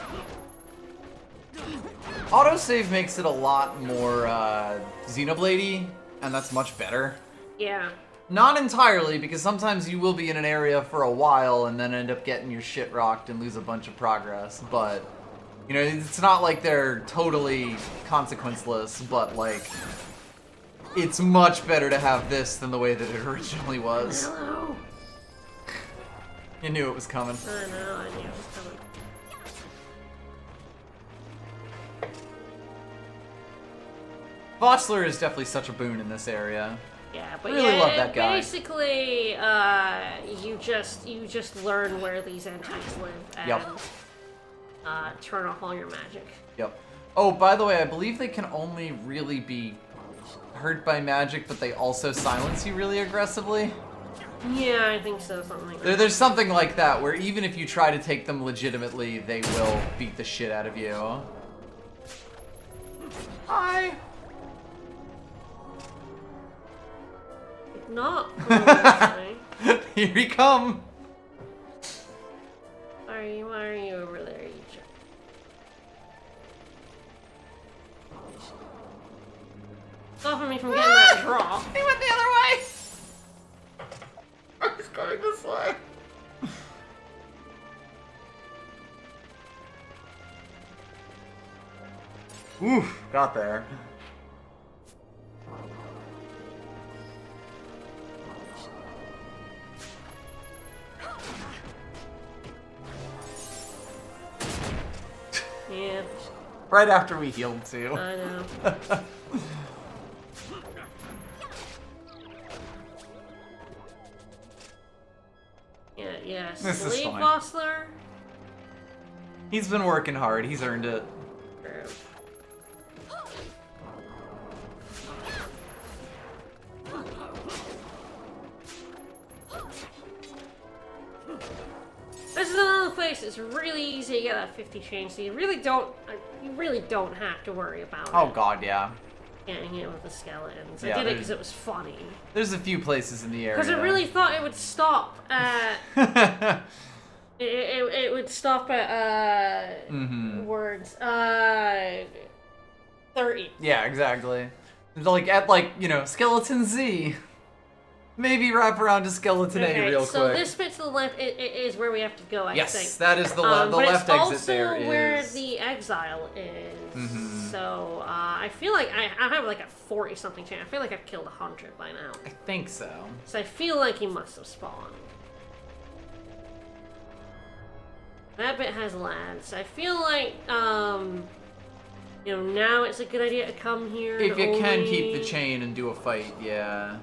Speaker 2: Autosave makes it a lot more Xenoblade-y, and that's much better.
Speaker 1: Yeah.
Speaker 2: Not entirely, because sometimes you will be in an area for a while and then end up getting your shit rocked and lose a bunch of progress, but, you know, it's not like they're totally consequenceless, but, like, it's much better to have this than the way that it originally was.
Speaker 1: Hello.
Speaker 2: You knew it was coming.
Speaker 1: I know, I knew it was coming.
Speaker 2: Vossler is definitely such a boon in this area.
Speaker 1: Yeah, but
Speaker 2: really
Speaker 1: yeah,
Speaker 2: love that guy.
Speaker 1: Basically, you just learn where these entities live and turn off all your magic.
Speaker 2: Yep. Oh, by the way, I believe they can only really be hurt by magic, but they also silence you really aggressively.
Speaker 1: Yeah, I think so, something like that.
Speaker 2: There's something like that, where even if you try to take them legitimately, they will beat the shit out of you. Hi!
Speaker 1: Not.
Speaker 2: Here he come!
Speaker 1: Why are you over there, you jerk? Stopping me from getting that draw.
Speaker 2: He went the other way! I was going this way. Oof, got there.
Speaker 1: Yeah.
Speaker 2: Right after we healed too.
Speaker 1: I know. Yeah.
Speaker 2: This is
Speaker 1: Sleep
Speaker 2: fine.
Speaker 1: Vossler.
Speaker 2: He's been working hard. He's earned it.
Speaker 1: This is another place. It's really easy to get that 50 change, so you really don't have to worry about it.
Speaker 2: Oh god, yeah.
Speaker 1: Getting it with the skeletons.
Speaker 2: Yeah,
Speaker 1: I did it because it was funny.
Speaker 2: There's a few places in the area.
Speaker 1: Because I really thought it would stop at... it would stop at, words. 30.
Speaker 2: Yeah, exactly. Like, at, like, you know, Skeleton Z. Maybe wrap around to Skeleton A real quick.
Speaker 1: So this bit to the left is where we have to go, I think.
Speaker 2: Yes, that is the left exit there is.
Speaker 1: But it's also where the exile is. So I feel like I have like a 40-something chance. I feel like I've killed 100 by now.
Speaker 2: I think so.
Speaker 1: So I feel like he must have spawned. That bit has lads. I feel like, you know, now it's a good idea to come here.
Speaker 2: If you can keep the chain and do a fight, yeah.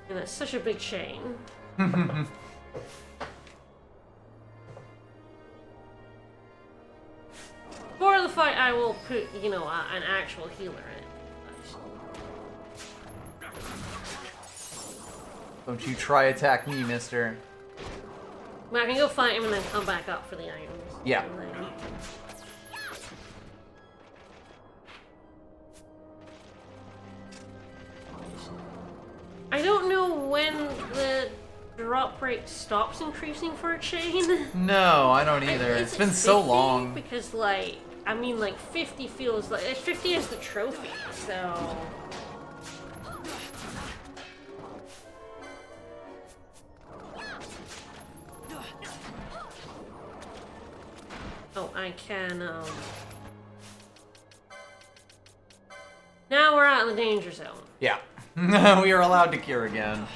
Speaker 1: And that's such a big chain. For the fight, I will put, you know, an actual healer in.
Speaker 2: Don't you try attack me, mister.
Speaker 1: But I can go fight him and then come back up for the items.
Speaker 2: Yeah.
Speaker 1: I don't know when the drop rate stops increasing for a chain.
Speaker 2: No, I don't either. It's been so long.
Speaker 1: Because, like, I mean, like, 50 feels like... 50 is the trophy, so... Oh, I can, Now we're out in the danger zone.
Speaker 2: Yeah. We are allowed to cure again.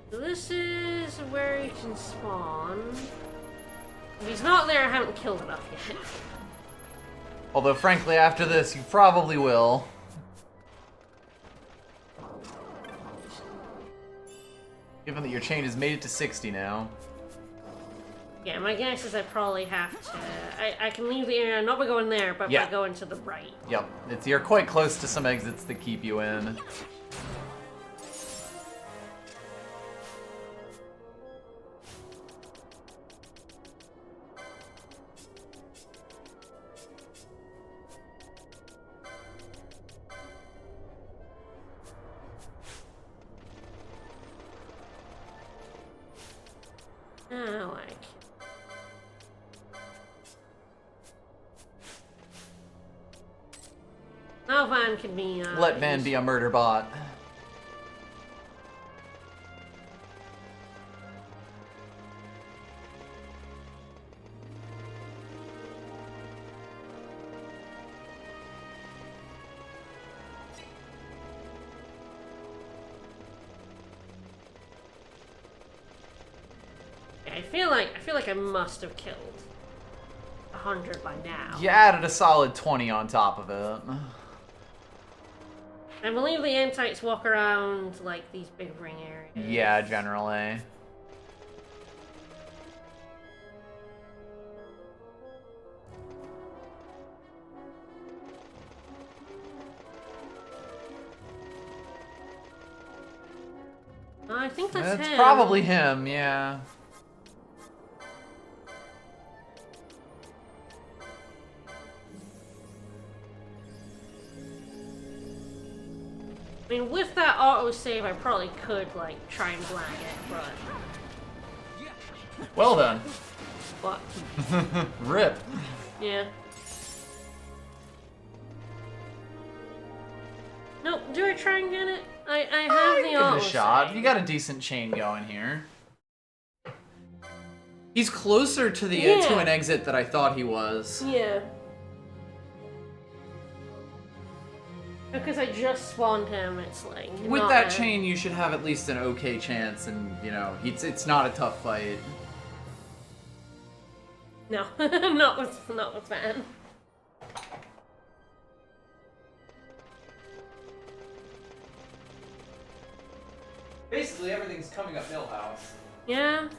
Speaker 1: So this is where you can spawn. If he's not there, I haven't killed enough yet.
Speaker 2: Although, frankly, after this, you probably will. Given that your chain has made it to 60 now.
Speaker 1: Yeah, my guess is I probably have to... I can leave the area, not by going there, but by going to the right.
Speaker 2: Yep, you're quite close to some exits that keep you in.
Speaker 1: Oh, like... Now Van can be,
Speaker 2: Let Van be a murder bot.
Speaker 1: I feel like I must have killed 100 by now.
Speaker 2: You added a solid 20 on top of it.
Speaker 1: I believe the Entites walk around, like, these big ring areas.
Speaker 2: Yeah, generally.
Speaker 1: I think that's him.
Speaker 2: It's probably him, yeah.
Speaker 1: I mean, with that autosave, I probably could, like, try and blag it, but...
Speaker 2: Well done.
Speaker 1: What?
Speaker 2: Rip.
Speaker 1: Yeah. Nope, do I try and get it? I have the autosave.
Speaker 2: Give it a shot. You got a decent chain going here. He's closer to the to an exit that I thought he was.
Speaker 1: Yeah. Because I just spawned him, it's like...
Speaker 2: With that chain, you should have at least an okay chance, and, you know, it's not a tough fight.
Speaker 1: No, not with Van.
Speaker 2: Basically, everything's coming up Millhouse.
Speaker 1: Yeah.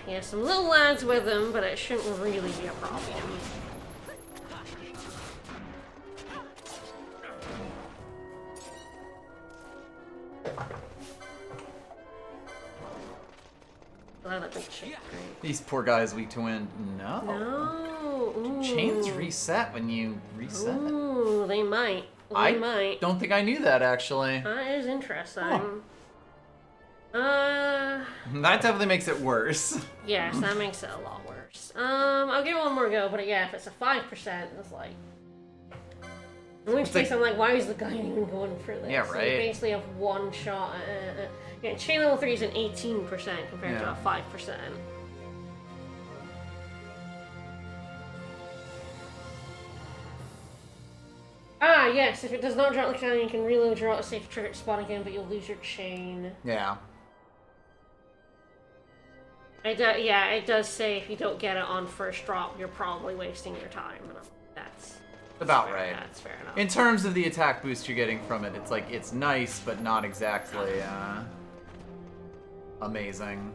Speaker 1: He has some little lads with him, but it shouldn't really be a problem.
Speaker 2: These poor guys weak to wind. No.
Speaker 1: No. Ooh.
Speaker 2: Chains reset when you reset.
Speaker 1: Ooh, they might. They might.
Speaker 2: Don't think I knew that, actually.
Speaker 1: That is interesting.
Speaker 2: Huh. That definitely makes it worse.
Speaker 1: Yes, that makes it a lot worse. I'll give it one more go, but yeah, if it's a 5%, it's like... In which case, I'm like, why is the guy even going for this?
Speaker 2: Yeah, right.
Speaker 1: So you basically have one shot. Yeah, chain level 3 is an 18% compared to a 5%. Ah, yes, if it does not draw the cannon, you can reload, draw a safe trigger spawn again, but you'll lose your chain.
Speaker 2: Yeah.
Speaker 1: Yeah, it does say if you don't get it on first drop, you're probably wasting your time. And that's
Speaker 2: about right.
Speaker 1: That's fair enough.
Speaker 2: In terms of the attack boost you're getting from it, it's like, it's nice, but not exactly, amazing.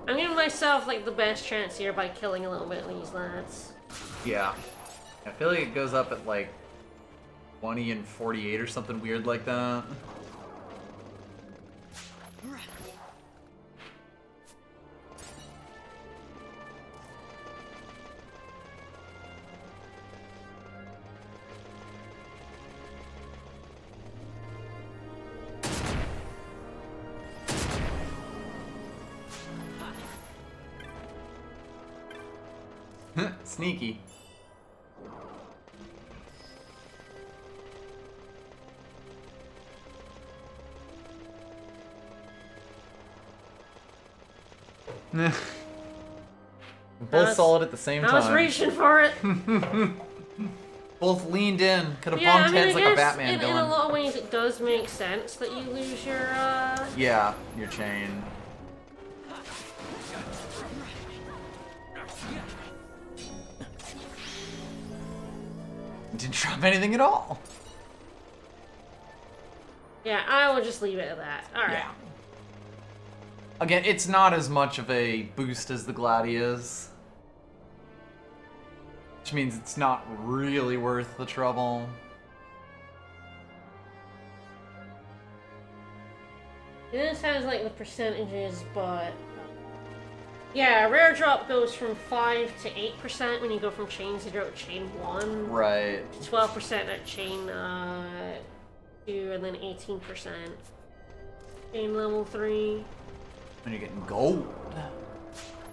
Speaker 1: I'm giving myself, like, the best chance here by killing a little bit of these lads.
Speaker 2: Yeah. I feel like it goes up at, like, 20 and 48 or something weird like that. Sneaky. Both solid at the same time.
Speaker 1: I was reaching for it.
Speaker 2: Both leaned in, could have
Speaker 1: Yeah,
Speaker 2: bumped
Speaker 1: I mean,
Speaker 2: heads
Speaker 1: I
Speaker 2: like a
Speaker 1: guess
Speaker 2: Batman
Speaker 1: in
Speaker 2: villain.
Speaker 1: a lot of ways it does make sense that you lose your,
Speaker 2: Yeah, your chain. Didn't drop anything at all.
Speaker 1: Yeah, I will just leave it at that. Alright.
Speaker 2: Yeah. Again, it's not as much of a boost as the Gladius. Which means it's not really worth the trouble.
Speaker 1: This has like the percentages, but yeah, rare drop goes from 5 to 8% when you go from chain 0 to chain 1.
Speaker 2: Right.
Speaker 1: 12% at chain 2, and then 18% chain level 3.
Speaker 2: When you're getting gold.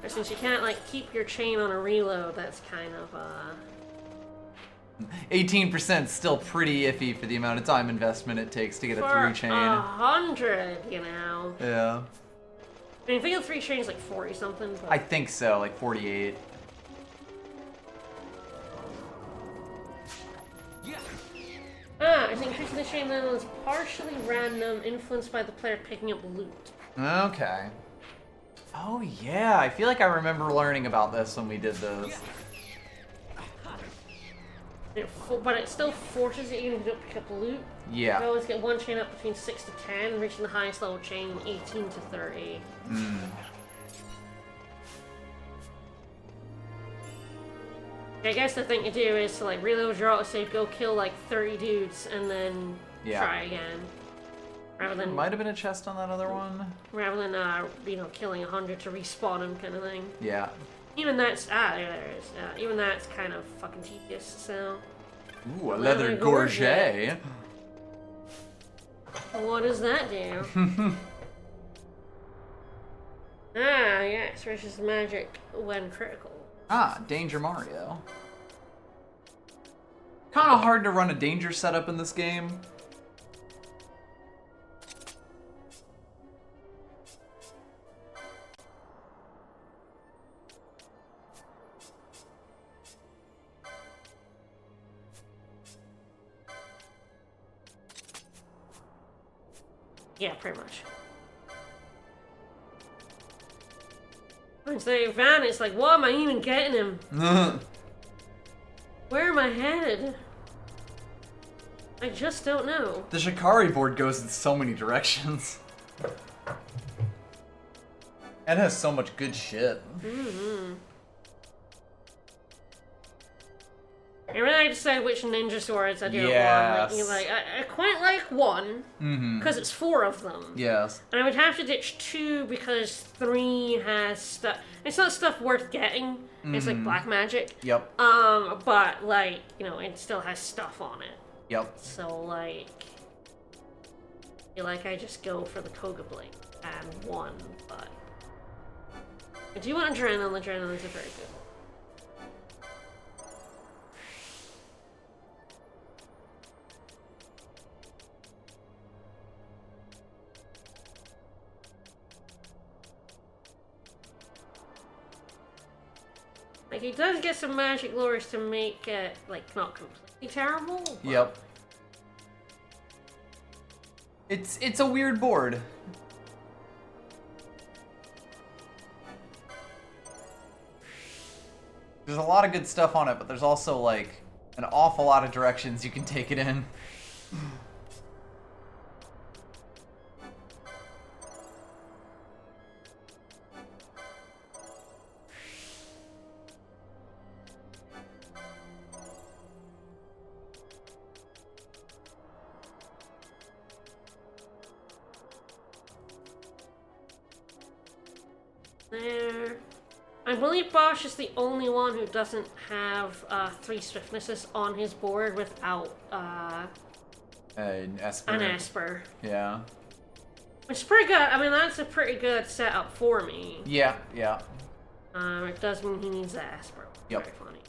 Speaker 1: Or since you can't like keep your chain on a reload, that's kind of
Speaker 2: 18% is still pretty iffy for the amount of time investment it takes to get a
Speaker 1: for
Speaker 2: 3 chain.
Speaker 1: 100, you know.
Speaker 2: Yeah.
Speaker 1: I mean, I think a 3 chain is like 40 something. But...
Speaker 2: I think so, like 48.
Speaker 1: It's increasing the chain level is partially random, influenced by the player picking up loot.
Speaker 2: Okay. Oh yeah, I feel like I remember learning about this when we did this.
Speaker 1: But it still forces it even if you don't pick up loot.
Speaker 2: Yeah.
Speaker 1: You always get one chain up between 6 to 10, reaching the highest level chain 18 to 30. I guess the thing to do is to like reload your autosave, go kill like 30 dudes, and then try again. Rather than
Speaker 2: might have been a chest on that other one.
Speaker 1: Rather than you know, killing 100 to respawn them, kind of thing.
Speaker 2: Yeah.
Speaker 1: Even that's there it is. Even that's kind of fucking tedious. So.
Speaker 2: Ooh, a leather gorget.
Speaker 1: What does that do? Yes, versus magic when critical.
Speaker 2: Danger Mario. Kind of hard to run a danger setup in this game.
Speaker 1: Yeah, pretty much. Once they van, it's like, what am I even getting him? Where am I headed? I just don't know.
Speaker 2: The Shikari board goes in so many directions. And has so much good shit.
Speaker 1: I really decide which ninja swords I do
Speaker 2: Yes.
Speaker 1: want. Like, I quite like one, because it's 4 of them.
Speaker 2: Yes.
Speaker 1: And I would have to ditch 2 because 3 has stuff. It's not stuff worth getting. It's like black magic.
Speaker 2: Yep.
Speaker 1: But like, you know, it still has stuff on it.
Speaker 2: Yep.
Speaker 1: So like, I feel like I just go for the Koga Blade and 1, but I do want Adrenaline. Adrenaline's a very good. Like, he does get some magic lures to make it, like, not completely terrible. But...
Speaker 2: Yep. It's a weird board. There's a lot of good stuff on it, but there's also, like, an awful lot of directions you can take it in.
Speaker 1: There. I believe Bosch is the only one who doesn't have 3 swiftnesses on his board without
Speaker 2: An Esper.
Speaker 1: an Esper.
Speaker 2: Yeah.
Speaker 1: Which is pretty good. I mean, that's a pretty good setup for me.
Speaker 2: Yeah, yeah.
Speaker 1: It does mean he needs that Esper.
Speaker 2: Yep.
Speaker 1: Very funny.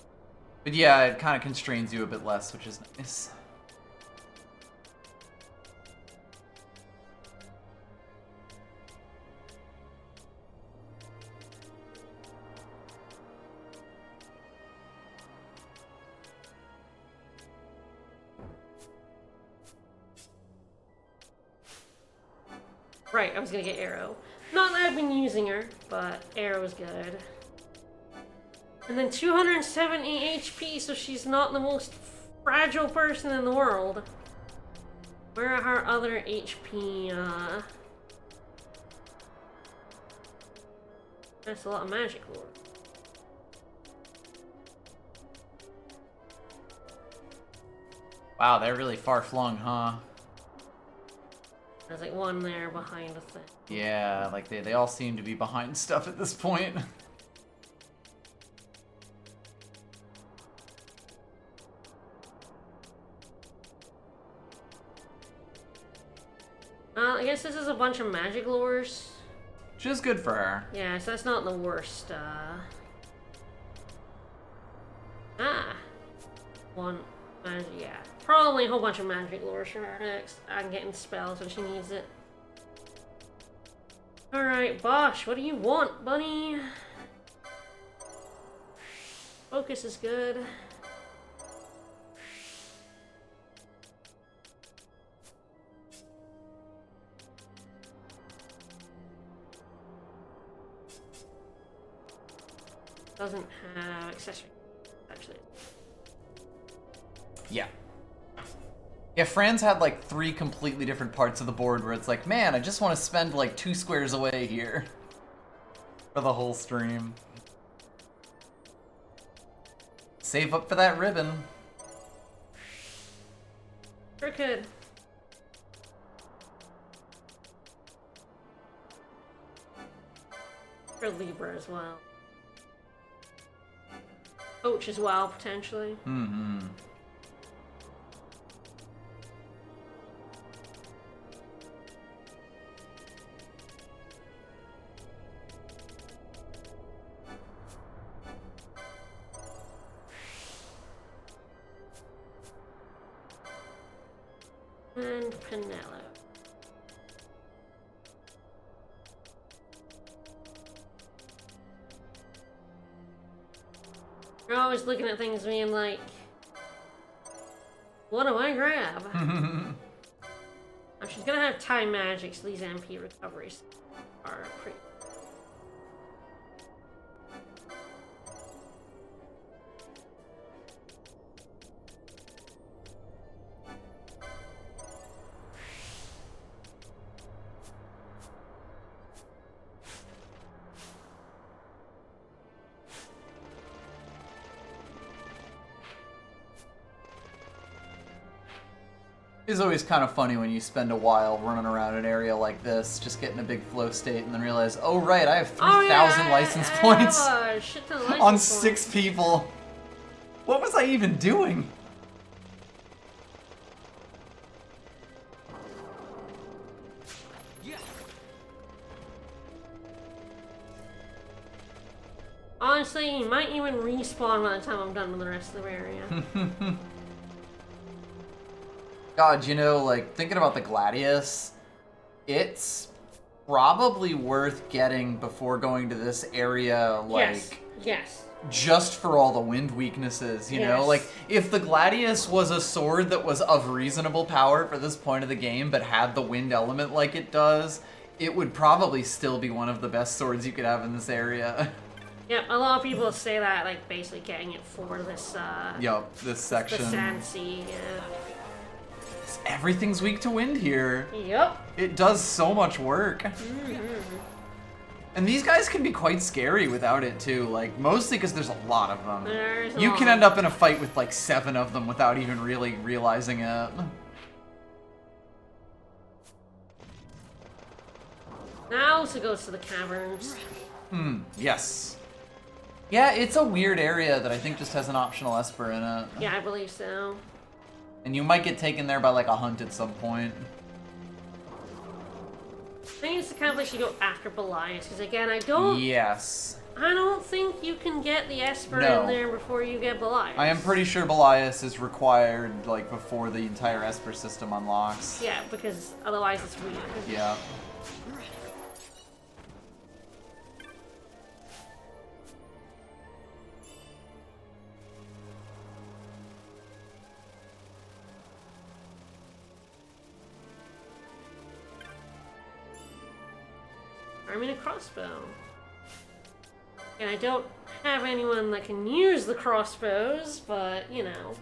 Speaker 2: But yeah, it kind of constrains you a bit less, which is nice.
Speaker 1: Right, I was gonna get Arrow. Not that I've been using her, but Arrow is good. And then 270 HP, so she's not the most fragile person in the world. Where are her other HP? That's a lot of magic lore.
Speaker 2: Wow, they're really far flung, huh?
Speaker 1: There's like one there behind a thing.
Speaker 2: Yeah, like they all seem to be behind stuff at this point.
Speaker 1: I guess this is a bunch of magic lures.
Speaker 2: Which is good for her.
Speaker 1: Yeah, so that's not the worst, One, yeah. Probably a whole bunch of magic lures for her next. I'm getting spells when she needs it. Alright, Bosch, what do you want, bunny? Focus is good. Doesn't have accessory, actually.
Speaker 2: Yeah. Yeah, Fran's had like 3 completely different parts of the board where it's like, man, I just want to spend like 2 squares away here for the whole stream. Save up for that ribbon.
Speaker 1: Sure could. For Libra as well. Coach as well, potentially.
Speaker 2: Mm-hmm.
Speaker 1: And Penelope. You're always looking at things being like, what do I grab? She's gonna have time magic, so these MP recoveries are pretty.
Speaker 2: It's always kind of funny when you spend a while running around an area like this, just getting a big flow state, and then realize, oh right, I have 3,000 license points on 6 people. What was I even doing?
Speaker 1: Honestly, you might even respawn by the time I'm done with the rest of the area.
Speaker 2: God, you know, like, thinking about the Gladius, it's probably worth getting before going to this area, like...
Speaker 1: Yes.
Speaker 2: Just for all the wind weaknesses, you know? Like, if the Gladius was a sword that was of reasonable power for this point of the game, but had the wind element like it does, it would probably still be one of the best swords you could have in this area.
Speaker 1: Yep, a lot of people say that, like, basically getting it for this,
Speaker 2: Yup, this section.
Speaker 1: The Sand Sea, yeah.
Speaker 2: Everything's weak to wind here.
Speaker 1: Yep.
Speaker 2: It does so much work. And these guys can be quite scary without it too, like, mostly because there's a lot of them. You can end up in a fight with like 7 of them without even really realizing it.
Speaker 1: Now to go to the caverns.
Speaker 2: Yes. Yeah, it's a weird area that I think just has an optional Esper in it.
Speaker 1: Yeah, I believe so.
Speaker 2: And you might get taken there by like a hunt at some point.
Speaker 1: I think it's the kind of place you go after Belias, because again, I don't think you can get the Esper in there before you get Belias.
Speaker 2: I am pretty sure Belias is required like before the entire Esper system unlocks.
Speaker 1: Yeah, because otherwise it's weird.
Speaker 2: Yeah.
Speaker 1: Arming a crossbow. And I don't have anyone that can use the crossbows, but, you know.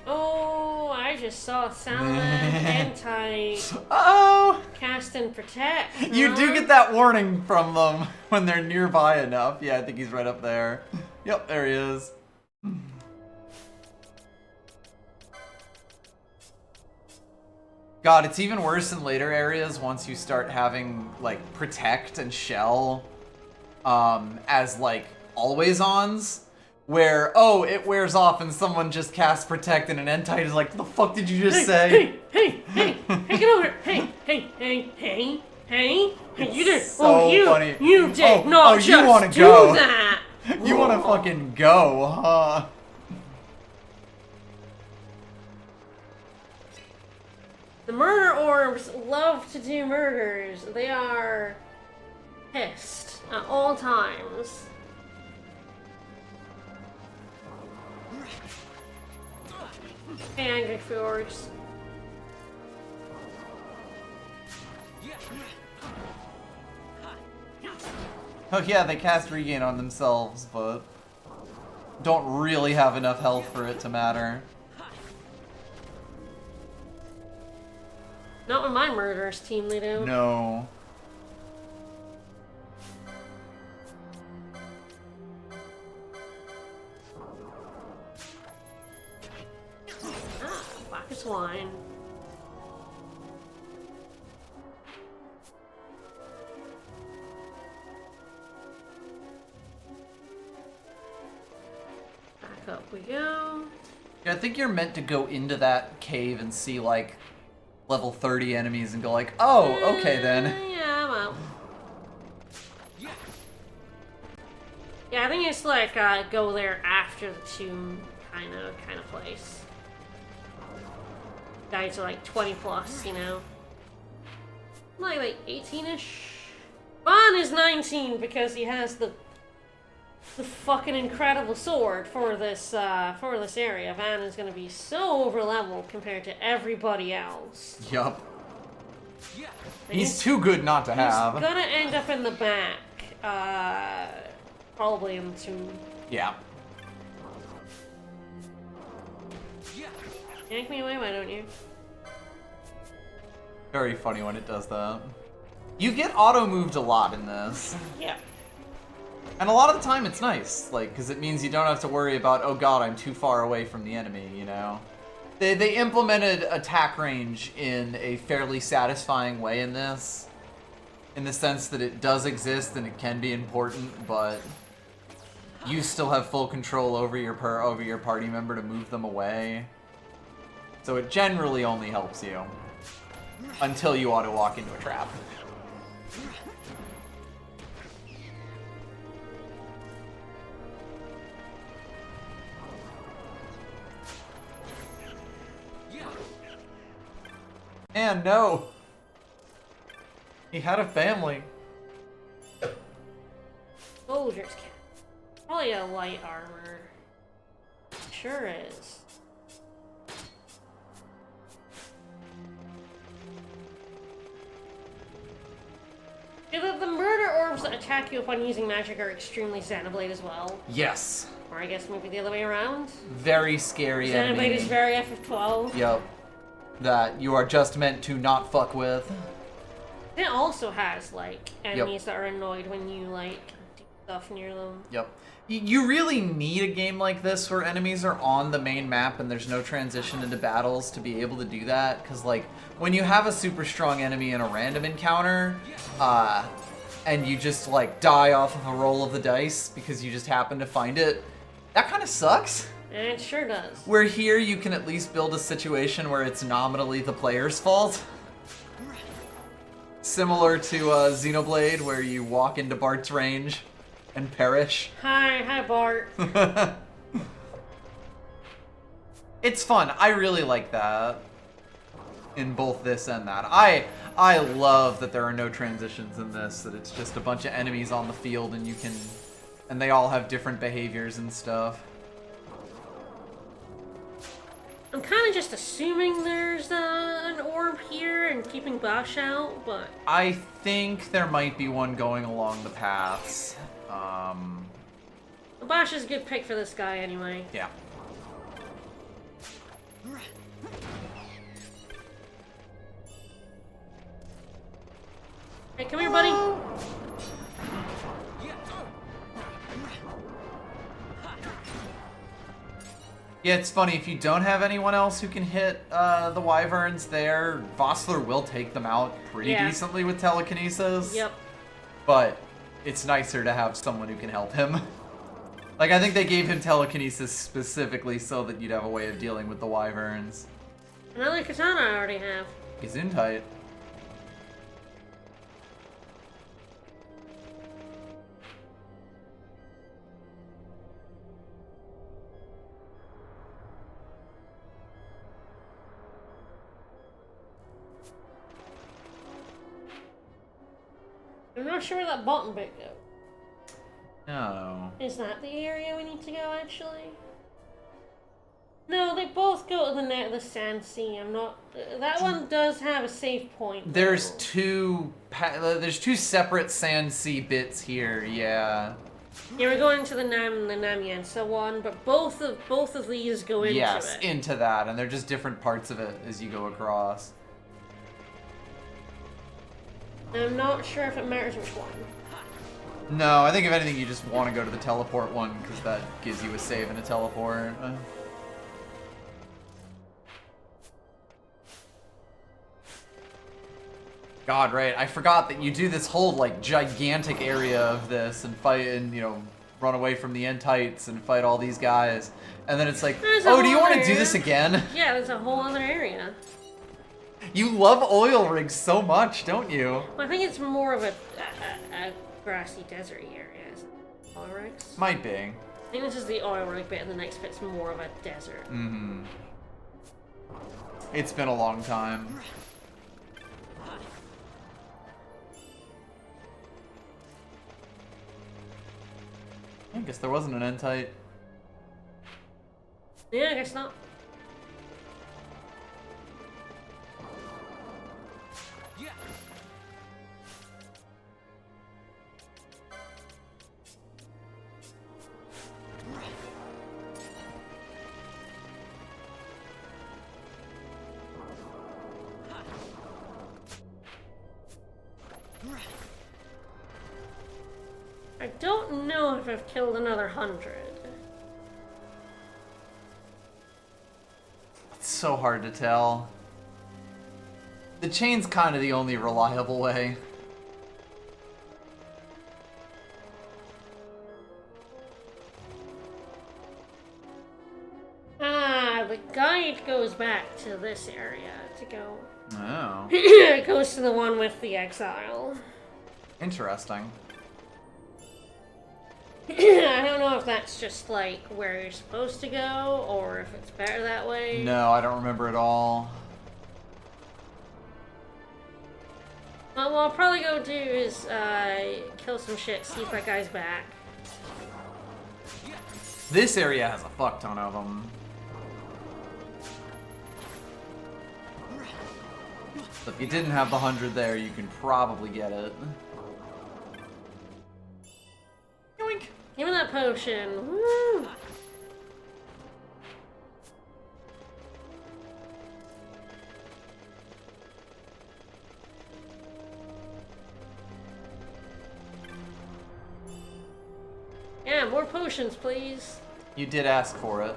Speaker 1: Oh, I just saw Salamand anti cast and protect. Huh?
Speaker 2: You do get that warning from them when they're nearby enough. Yeah, I think he's right up there. Yep, there he is. God, it's even worse in later areas once you start having, like, protect and shell as, like, always-ons. Where, oh, it wears off and someone just casts protect and an Entite is like, the fuck did you just say?
Speaker 1: Hey, get over here. Hey, you did.
Speaker 2: So funny.
Speaker 1: You did not just
Speaker 2: you wanna
Speaker 1: do
Speaker 2: go.
Speaker 1: that.
Speaker 2: You want to fucking go, huh?
Speaker 1: The murder orbs love to do murders. They are pissed at all times. Hey, angry fjords.
Speaker 2: Oh yeah, they cast Regain on themselves, but don't really have enough health for it to matter.
Speaker 1: Not with my murderous team, they do.
Speaker 2: No.
Speaker 1: Black as wine. Back up we go.
Speaker 2: Yeah, I think you're meant to go into that cave and see, like, level 30 enemies and go like, oh, okay then.
Speaker 1: Yeah, well. Yeah, I think it's like, go there after the tomb kind of place. Guys are like 20 plus, you know. Like 18-ish. Vaughn is 19 because he has the fucking incredible sword for this area. Van is gonna be so over leveled compared to everybody else.
Speaker 2: Yup. He's too good not to have.
Speaker 1: He's gonna end up in the back. Probably in the tomb.
Speaker 2: Yeah.
Speaker 1: Yank me away, why don't you?
Speaker 2: Very funny when it does that. You get auto-moved a lot in this.
Speaker 1: Yeah.
Speaker 2: And a lot of the time it's nice, like, because it means you don't have to worry about, oh god, I'm too far away from the enemy, you know? They implemented attack range in a fairly satisfying way in this. In the sense that it does exist and it can be important, but you still have full control over your party member to move them away. So it generally only helps you. Until you auto-walk into a trap. And no! He had a family.
Speaker 1: Soldier's cap. Probably a light armor. Sure is. Yeah, the murder orbs that attack you upon using magic are extremely Xenoblade as well.
Speaker 2: Yes.
Speaker 1: Or I guess maybe the other way around.
Speaker 2: Very scary enemy.
Speaker 1: Xenoblade is very FF12.
Speaker 2: Yep. That you are just meant to not fuck with.
Speaker 1: It also has, like, enemies that are annoyed when you, like, do stuff near them.
Speaker 2: Yep. You really need a game like this where enemies are on the main map and there's no transition into battles to be able to do that. Because, like, when you have a super strong enemy in a random encounter, and you just, like, die off of a roll of the dice because you just happen to find it, that kind of sucks.
Speaker 1: It sure does.
Speaker 2: Where here you can at least build a situation where it's nominally the player's fault. Similar to Xenoblade, where you walk into Bart's range and perish.
Speaker 1: Hi Bart.
Speaker 2: It's fun. I really like that in both this and that. I love that there are no transitions in this, that it's just a bunch of enemies on the field and they all have different behaviors and stuff.
Speaker 1: I'm kind of just assuming there's an orb here and keeping Bosch out, but...
Speaker 2: I think there might be one going along the paths.
Speaker 1: Bosch is a good pick for this guy anyway.
Speaker 2: Yeah.
Speaker 1: Hey, come here, buddy.
Speaker 2: Yeah, it's funny, if you don't have anyone else who can hit the wyverns there, Vossler will take them out pretty decently with telekinesis.
Speaker 1: Yep.
Speaker 2: But it's nicer to have someone who can help him. Like, I think they gave him telekinesis specifically so that you'd have a way of dealing with the wyverns.
Speaker 1: Another katana I already have.
Speaker 2: Gesundheit.
Speaker 1: I'm not sure where that bottom bit goes.
Speaker 2: No.
Speaker 1: Is that the area we need to go, actually? No, they both go to the sand sea. I'm not... that one does have a save point.
Speaker 2: There's two separate sand sea bits here, yeah.
Speaker 1: Yeah, we're going to the Nam and the Namyansa one, but both of these go into it.
Speaker 2: Yes, into that, and they're just different parts of it as you go across.
Speaker 1: I'm not sure if it matters which one.
Speaker 2: No, I think if anything you just want to go to the teleport one, because that gives you a save and a teleport. God, right, I forgot that you do this whole, like, gigantic area of this and fight and, you know, run away from the Entites and fight all these guys. And then it's like, oh, do you want to do this again?
Speaker 1: Yeah, there's a whole other area.
Speaker 2: You love oil rigs so much, don't you?
Speaker 1: Well, I think it's more of a grassy, deserty area, isn't it? Oil rigs?
Speaker 2: Might be.
Speaker 1: I think this is the oil rig bit, and the next bit's more of a desert.
Speaker 2: Mm-hmm. It's been a long time. I guess there wasn't an Entite.
Speaker 1: Yeah, I guess not. I don't know if I've killed another 100.
Speaker 2: It's so hard to tell. The chain's kind of the only reliable way.
Speaker 1: Ah, the guide goes back to this area to go.
Speaker 2: Oh.
Speaker 1: It goes to the one with the exile.
Speaker 2: Interesting.
Speaker 1: I don't know if that's just like where you're supposed to go or if it's better that way.
Speaker 2: No, I don't remember at all.
Speaker 1: Well, what I'll probably go do is kill some shit, see if that guy's back.
Speaker 2: This area has a fuck ton of them. So if you didn't have the 100 there, you can probably get it. Yoink!
Speaker 1: Give me that potion. Woo! Yeah, more potions, please.
Speaker 2: You did ask for it.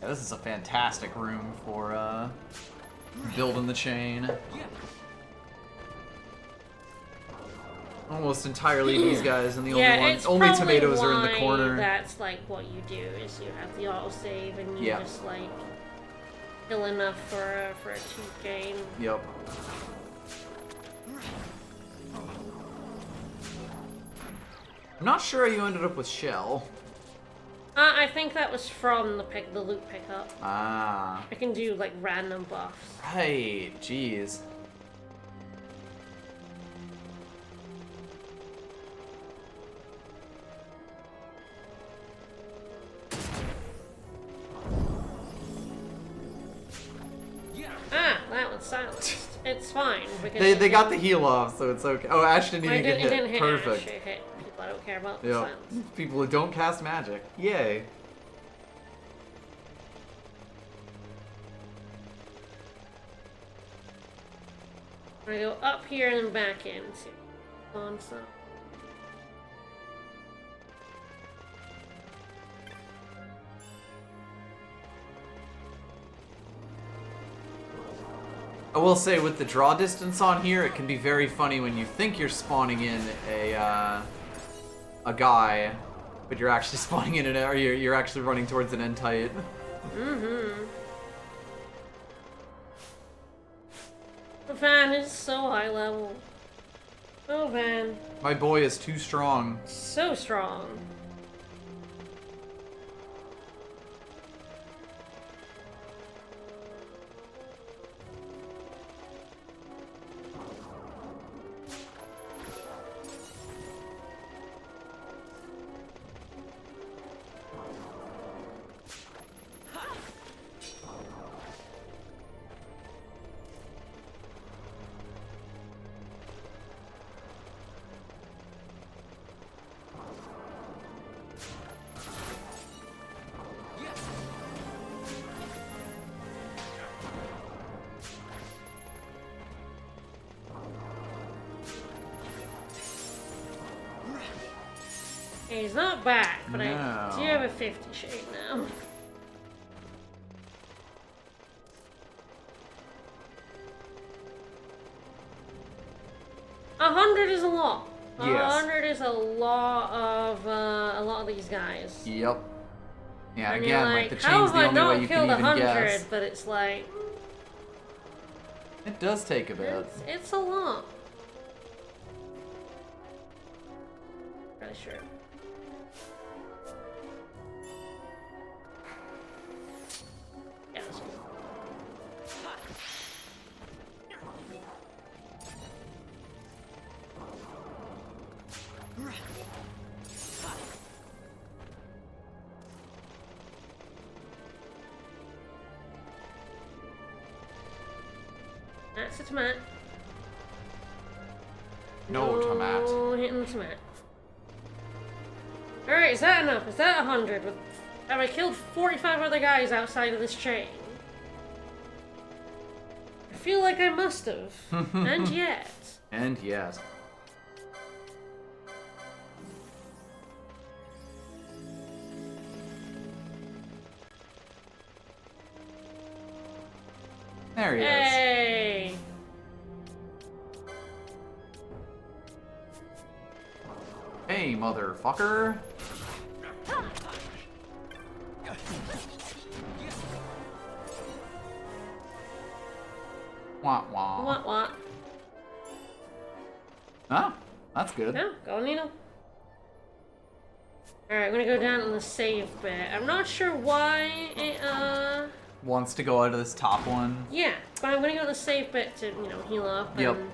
Speaker 2: Yeah, this is a fantastic room for building the chain. Almost entirely these guys, and the only tomatoes are in the corner.
Speaker 1: That's like what you do is you have the autosave and you just like kill enough for a cheap game.
Speaker 2: Yep. I'm not sure how you ended up with Shell.
Speaker 1: I think that was from the loot pickup.
Speaker 2: Ah.
Speaker 1: I can do like random buffs.
Speaker 2: Right, jeez.
Speaker 1: Ah, that one's silenced. It's fine because
Speaker 2: They got the heal off, so it's okay. Oh, Ash didn't even get hit.
Speaker 1: It didn't hit
Speaker 2: Perfect.
Speaker 1: Ash, it hit people I don't care about.
Speaker 2: Yeah.
Speaker 1: Silence.
Speaker 2: People who don't cast magic. Yay.
Speaker 1: I'm gonna go up here and then back in. See on so.
Speaker 2: I will say, with the draw distance on here, it can be very funny when you think you're spawning in a guy, but you're actually spawning in or you're actually running towards an N-Tight.
Speaker 1: Mm-hmm. The van is so high level. Oh, van.
Speaker 2: My boy is too strong.
Speaker 1: So strong. He's not back, but
Speaker 2: No.
Speaker 1: I do have a 50 shade now. A 100 is a lot.
Speaker 2: Yes.
Speaker 1: 100 is a lot of these guys.
Speaker 2: Yep. Yeah,
Speaker 1: And
Speaker 2: again,
Speaker 1: you're
Speaker 2: like the
Speaker 1: how
Speaker 2: chain's
Speaker 1: have
Speaker 2: the
Speaker 1: I
Speaker 2: only way
Speaker 1: not
Speaker 2: you
Speaker 1: killed
Speaker 2: can even
Speaker 1: 100?
Speaker 2: guess.
Speaker 1: But it's like
Speaker 2: It does take a bit.
Speaker 1: it's a lot. Really sure. Yeah, that's cool. That's a tomato.
Speaker 2: No tomat.
Speaker 1: No hitting the tomato. Alright, is that enough? Is that 100? Have I killed 45 other guys outside of this chain? I feel like I must have. And yet.
Speaker 2: And yet. There he is.
Speaker 1: Hey!
Speaker 2: Hey, motherfucker. Wah wah.
Speaker 1: What?
Speaker 2: Ah, that's good.
Speaker 1: Yeah, go Nino. Alright, I'm gonna go down in the save bit. I'm not sure why it,
Speaker 2: Wants to go out of this top one.
Speaker 1: yeah, but I'm gonna go to the save bit to, heal up
Speaker 2: Yep.
Speaker 1: and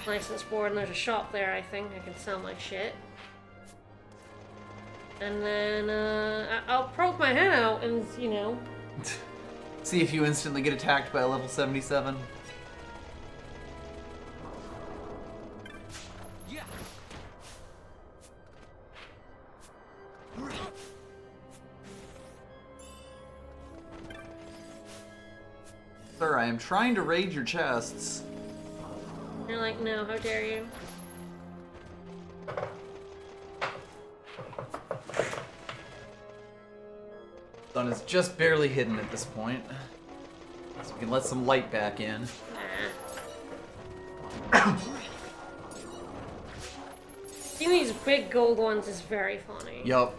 Speaker 1: license board, and there's a shop there, I think. I can sell my shit. And then, I'll poke my head out and,
Speaker 2: See if you instantly get attacked by a level 77. Sir, I am trying to raid your chests.
Speaker 1: You're like, no, how dare you?
Speaker 2: Sun is just barely hidden at this point. So we can let some light back in.
Speaker 1: Seeing these big gold ones is very funny.
Speaker 2: Yup.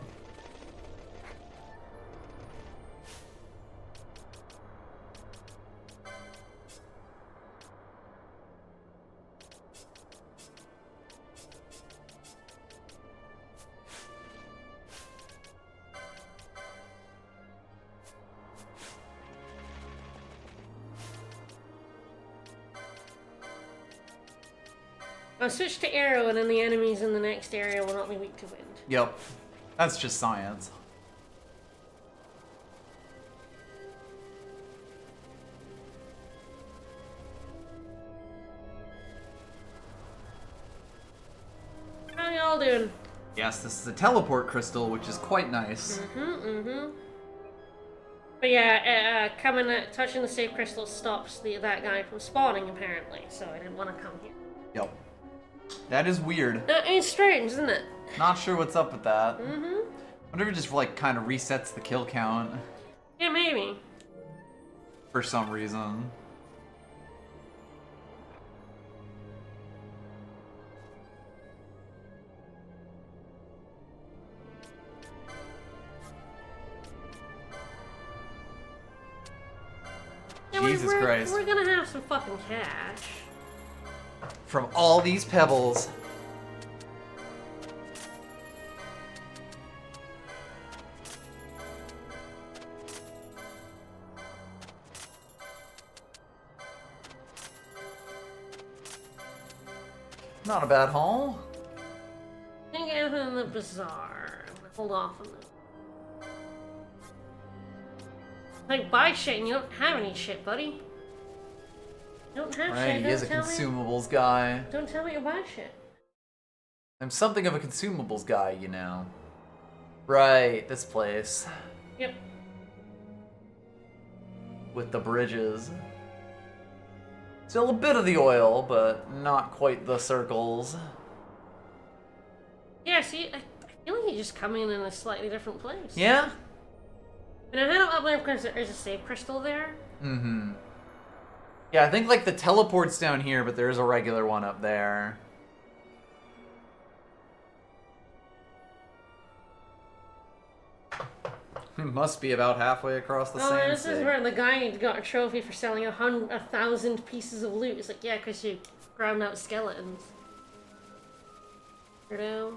Speaker 1: I'll switch to arrow, and then the enemies in the next area will not be weak to wind.
Speaker 2: Yep. That's just science.
Speaker 1: How y'all doing?
Speaker 2: Yes, this is a teleport crystal, which is quite nice.
Speaker 1: But yeah, touching the save crystal stops that guy from spawning, apparently, so I didn't want to come here.
Speaker 2: Yep. That is weird.
Speaker 1: It's strange, isn't it?
Speaker 2: Not sure what's up with that. Wonder if it just, like, kind of resets the kill count.
Speaker 1: Yeah, maybe.
Speaker 2: For some reason.
Speaker 1: Yeah,
Speaker 2: Jesus Christ.
Speaker 1: We're gonna have some fucking cash.
Speaker 2: From all these pebbles. Not a bad haul.
Speaker 1: Think anything in the bazaar. Hold off on this. Like, buy shit and you don't have any shit, buddy. You don't have
Speaker 2: Right,
Speaker 1: shit.
Speaker 2: he is a consumables guy.
Speaker 1: Don't tell me you buy shit.
Speaker 2: I'm something of a consumables guy, you know. Right, this place.
Speaker 1: Yep.
Speaker 2: With the bridges. Still a bit of the oil, but not quite the circles.
Speaker 1: Yeah, see, I feel like you just come in a slightly different place.
Speaker 2: Yeah?
Speaker 1: And I head up there because there is a save crystal there.
Speaker 2: Yeah, I think like the teleport's down here, but there is a regular one up there. It must be about halfway across the sand
Speaker 1: This is where the guy got a trophy for selling 1,000 pieces of loot. It's like, yeah, because you ground out skeletons. Weirdo.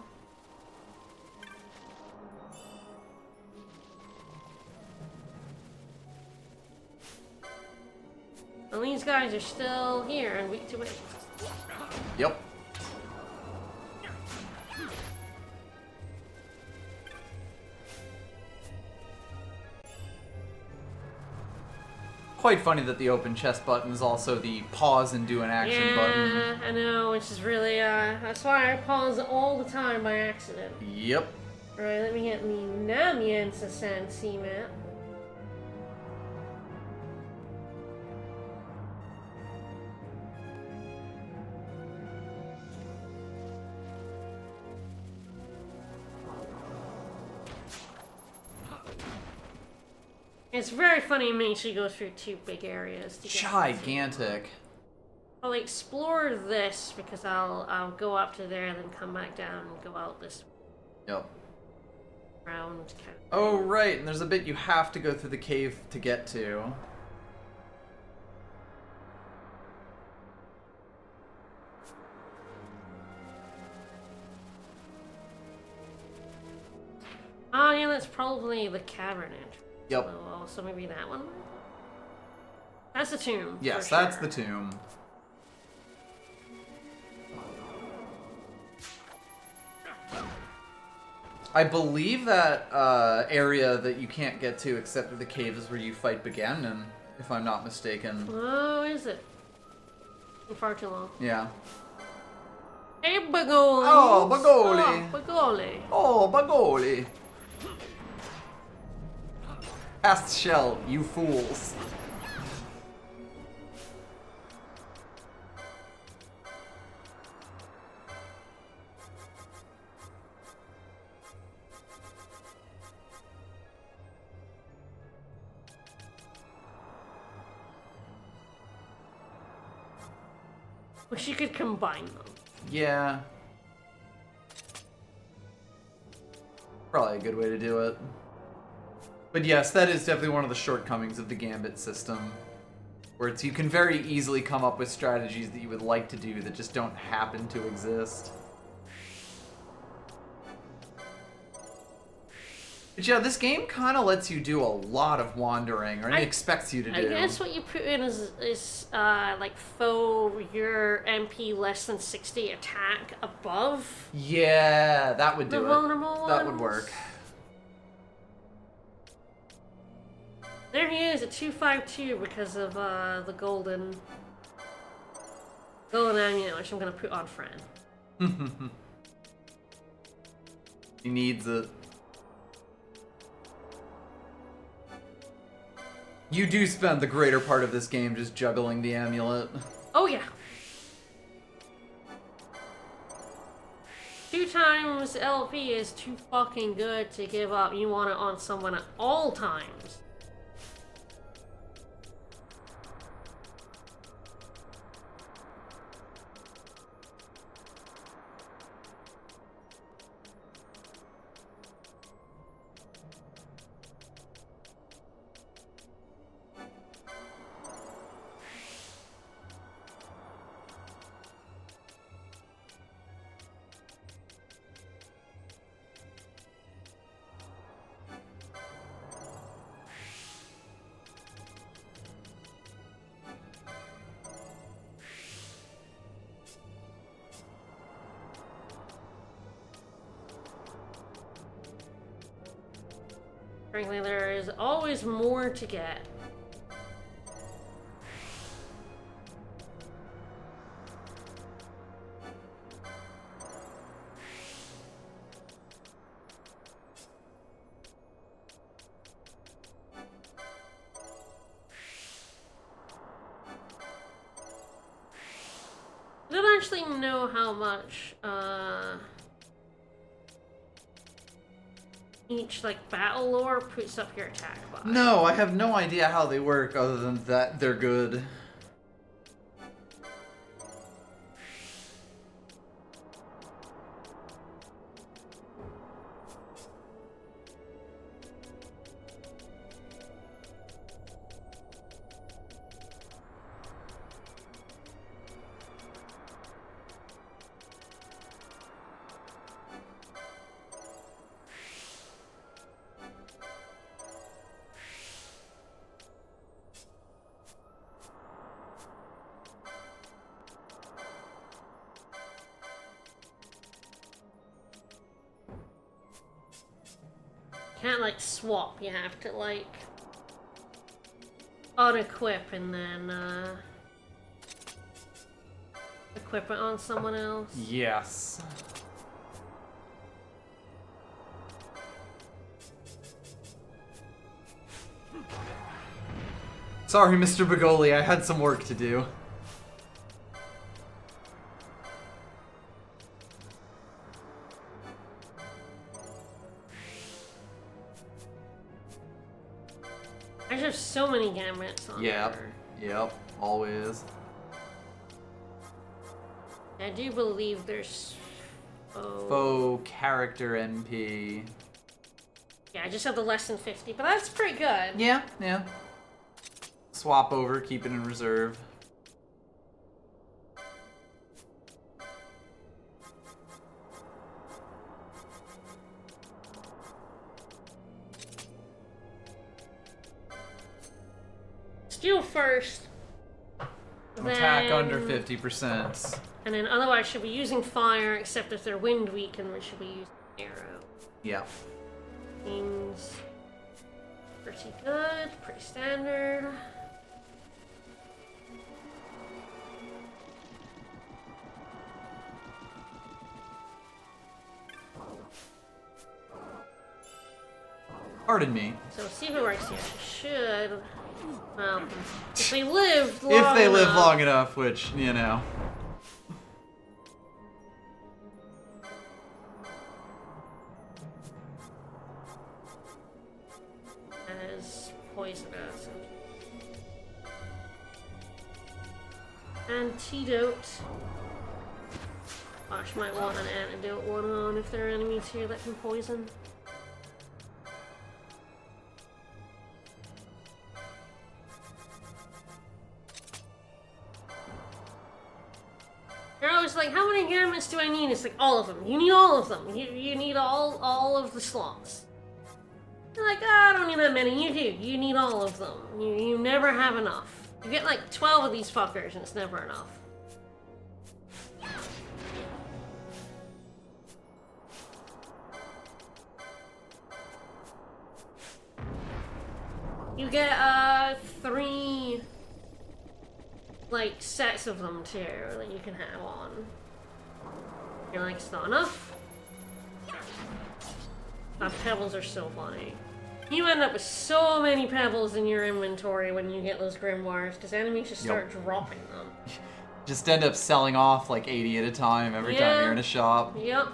Speaker 1: Well, these guys are still here and weak to wind.
Speaker 2: Yep. Quite funny that the open chest button is also the pause and do an action button.
Speaker 1: Yeah, I know, which is really, that's why I pause all the time by accident.
Speaker 2: Yep.
Speaker 1: Alright, let me get the Namiensa Sansi map. It's very funny to me she goes through two big areas to get
Speaker 2: Gigantic.
Speaker 1: I'll explore this because I'll go up to there and then come back down and go out this
Speaker 2: Yep.
Speaker 1: round kind of.
Speaker 2: Oh, right, and there's a bit you have to go through the cave to get to.
Speaker 1: Oh yeah, that's probably the cavern entrance.
Speaker 2: Yep.
Speaker 1: So maybe that one? That's the tomb.
Speaker 2: Yes,
Speaker 1: for
Speaker 2: that's
Speaker 1: sure.
Speaker 2: the tomb. I believe that area that you can't get to except for the cave is where you fight Beganon, if I'm not mistaken.
Speaker 1: Oh, is it? Far too long.
Speaker 2: Yeah.
Speaker 1: Hey, Bagoli!
Speaker 2: Oh, Bagoli!
Speaker 1: Oh, Bagoli!
Speaker 2: Oh, Bagoli! Cast shell, you fools.
Speaker 1: Wish you could combine them.
Speaker 2: Yeah. Probably a good way to do it. But yes, that is definitely one of the shortcomings of the Gambit system. Where it's you can very easily come up with strategies that you would like to do that just don't happen to exist. But yeah, this game kind of lets you do a lot of wandering, or it expects you to do.
Speaker 1: I guess what you put in is like faux your MP less than 60 attack above.
Speaker 2: Yeah, that would do
Speaker 1: the
Speaker 2: it.
Speaker 1: Vulnerable
Speaker 2: That would
Speaker 1: ones.
Speaker 2: work.
Speaker 1: There he is at 252 because of the golden amulet, which I'm gonna put on Fran.
Speaker 2: He needs it. You do spend the greater part of this game just juggling the amulet.
Speaker 1: Oh yeah. 2 times LP is too fucking good to give up. You want it on someone at all times. Frankly, there is always more to get. I don't actually know how much, each, like, battle lore puts up your attack by.
Speaker 2: No, I have no idea how they work other than that they're good.
Speaker 1: Can't, like, swap. You have to, like, unequip and then, equip it on someone else.
Speaker 2: Yes. Sorry, Mr. Bigoli, I had some work to do.
Speaker 1: I just have so many gambits on there.
Speaker 2: Yep, always.
Speaker 1: I do believe there's
Speaker 2: Faux character NP.
Speaker 1: Yeah, I just have the less than 50, but that's pretty good.
Speaker 2: Yeah. Swap over, keep it in reserve.
Speaker 1: Steal first.
Speaker 2: Attack under 50%.
Speaker 1: And then otherwise should be using fire, except if they're wind weak, and we should be using arrow.
Speaker 2: Yeah.
Speaker 1: Seems pretty good, pretty standard.
Speaker 2: Pardon me.
Speaker 1: So let's see if it works here. It should. Well, if they lived long
Speaker 2: If they live
Speaker 1: enough.
Speaker 2: long enough, which, you know.
Speaker 1: As poisonous. Antidote. Gosh, might want an antidote one on if there are enemies here that can poison. They're always like, how many gambits do I need? It's like, all of them. You need all of them. You need all of the slots. You're like, oh, I don't need that many. You do. You need all of them. You never have enough. You get like 12 of these fuckers and it's never enough. You get 3 like sets of them too that you can have on. You're like, it's not enough. Pebbles are so funny. You end up with so many pebbles in your inventory when you get those grimoires, because enemies just start dropping them.
Speaker 2: Just end up selling off like 80 at a time every time you're in a shop.
Speaker 1: Yep.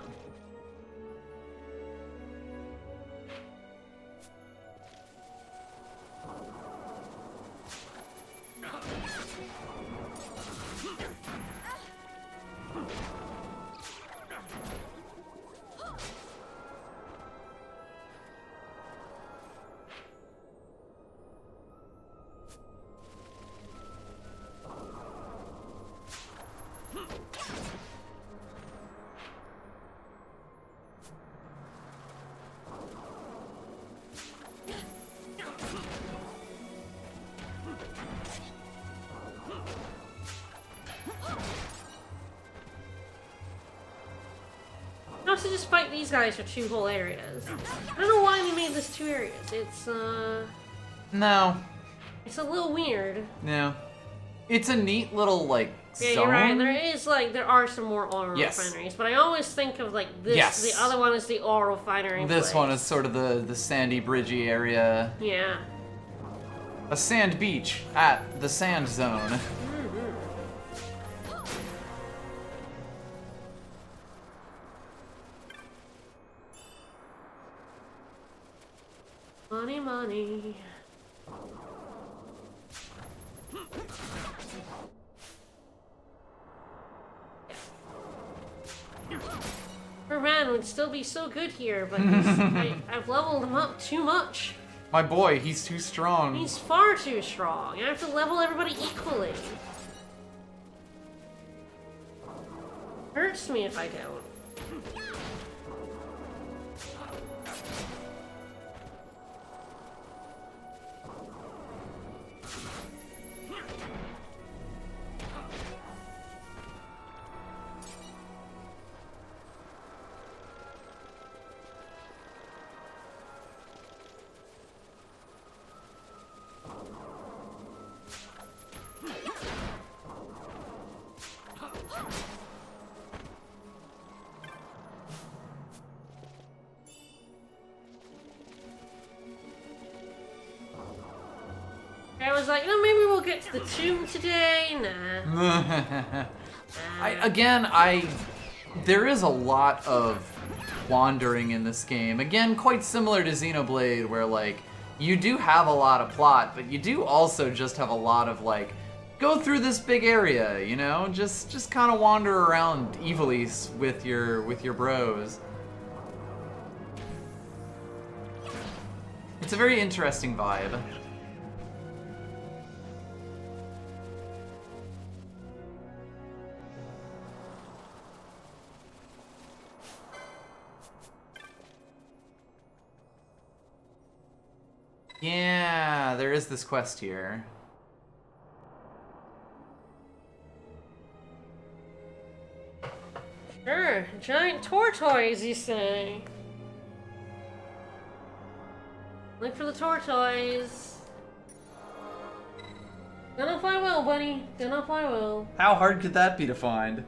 Speaker 1: Also just fight these guys for 2 whole areas. I don't know why they made this 2 areas. It's
Speaker 2: No.
Speaker 1: It's a little weird.
Speaker 2: Yeah. It's a neat little like
Speaker 1: Yeah,
Speaker 2: zone.
Speaker 1: you're right. There are some more oil refineries, but I always think of like this.
Speaker 2: Yes.
Speaker 1: The other one is the oil refinery.
Speaker 2: This one is sort of the sandy, bridgy area.
Speaker 1: Yeah.
Speaker 2: A sand beach at the sand zone.
Speaker 1: Money, money. Ran would still be so good here, but I've leveled him up too much.
Speaker 2: My boy, he's too strong.
Speaker 1: He's far too strong. I have to level everybody equally. Hurts me if I don't. I was like, no, maybe we'll get to the tomb today. Nah.
Speaker 2: There is a lot of wandering in this game. Again, quite similar to Xenoblade, where like you do have a lot of plot, but you do also just have a lot of like, go through this big area, you know, just kind of wander around evilly with your bros. It's a very interesting vibe. Yeah, there is this quest here.
Speaker 1: Sure, giant tortoise, you say? Look for the tortoise. Don't know if I will, buddy. Don't know if I will.
Speaker 2: How hard could that be to find?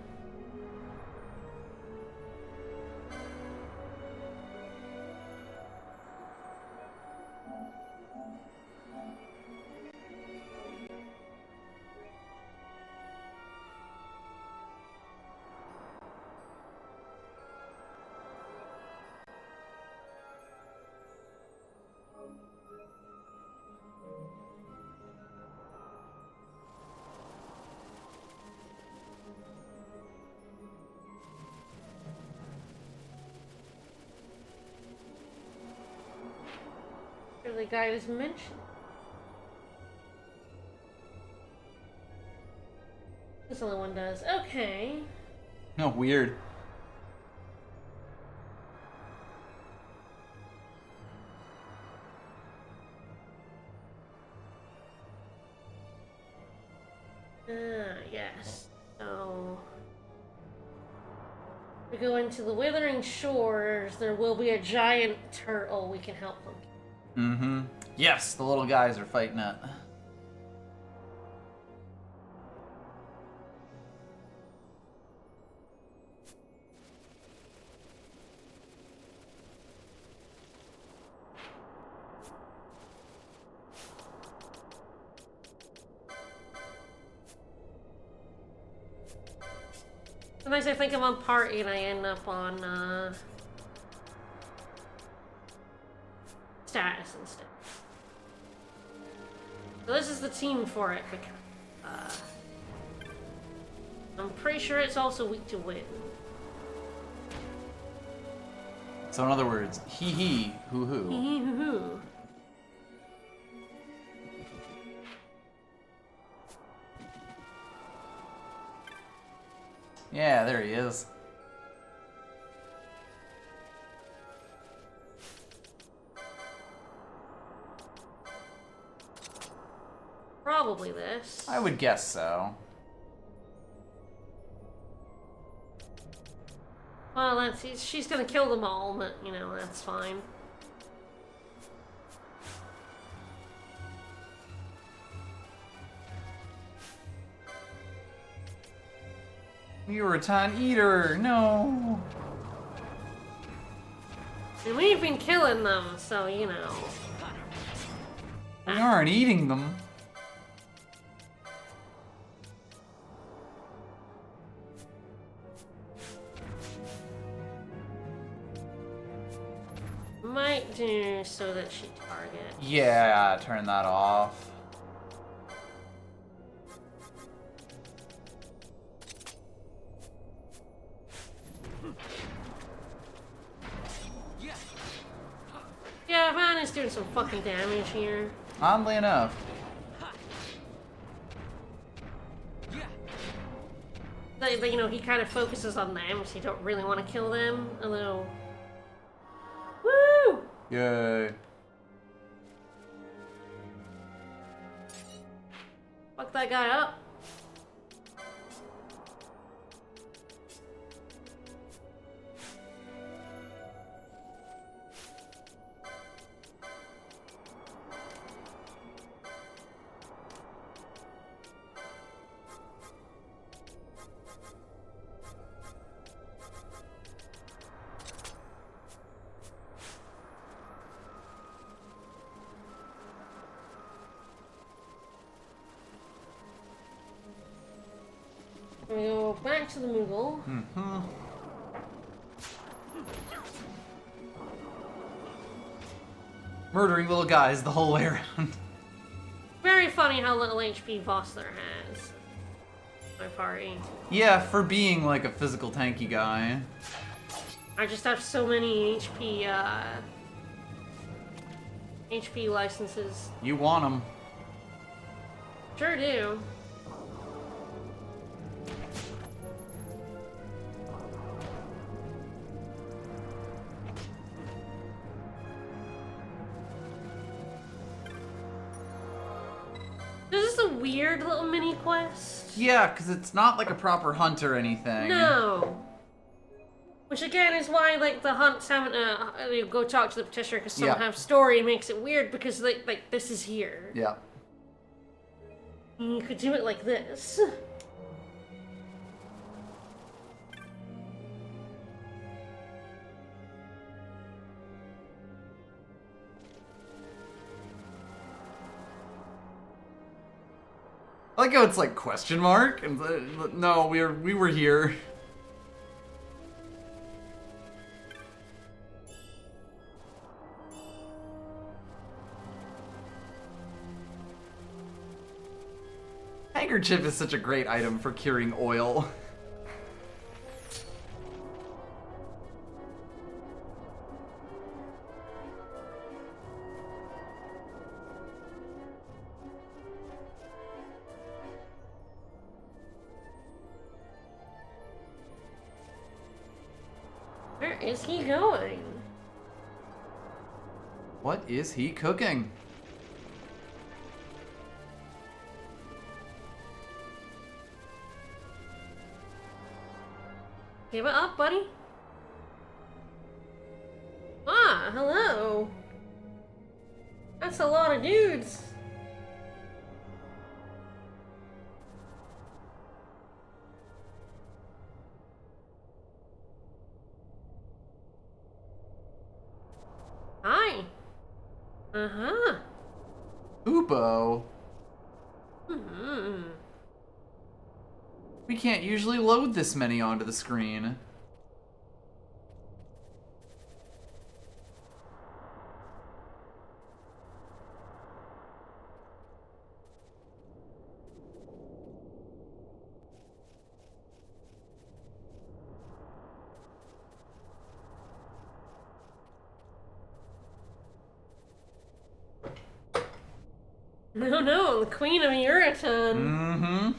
Speaker 1: The guy was mentioned. This only one does. Okay.
Speaker 2: No, weird.
Speaker 1: So we go into the Withering Shores. There will be a giant turtle we can help them.
Speaker 2: Mm-hmm. Yes, the little guys are fighting it.
Speaker 1: Sometimes I think I'm on party and I end up on status instead. So this is the team for it because I'm pretty sure it's also weak to wind.
Speaker 2: So in other words, hee hoo hoo.
Speaker 1: Hee hoo hoo.
Speaker 2: Yeah, there he is.
Speaker 1: Probably this.
Speaker 2: I would guess so.
Speaker 1: Well, she's gonna kill them all, but you know, that's fine.
Speaker 2: You're a Time Eater, no.
Speaker 1: And we've been killing them, so you know.
Speaker 2: We aren't eating them.
Speaker 1: Might do so that she targets.
Speaker 2: Yeah, turn that off.
Speaker 1: Yeah, Van is doing some fucking damage here.
Speaker 2: Oddly enough.
Speaker 1: But you know, he kind of focuses on them, so you don't really want to kill them. Although, woo!
Speaker 2: Yay.
Speaker 1: Fuck that guy up. We go back to the Moogle.
Speaker 2: Mm-hmm. Murdering little guys the whole way around.
Speaker 1: Very funny how little HP Vossler has. My party.
Speaker 2: Yeah, for being like a physical tanky guy.
Speaker 1: I just have so many HP licenses.
Speaker 2: You want them.
Speaker 1: Sure do. This is a weird little mini quest.
Speaker 2: Yeah, because it's not like a proper hunt or anything.
Speaker 1: No. Which again is why like the hunts haven't go talk to the petitioner because some have story makes it weird because like this is here.
Speaker 2: Yeah.
Speaker 1: You could do it like this.
Speaker 2: I like how it's like question mark and no, we were here. Handkerchief is such a great item for curing oil.
Speaker 1: Where is he going?
Speaker 2: What is he cooking?
Speaker 1: Give it up, buddy. Ah, hello. That's a lot of dudes. Hi. Uh-huh.
Speaker 2: Ubo.
Speaker 1: Hmm.
Speaker 2: We can't usually load this many onto the screen.
Speaker 1: No, the Queen of Uriton.
Speaker 2: Mm-hmm.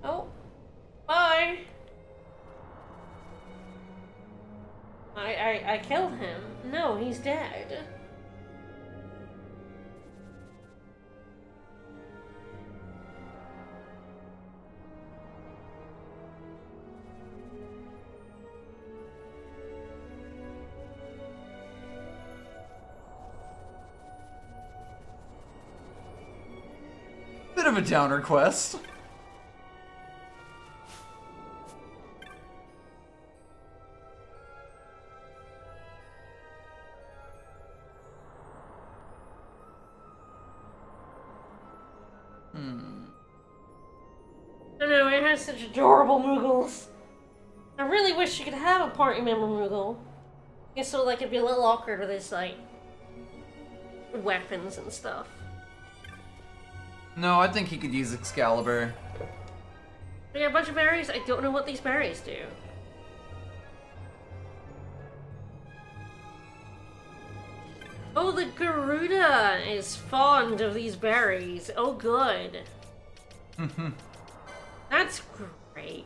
Speaker 1: Oh. Bye. I killed him. No, he's dead.
Speaker 2: Bit of a downer quest.
Speaker 1: I know, it has such adorable Moogles. I really wish you could have a party member Moogle. I guess so, like, it'd be a little awkward with his, like, weapons and stuff.
Speaker 2: No, I think he could use Excalibur.
Speaker 1: We got a bunch of berries. I don't know what these berries do. Oh, the Garuda is fond of these berries. Oh, good. That's great.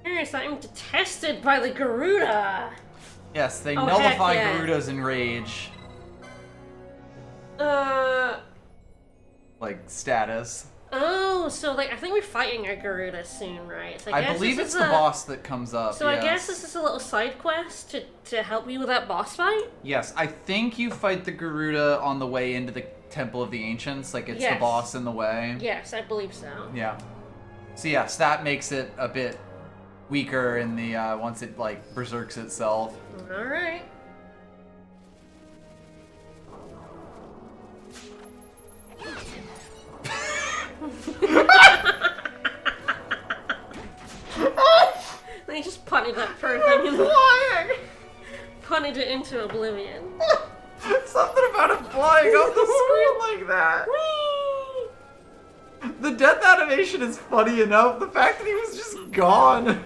Speaker 1: Yes, I'm detested by the Garuda.
Speaker 2: Yes, they
Speaker 1: Oh,
Speaker 2: nullify
Speaker 1: heck yeah.
Speaker 2: Garuda's enrage. Like, status.
Speaker 1: Oh, so like I think we're fighting a Garuda soon, right? So
Speaker 2: I believe it's the boss that comes up.
Speaker 1: So
Speaker 2: yes.
Speaker 1: I guess this is a little side quest to help you with that boss fight?
Speaker 2: Yes, I think you fight the Garuda on the way into the Temple of the Ancients, like it's
Speaker 1: Yes.
Speaker 2: the boss in the way.
Speaker 1: Yes, I believe so.
Speaker 2: Yeah. So yes, that makes it a bit weaker in the, once it, like, berserks itself.
Speaker 1: Alright. They just punted that poor thing in the water. Punted it into oblivion.
Speaker 2: Something about it flying off the screen like that. The death animation is funny enough. The fact that he was just gone.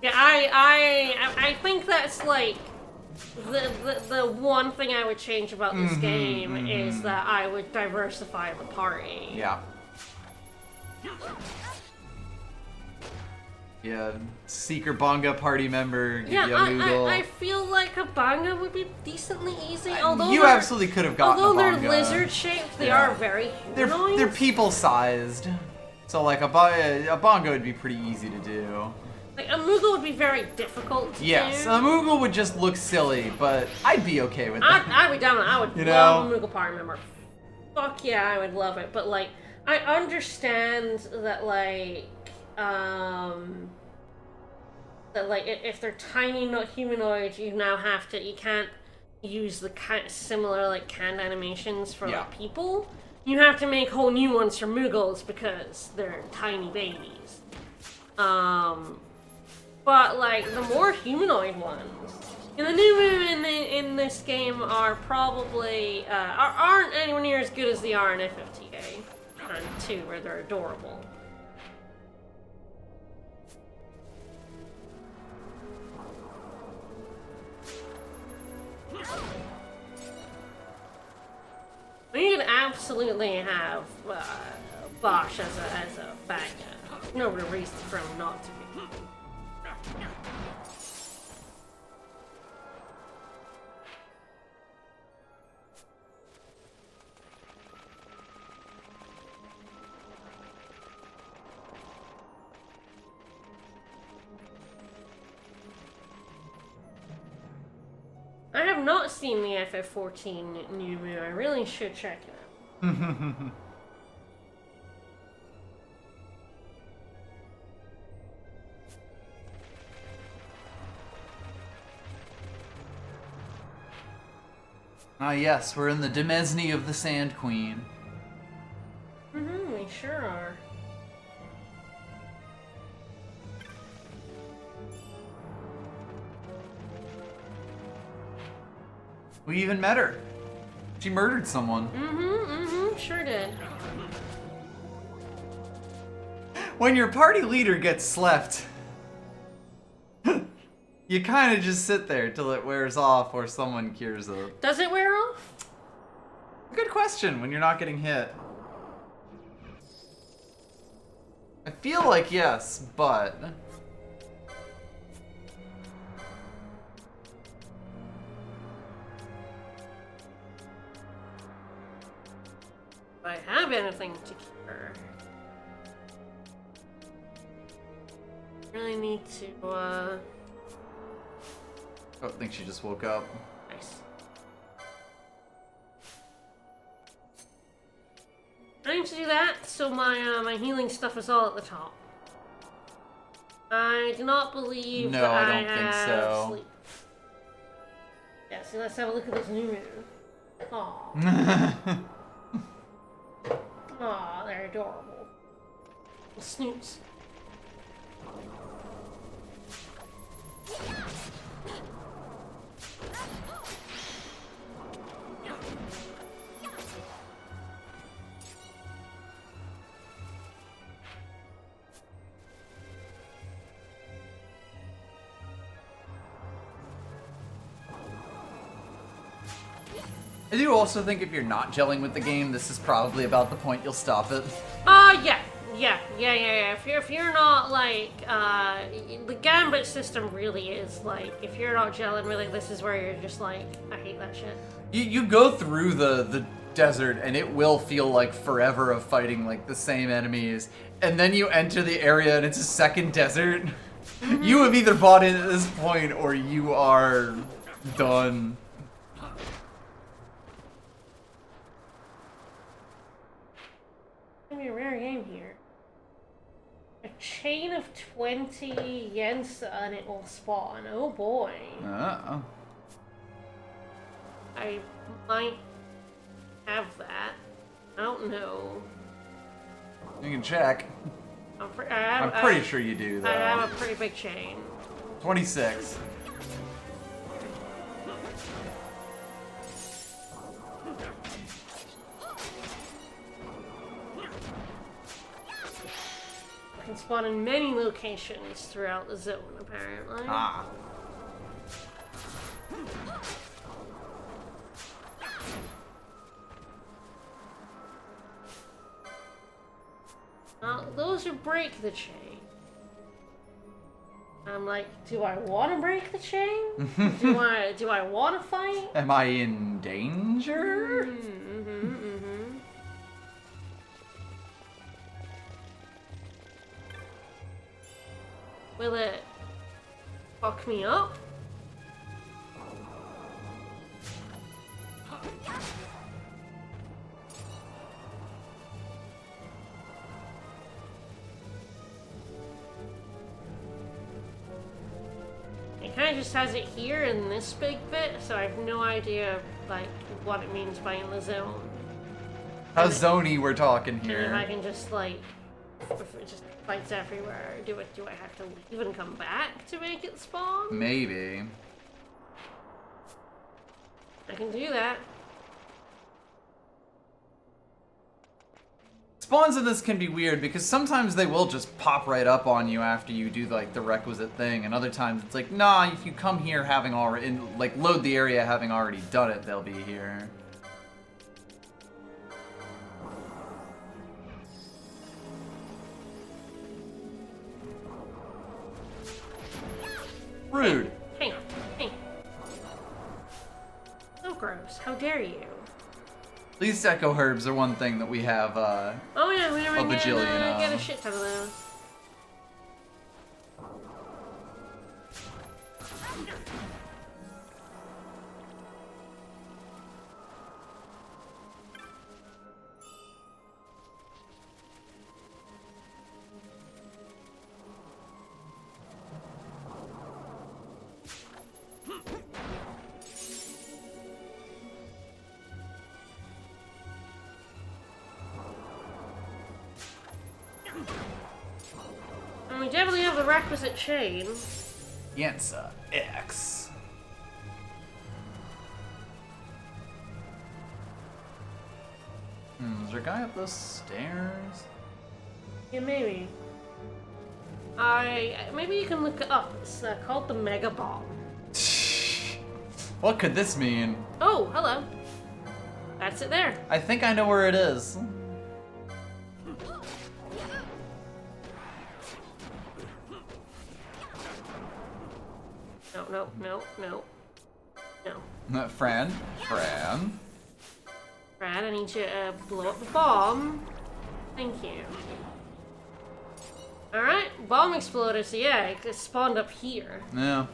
Speaker 1: Yeah, I think that's like the one thing I would change about this game is that I would diversify the party.
Speaker 2: Yeah. Yeah, Seeker Bonga party member, give you a noodle.
Speaker 1: I feel like a Bonga would be decently easy. Although
Speaker 2: you absolutely could have gotten
Speaker 1: although
Speaker 2: a Bonga.
Speaker 1: they're lizard shaped, they are very humanoid.
Speaker 2: They're people sized, so like a Bonga would be pretty easy to do.
Speaker 1: Like a Moogle would be very difficult to
Speaker 2: Yes,
Speaker 1: do.
Speaker 2: a Moogle would just look silly, but I'd be okay with that.
Speaker 1: I'd be down with it. I would
Speaker 2: You
Speaker 1: love
Speaker 2: know?
Speaker 1: a Moogle party member. Fuck yeah, I would love it. But like, I understand that like, if they're tiny, not humanoid, you can't use the kind of similar like canned animations for like people. You have to make whole new ones for Moogles because they're tiny babies. But like the more humanoid ones, and the new movement in this game are probably aren't anywhere near as good as they are in FF12 and 2, where they're adorable. absolutely have Bosch as a bad guy. No reason for him not to be. I have not seen the FF14 new movie. I really should check it out.
Speaker 2: Ah, yes, we're in the Demesne of the Sand Queen.
Speaker 1: We sure are.
Speaker 2: We even met her. She murdered someone.
Speaker 1: Sure did.
Speaker 2: When your party leader gets slept, you kind of just sit there till it wears off or someone cures it.
Speaker 1: Does it wear off?
Speaker 2: Good question when you're not getting hit. I feel like yes, but...
Speaker 1: If I have anything to cure. Really need to,
Speaker 2: Oh, I think she just woke up.
Speaker 1: Nice. I need to do that, so my healing stuff is all at the top. I do not believe
Speaker 2: No,
Speaker 1: that
Speaker 2: I don't think
Speaker 1: have
Speaker 2: so.
Speaker 1: sleep. Yeah, so let's have a look at this new move. Aw. Aw, they're adorable. Snoots.
Speaker 2: I do also think if you're not gelling with the game, this is probably about the point you'll stop it.
Speaker 1: Yeah. If you're not like, the gambit system really is like, if you're not gelling really, this is where you're just like, I hate that shit.
Speaker 2: You go through the desert and it will feel like forever of fighting like the same enemies, and then you enter the area and it's a second desert. You have either bought in at this point or you are done.
Speaker 1: Gonna be a rare game here. A chain of 20 Yensa and it will spawn. Oh boy.
Speaker 2: Uh-oh.
Speaker 1: I might have that. I don't know.
Speaker 2: You can check. I'm pretty sure you do, though.
Speaker 1: I have a pretty big chain.
Speaker 2: 26.
Speaker 1: Can spawn in many locations throughout the zone, apparently.
Speaker 2: Ah.
Speaker 1: Those who break the chain. I'm like, do I want to break the chain? do I want to fight?
Speaker 2: Am I in danger?
Speaker 1: Will it fuck me up? It kind of just has it here in this big bit, so I have no idea like what it means by in the zone.
Speaker 2: How zony we're talking
Speaker 1: And
Speaker 2: here.
Speaker 1: if I can just like, if it just fights everywhere, do I have to leave and come back to make it spawn?
Speaker 2: Maybe.
Speaker 1: I can do that.
Speaker 2: Spawns in this can be weird because sometimes they will just pop right up on you after you do like the requisite thing, and other times it's like, nah, if you come here having already, like load the area having already done it, they'll be here. Rude.
Speaker 1: Hey. So gross. How dare you?
Speaker 2: At least echo herbs are one thing that we have,
Speaker 1: Oh yeah, we never
Speaker 2: a bajillion
Speaker 1: get a
Speaker 2: of.
Speaker 1: shit ton of those. And we definitely have the requisite chain.
Speaker 2: Yansa X. Is there a guy up those stairs?
Speaker 1: Yeah, maybe. Maybe you can look it up. It's called the Mega Bomb.
Speaker 2: What could this mean?
Speaker 1: Oh, hello. That's it there.
Speaker 2: I think I know where it is.
Speaker 1: No.
Speaker 2: Fran.
Speaker 1: Brad, I need you to blow up the bomb. Thank you. Alright, bomb exploded, so yeah, it spawned up here.
Speaker 2: Yeah.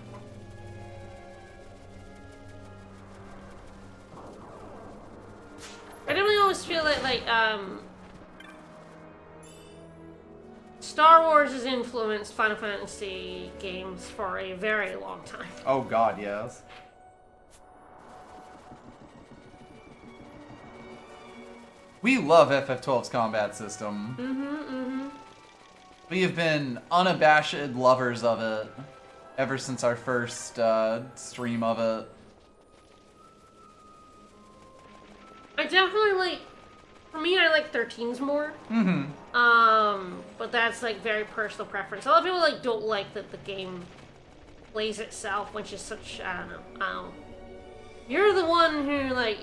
Speaker 1: I definitely always feel like Star Wars has influenced Final Fantasy games for a very long time.
Speaker 2: Oh god, yes. We love FF12's combat system. We have been unabashed lovers of it ever since our first stream of it.
Speaker 1: I definitely like, for me, I like 13s more. But that's like very personal preference. A lot of people like don't like that the game plays itself, which is such, I don't know. You're the one who like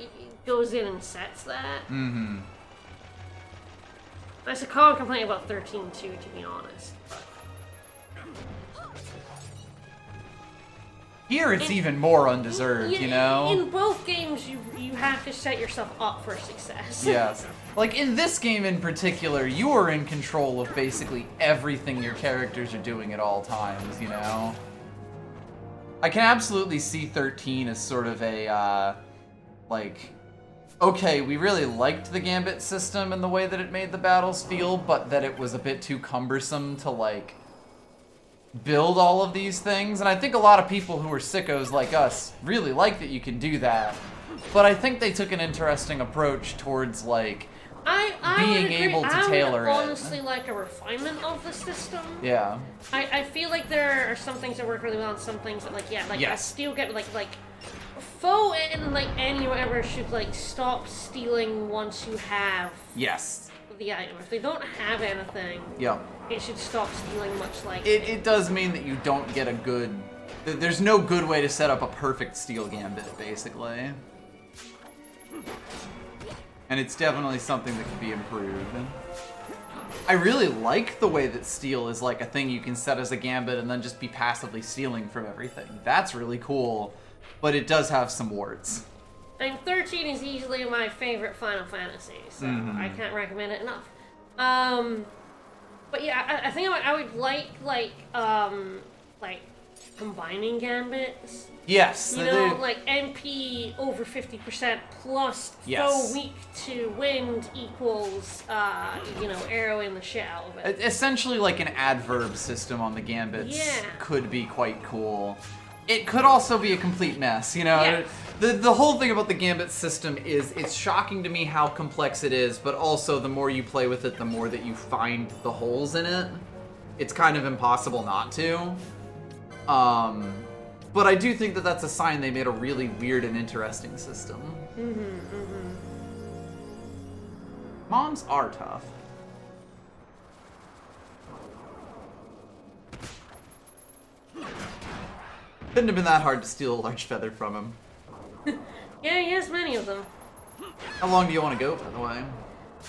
Speaker 1: goes in and sets that. That's a common complaint about 13 too, to be honest.
Speaker 2: Here it's even more undeserved, you know?
Speaker 1: In both games, you have to set yourself up for success.
Speaker 2: Yes. Like, in this game in particular, you are in control of basically everything your characters are doing at all times, you know? I can absolutely see 13 as sort of a, like, okay, we really liked the Gambit system and the way that it made the battles feel, but that it was a bit too cumbersome to, like, build all of these things. And I think a lot of people who are sickos like us really like that you can do that. But I think they took an interesting approach towards, like, being able to tailor it.
Speaker 1: I would honestly like a refinement of the system.
Speaker 2: Yeah.
Speaker 1: I feel like there are some things that work really well and some things that, like, yeah, like,
Speaker 2: yes.
Speaker 1: I still get, like, Foe and, like, any whatever should, like, stop stealing once you have the item. If they don't have anything, it should stop stealing much like...
Speaker 2: It does mean that you don't get a good... There's no good way to set up a perfect steal gambit, basically. And it's definitely something that can be improved. I really like the way that steal is like a thing you can set as a gambit and then just be passively stealing from everything. That's really cool, but it does have some warts.
Speaker 1: And 13 is easily my favorite Final Fantasy, so I can't recommend it enough. But yeah, I think I would like combining gambits.
Speaker 2: Yes.
Speaker 1: You know, like MP over 50% plus foe weak to wind equals, you know, arrowing the shit out of it.
Speaker 2: Essentially like an adverb system on the gambits could be quite cool. It could also be a complete mess, you know?
Speaker 1: Yeah.
Speaker 2: The whole thing about the gambit system is it's shocking to me how complex it is, but also the more you play with it, the more that you find the holes in it. It's kind of impossible not to. But I do think that that's a sign they made a really weird and interesting system. Moms are tough. Couldn't have been that hard to steal a large feather from him.
Speaker 1: Yeah, he has many of them.
Speaker 2: How long do you want to go, by the way?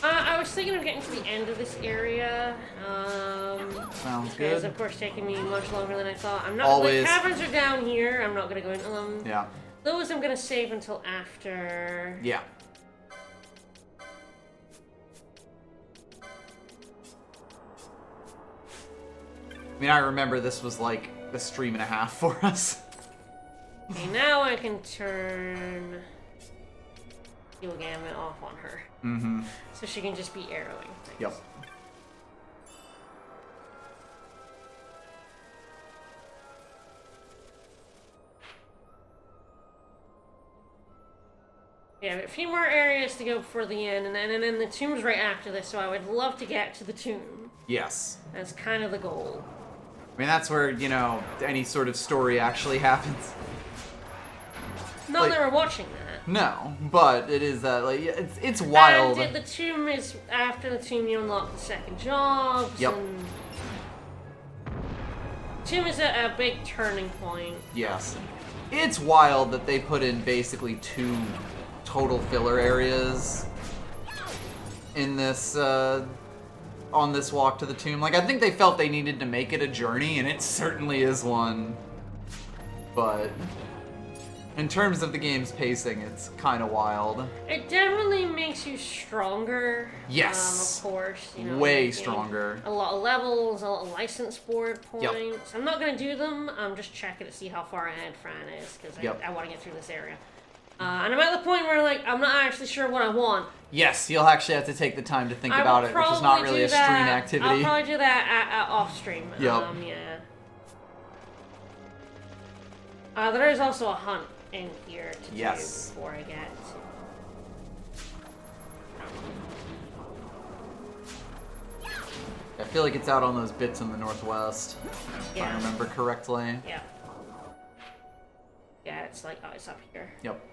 Speaker 1: I was thinking of getting to the end of this area.
Speaker 2: Sounds
Speaker 1: It's
Speaker 2: good.
Speaker 1: of course taking me much longer than I thought. I'm not.
Speaker 2: Always.
Speaker 1: The caverns are down here. I'm not gonna go into them.
Speaker 2: Yeah.
Speaker 1: Those I'm gonna save until after.
Speaker 2: Yeah. I mean, I remember this was like a stream and a half for us.
Speaker 1: Okay, now I can turn Steel Gambit off on her.
Speaker 2: Mm-hmm.
Speaker 1: So she can just be arrowing things.
Speaker 2: Yep.
Speaker 1: Yeah, a few more areas to go before the end, and then the tomb's right after this, so I would love to get to the tomb.
Speaker 2: Yes.
Speaker 1: That's kind of the goal.
Speaker 2: I mean, that's where, you know, any sort of story actually happens.
Speaker 1: Not
Speaker 2: Like-
Speaker 1: that we're watching that.
Speaker 2: No, but it is that, like, it's wild.
Speaker 1: And the tomb is, after the tomb you unlock the second jobs,
Speaker 2: Yep.
Speaker 1: and... Tomb is a big turning point.
Speaker 2: Yes. It's wild that they put in basically 2 total filler areas in this, on this walk to the tomb. Like, I think they felt they needed to make it a journey, and it certainly is one. But in terms of the game's pacing, it's kind of wild.
Speaker 1: It definitely makes you stronger.
Speaker 2: Yes.
Speaker 1: Of course. You know,
Speaker 2: Way
Speaker 1: you gain
Speaker 2: stronger.
Speaker 1: A lot of levels, a lot of license board points.
Speaker 2: Yep.
Speaker 1: I'm not going to do them. I'm just checking to see how far ahead Fran is, because
Speaker 2: Yep.
Speaker 1: I want to get through this area. And I'm at the point where, like, I'm not actually sure what I want.
Speaker 2: Yes, you'll actually have to take the time to think about it, which is not really a stream activity.
Speaker 1: I'll probably do that at off stream.
Speaker 2: Yep.
Speaker 1: Yeah. There is also a hunt in here to do
Speaker 2: Yes.
Speaker 1: before I get to...
Speaker 2: I feel like it's out on those bits in the northwest, if I remember correctly.
Speaker 1: Yeah. Yeah, it's like, oh, it's up here.
Speaker 2: Yep.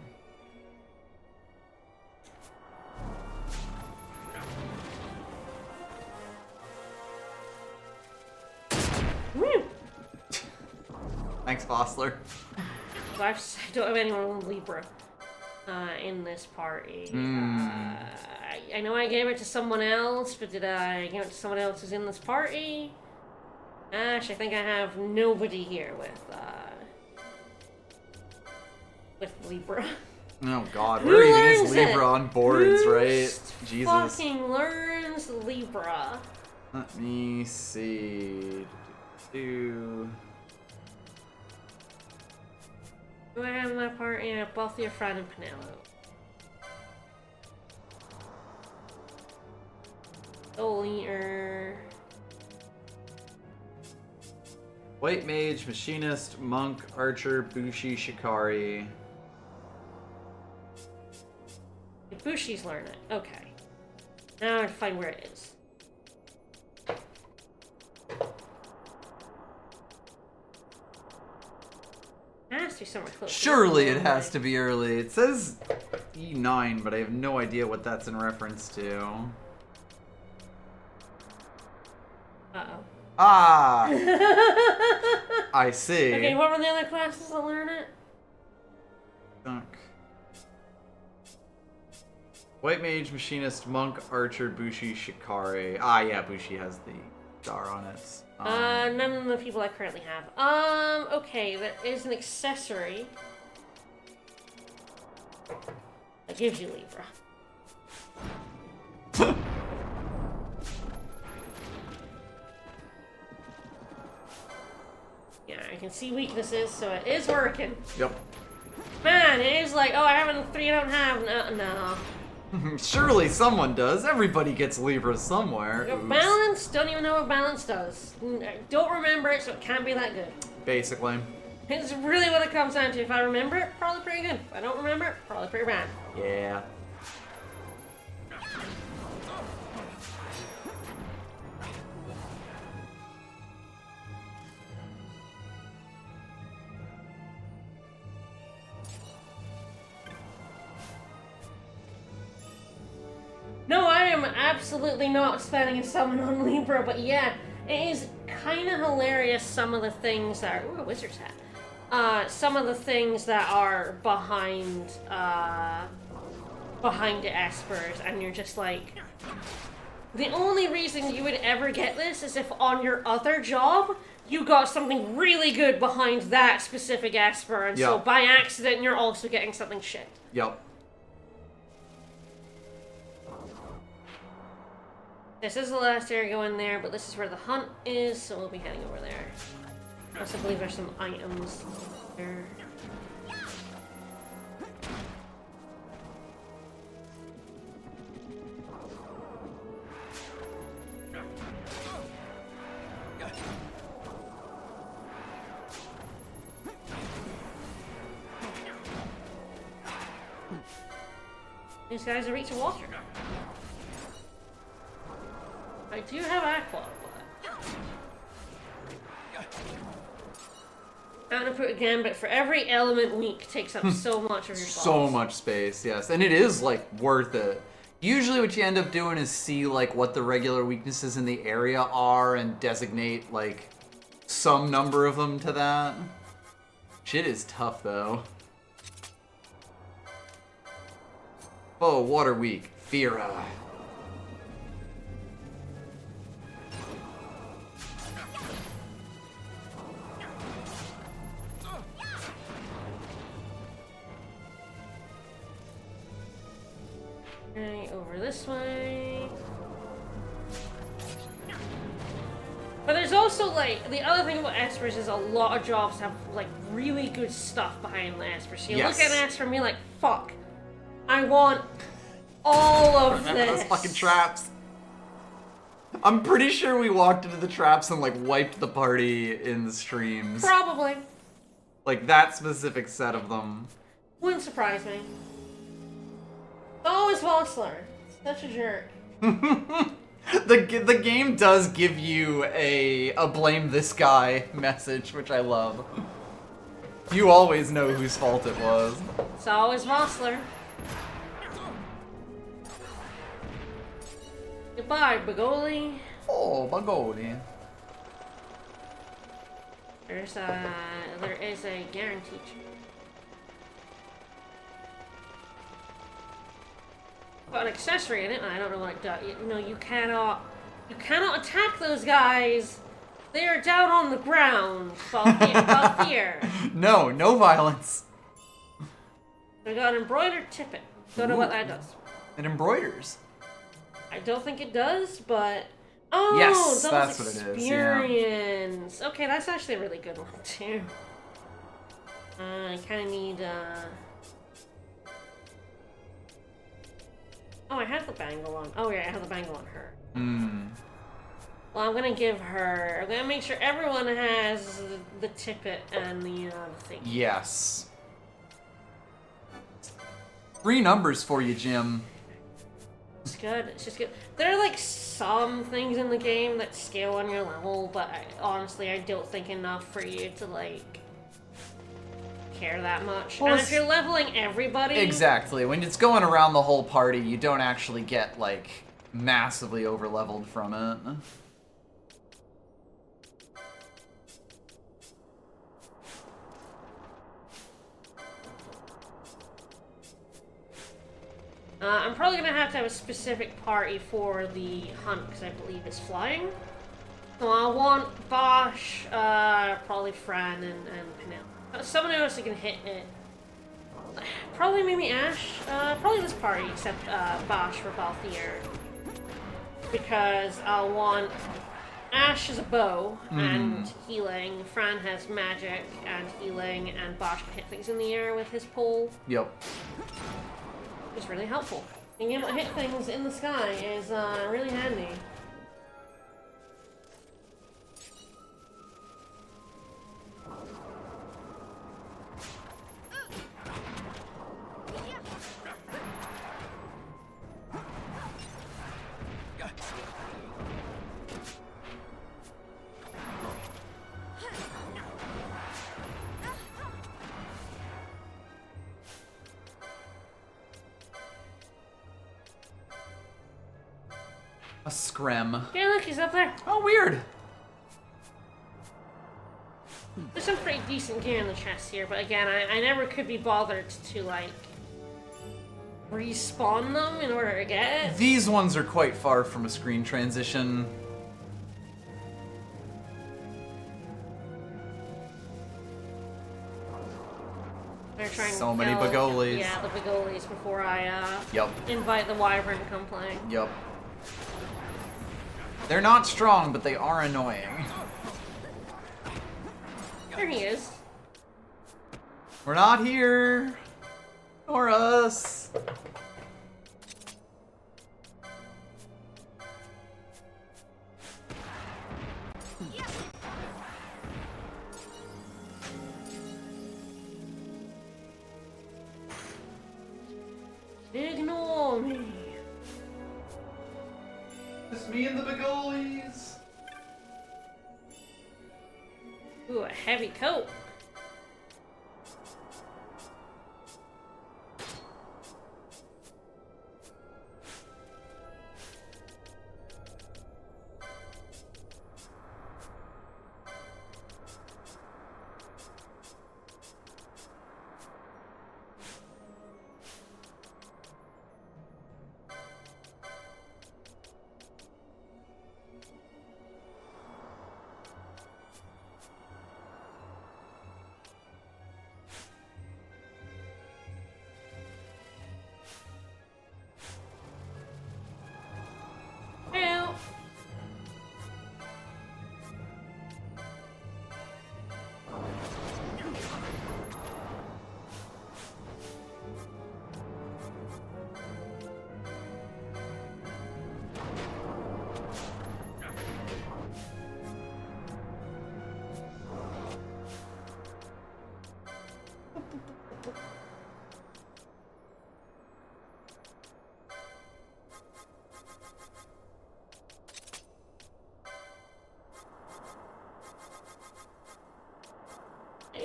Speaker 1: Woo!
Speaker 2: Thanks, Vossler.
Speaker 1: So I don't have anyone with Libra in this party. I know I gave it to someone else, but did I give it to someone else who's in this party? Gosh, I think I have nobody here with Libra.
Speaker 2: Oh god,
Speaker 1: Who
Speaker 2: where even is
Speaker 1: learns it?
Speaker 2: Libra on boards,
Speaker 1: Who
Speaker 2: right? Jesus.
Speaker 1: fucking learns Libra?
Speaker 2: Let me see.
Speaker 1: Who I have in my party? Yeah, both your friend and Penelope. Soul Eater.
Speaker 2: White Mage, Machinist, Monk, Archer, Bushi, Shikari.
Speaker 1: Bushi's learn it. Okay. Now I have to find where it is. It has to be somewhere close.
Speaker 2: Surely it has to be early. It says E9, but I have no idea what that's in reference to.
Speaker 1: Uh-oh.
Speaker 2: Ah! I see.
Speaker 1: Okay, what were the other classes that learn it?
Speaker 2: Dunk. White Mage, Machinist, Monk, Archer, Bushi, Shikari. Ah, yeah, Bushi has the star on it.
Speaker 1: None of the people I currently have. Okay, there is an accessory that gives you Libra. Yeah, I can see weaknesses, so it is working.
Speaker 2: Yep.
Speaker 1: Man, it is like, oh, I have a 3 I don't have. No.
Speaker 2: Surely someone does. Everybody gets Libra somewhere.
Speaker 1: Your
Speaker 2: Oops.
Speaker 1: balance, don't even know what balance does. Don't remember it, so it can't be that good.
Speaker 2: Basically.
Speaker 1: It's really what it comes down to. If I remember it, probably pretty good. If I don't remember it, probably pretty bad.
Speaker 2: Yeah.
Speaker 1: No, I am absolutely not spending a summon on Libra, but yeah, it is kind of hilarious some of the things that are... Ooh, a wizard's hat. Some of the things that are behind the espers, and you're just like, The only reason you would ever get this is if on your other job, you got something really good behind that specific Esper, and so by accident you're also getting something shit.
Speaker 2: Yep.
Speaker 1: This is the last area going there, but this is where the hunt is, so we'll be heading over there. I also believe there's some items there. These guys are weak to water. I do have aqua, but I'm gonna put it again, but for every element weak takes up so much of your slots.
Speaker 2: So much space, yes. And it is, like, worth it. Usually what you end up doing is see, like, what the regular weaknesses in the area are and designate, like, some number of them to that. Shit is tough, though. Oh, water weak. Fira.
Speaker 1: Right, over this way. But there's also, like, the other thing about Espers is a lot of jobs have, like, really good stuff behind the Esper. So you look at an Esper and be like, fuck, I want all of
Speaker 2: Remember
Speaker 1: this.
Speaker 2: those fucking traps? I'm pretty sure we walked into the traps and, like, wiped the party in the streams.
Speaker 1: Probably.
Speaker 2: Like, that specific set of them.
Speaker 1: Wouldn't surprise me. Oh, it's Vossler. Such a jerk.
Speaker 2: The game does give you a blame this guy message, which I love. You always know whose fault it was.
Speaker 1: It's always Vossler. Goodbye, Bagoli.
Speaker 2: Oh, Bagoli.
Speaker 1: There is a guaranteed. Got an accessory in it, and I don't know what it does. You know, you cannot attack those guys. They are down on the ground. Balthier.
Speaker 2: No violence.
Speaker 1: I got an embroidered tippet. Don't know what that does.
Speaker 2: It embroiders.
Speaker 1: I don't think it does, but oh,
Speaker 2: yes,
Speaker 1: that
Speaker 2: that's
Speaker 1: was
Speaker 2: what it is.
Speaker 1: experience. Yeah. Okay, that's actually a really good one too. I kind of need. Oh, I have the bangle on. Oh, yeah, I have the bangle on her. Well, I'm gonna give her. I'm gonna make sure everyone has the tippet and the thing.
Speaker 2: Yes. 3 numbers for you, Jim.
Speaker 1: It's good. It's just good. There are like some things in the game that scale on your level, but honestly, I don't think enough for you to like care that much.
Speaker 2: Well,
Speaker 1: and if you're leveling everybody,
Speaker 2: exactly. When it's going around the whole party, you don't actually get like massively over leveled from it.
Speaker 1: I'm probably gonna have to have a specific party for the hunt because I believe it's flying. So I want Bosch, probably Fran and Penelope. Someone else who can hit it. Probably maybe Ash. Probably this party except Bosch for Balthier. Because I'll want Ash as a bow and healing. Fran has magic and healing, and Bosch can hit things in the air with his pole.
Speaker 2: Yep.
Speaker 1: It's really helpful. Being able to hit things in the sky is really handy.
Speaker 2: A scrim.
Speaker 1: Yeah, look, he's up there.
Speaker 2: Oh, weird.
Speaker 1: There's some pretty decent gear in the chest here, but again, I never could be bothered to, like, respawn them in order to get it.
Speaker 2: These ones are quite far from a screen transition.
Speaker 1: They're trying
Speaker 2: So
Speaker 1: to
Speaker 2: many
Speaker 1: kill,
Speaker 2: Bagolis.
Speaker 1: Yeah, the Bagolis before I
Speaker 2: Yep.
Speaker 1: invite the Wyvern to come play.
Speaker 2: Yep. They're not strong, but they are annoying.
Speaker 1: There he is.
Speaker 2: We're not here. Or us.
Speaker 1: Ignore me.
Speaker 2: Just me and the Bagolis.
Speaker 1: Ooh, a heavy coat. Help.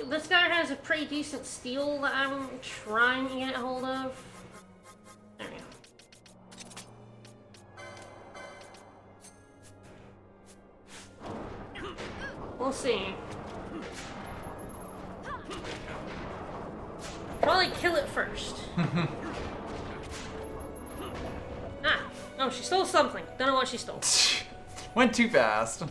Speaker 1: This guy has a pretty decent steel that I'm trying to get a hold of. There we go. We'll see. Probably kill it first. Ah! Oh, she stole something. Don't know what she stole.
Speaker 2: Went too fast.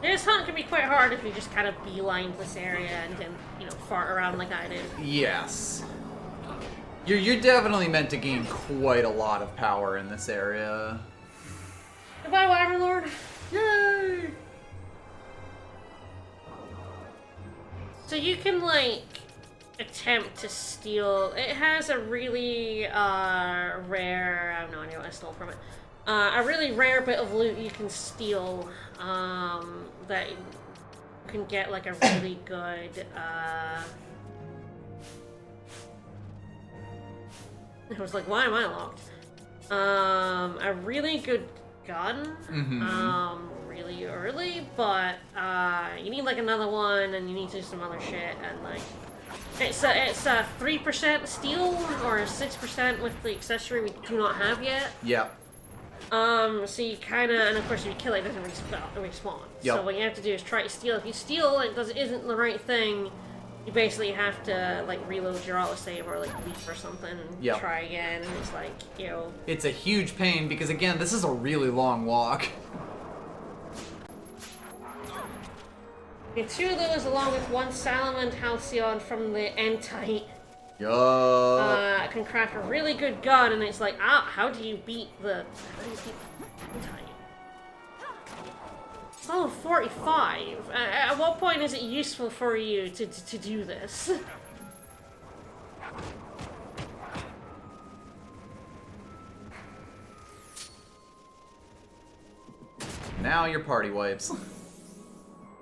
Speaker 1: This hunt can be quite hard if you just kind of beeline this area and then, you know, fart around like I did.
Speaker 2: Yes. You're definitely meant to gain quite a lot of power in this area.
Speaker 1: Goodbye, Wyvern Lord.
Speaker 2: Yay!
Speaker 1: So you can, like, attempt to steal. It has a really rare. I have no idea what I stole from it. A really rare bit of loot you can steal. That you can get like a really good. I was like, why am I locked? A really good gun. Really early, but you need like another one, and you need to do some other shit, and like. It's a 3% steel or 6% with the accessory we do not have yet.
Speaker 2: Yeah.
Speaker 1: So you kind of, and of course if you kill it, it doesn't respawn.
Speaker 2: Yep.
Speaker 1: So what you have to do is try to steal. If you steal and it isn't the right thing, you basically have to like reload your autosave or like leave or something and
Speaker 2: Yep.
Speaker 1: try again. And it's like, you know.
Speaker 2: It's a huge pain because again, this is a really long walk.
Speaker 1: Get two of those along with one Salamand Halcyon from the Entite.
Speaker 2: Yo.
Speaker 1: Can craft a really good gun, and it's like, how do you beat the Entite? It's level 45. At what point is it useful for you to do this?
Speaker 2: Now your party wipes.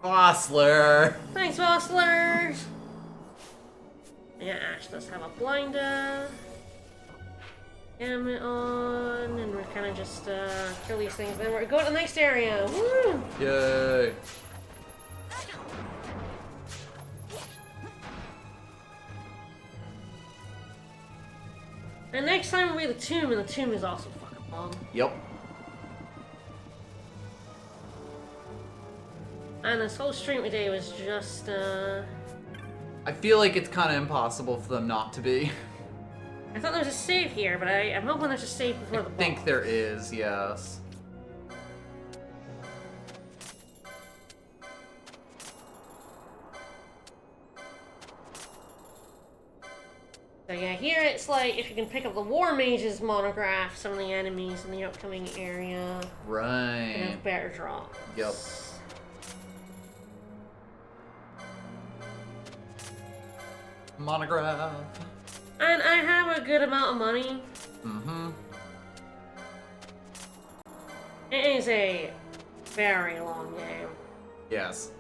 Speaker 2: Vossler!
Speaker 1: Thanks, Vossler! Yeah, Ash does have a blinder. Gamut on, and we're kind of just kill these things. Then we're going to the next area. Woo!
Speaker 2: Yay!
Speaker 1: And next time will be the tomb, and the tomb is also fucking long.
Speaker 2: Yep.
Speaker 1: And this whole stream today was just,
Speaker 2: I feel like it's kind of impossible for them not to be.
Speaker 1: I thought there was a save here, but I'm hoping there's a save before the boss.
Speaker 2: I think there is, yes.
Speaker 1: So yeah, here it's like if you can pick up the War Mage's monograph, some of the enemies in the upcoming area.
Speaker 2: Right.
Speaker 1: And have better drops.
Speaker 2: Yep. Monograph.
Speaker 1: And I have a good amount of money.
Speaker 2: Mm-hmm.
Speaker 1: It is a very long game.
Speaker 2: Yes.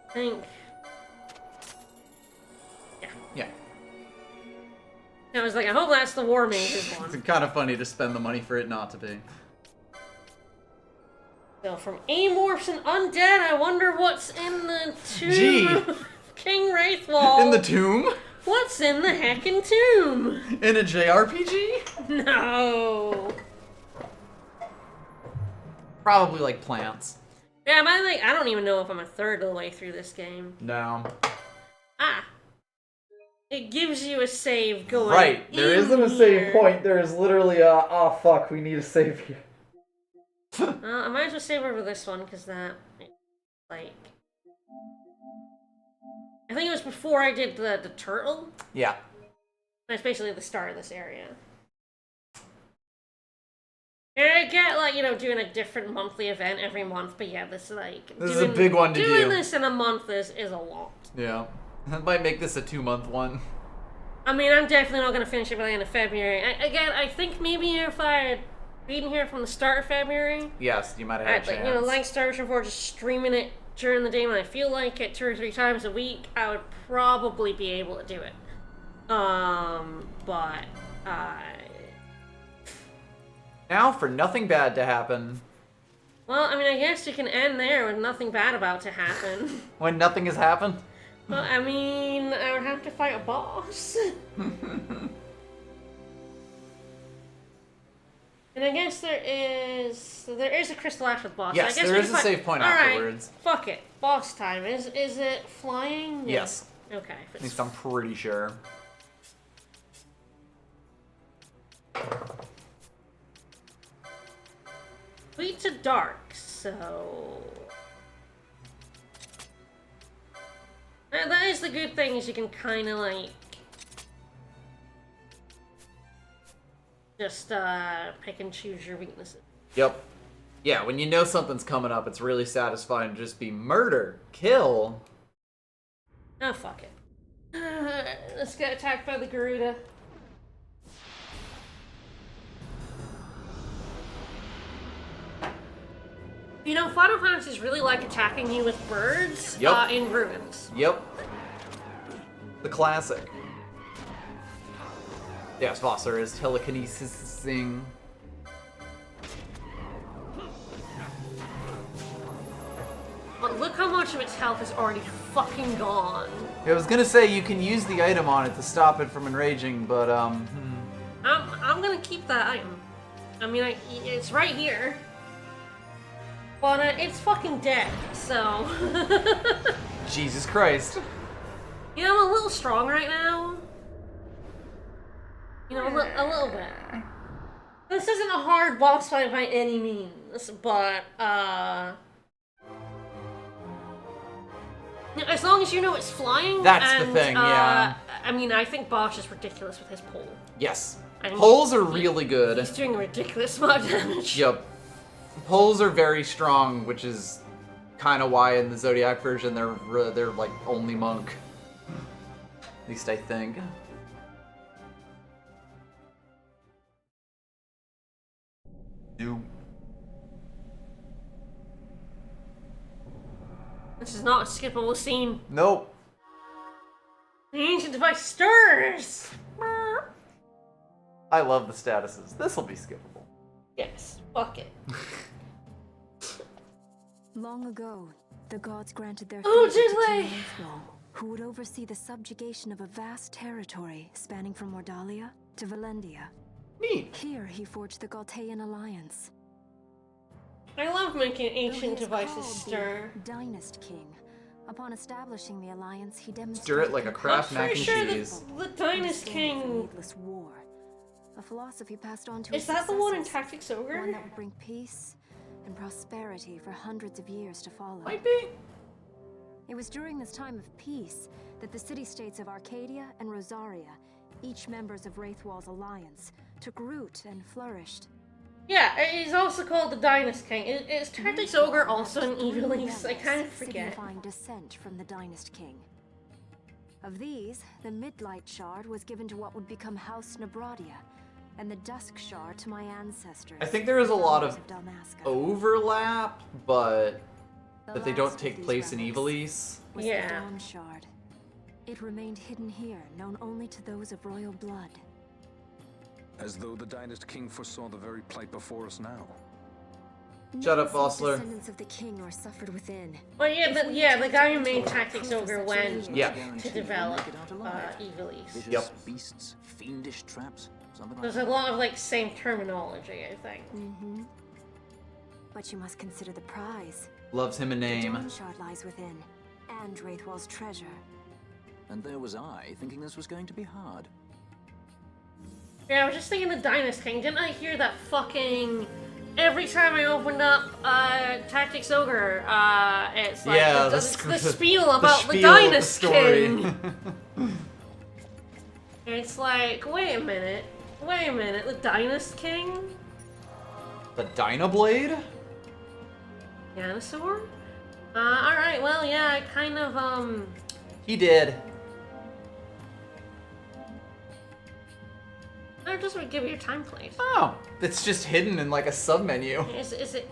Speaker 1: I think. Yeah.
Speaker 2: Yeah.
Speaker 1: I was like, I hope that's the War Mage's one.
Speaker 2: It's kind of funny to spend the money for it not to be.
Speaker 1: So from Amorphs and Undead, I wonder what's in the tomb
Speaker 2: Gee.
Speaker 1: of King Wraithwall.
Speaker 2: In the tomb?
Speaker 1: What's in the heckin' tomb?
Speaker 2: In a JRPG?
Speaker 1: No.
Speaker 2: Probably like plants.
Speaker 1: Yeah, but I don't even know if I'm a third of the way through this game.
Speaker 2: No.
Speaker 1: Ah. It gives you a save going
Speaker 2: Right. There isn't a save point. There is literally a, oh fuck, we need a save here.
Speaker 1: I might as well save over this one, because that, like... I think it was before I did the turtle.
Speaker 2: Yeah.
Speaker 1: That's basically the start of this area. And I get, like, you know, doing a different monthly event every month, but yeah, this, like...
Speaker 2: This is a big one to do.
Speaker 1: Doing this in a month is a lot.
Speaker 2: Yeah. That might make this a 2-month one.
Speaker 1: I mean, I'm definitely not going to finish it by the end of February. Again, I think maybe if I had been here from the start of February...
Speaker 2: Yes, you might have had a chance.
Speaker 1: Like, you know, like Star Wars 4, just streaming it during the day when I feel like it 2 or 3 times a week, I would probably be able to do it. But...
Speaker 2: Now for nothing bad to happen.
Speaker 1: Well, I mean, I guess you can end there with nothing bad about to happen.
Speaker 2: When nothing has happened?
Speaker 1: Well, I mean, I would have to fight a boss. And I guess there is a crystal after the boss.
Speaker 2: Yes,
Speaker 1: I guess
Speaker 2: there is a save point afterwards.
Speaker 1: Alright, fuck it. Boss time. Is it flying?
Speaker 2: Yes.
Speaker 1: Okay.
Speaker 2: At least I'm pretty sure.
Speaker 1: Sweet to dark, so... That is the good thing, is you can kind of, like... just, pick and choose your weaknesses.
Speaker 2: Yep. Yeah, when you know something's coming up, it's really satisfying to just be murder, kill.
Speaker 1: Oh, fuck it. Let's get attacked by the Garuda. You know, Final Fantasies really like attacking you with birds in ruins.
Speaker 2: Yep. The classic. Yes, Foster is telekinesis-ing.
Speaker 1: But look how much of its health is already fucking gone.
Speaker 2: I was gonna say you can use the item on it to stop it from enraging, but
Speaker 1: I'm gonna keep that item. I mean, it's right here. But it's fucking dead, so...
Speaker 2: Jesus Christ.
Speaker 1: You know, I'm a little strong right now. You know, a little bit. This isn't a hard boss fight by any means, but, as long as you know it's flying.
Speaker 2: That's the thing, yeah.
Speaker 1: I mean, I think Bosch is ridiculous with his pole.
Speaker 2: Yes.
Speaker 1: I mean,
Speaker 2: Poles are really good.
Speaker 1: He's doing a ridiculous amount of damage.
Speaker 2: Yep. Poles are very strong, which is kind of why in the Zodiac version they're like only monk. At least I think.
Speaker 1: This is not a skippable scene.
Speaker 2: Nope.
Speaker 1: The ancient device stirs!
Speaker 2: I love the statuses. This'll be skippable.
Speaker 1: Yes, fuck it.
Speaker 3: Long ago, the gods granted their
Speaker 1: Oh,
Speaker 3: favor to
Speaker 1: did
Speaker 3: King
Speaker 1: they?
Speaker 3: Wraithwall. who would oversee the subjugation of a vast territory spanning from Mordalia to Valendia.
Speaker 2: Neat.
Speaker 3: Here he forged the Galtean alliance.
Speaker 1: I love making
Speaker 3: Though he
Speaker 1: ancient
Speaker 3: is
Speaker 1: devices
Speaker 3: called
Speaker 1: stir.
Speaker 3: the Dynast King. Upon establishing the alliance, he
Speaker 2: Stir
Speaker 3: demonstrated
Speaker 2: it like a
Speaker 1: I'm
Speaker 2: Kraft mac
Speaker 1: pretty
Speaker 2: and
Speaker 1: sure
Speaker 2: cheese.
Speaker 1: the Dynast King...
Speaker 3: needless war. A philosophy passed on to
Speaker 1: Is
Speaker 3: his
Speaker 1: that the one in
Speaker 3: successors,
Speaker 1: Tactics Ogre?
Speaker 3: one that would bring peace and prosperity for hundreds of years to follow.
Speaker 2: Might be.
Speaker 3: It was during this time of peace that the city-states of Arcadia and Rosaria, each members of Wraithwall's alliance, took root and flourished.
Speaker 1: Yeah, he's also called the Dynast King. Is Tactics Ogre also an Evilise? I kind of forget.
Speaker 3: Signifying descent from the Dynast King. Of these, the Midlight Shard was given to what would become House Nabradia, and the Dusk Shard to my ancestors.
Speaker 2: I think there is a lot of
Speaker 3: Dalmasca.
Speaker 2: overlap, but that they
Speaker 3: last
Speaker 2: don't
Speaker 3: of
Speaker 2: take
Speaker 3: these
Speaker 2: place in
Speaker 3: relics
Speaker 2: Evilise.
Speaker 3: was
Speaker 1: Yeah.
Speaker 3: the Dawn Shard. It remained hidden here, known only to those of royal blood.
Speaker 4: As though the Dynast King foresaw the very plight before us now.
Speaker 2: Shut up,
Speaker 3: None of
Speaker 2: Bossler.
Speaker 3: descendants of the king are suffered within.
Speaker 1: Well, yeah, the guy who made Tactics Ogre went
Speaker 2: Yeah.
Speaker 1: to develop Evilise.
Speaker 5: Vicious
Speaker 2: Yep.
Speaker 5: beasts, fiendish traps, something like
Speaker 1: There's a
Speaker 5: that.
Speaker 1: lot of, like, same terminology, I think.
Speaker 3: Mm-hmm. But you must consider the prize.
Speaker 2: Loves him a
Speaker 3: The
Speaker 2: name.
Speaker 3: Dawn Shard lies within, and Wraithwall's treasure.
Speaker 5: And there was I, thinking this was going to be hard.
Speaker 1: Yeah, I was just thinking the Dynast King. Didn't I hear that fucking... Every time I opened up Tactics Ogre, it's like
Speaker 2: Yeah,
Speaker 1: the
Speaker 2: the
Speaker 1: spiel about the
Speaker 2: spiel of the
Speaker 1: Dynast
Speaker 2: story.
Speaker 1: King. It's like, wait a minute, the Dynast King?
Speaker 2: The Dynablade?
Speaker 1: Dinosaur? Alright, well, yeah, I kind of,
Speaker 2: He did.
Speaker 1: I just would give you a time place.
Speaker 2: Oh, it's just hidden in like a sub-menu.
Speaker 1: Is it?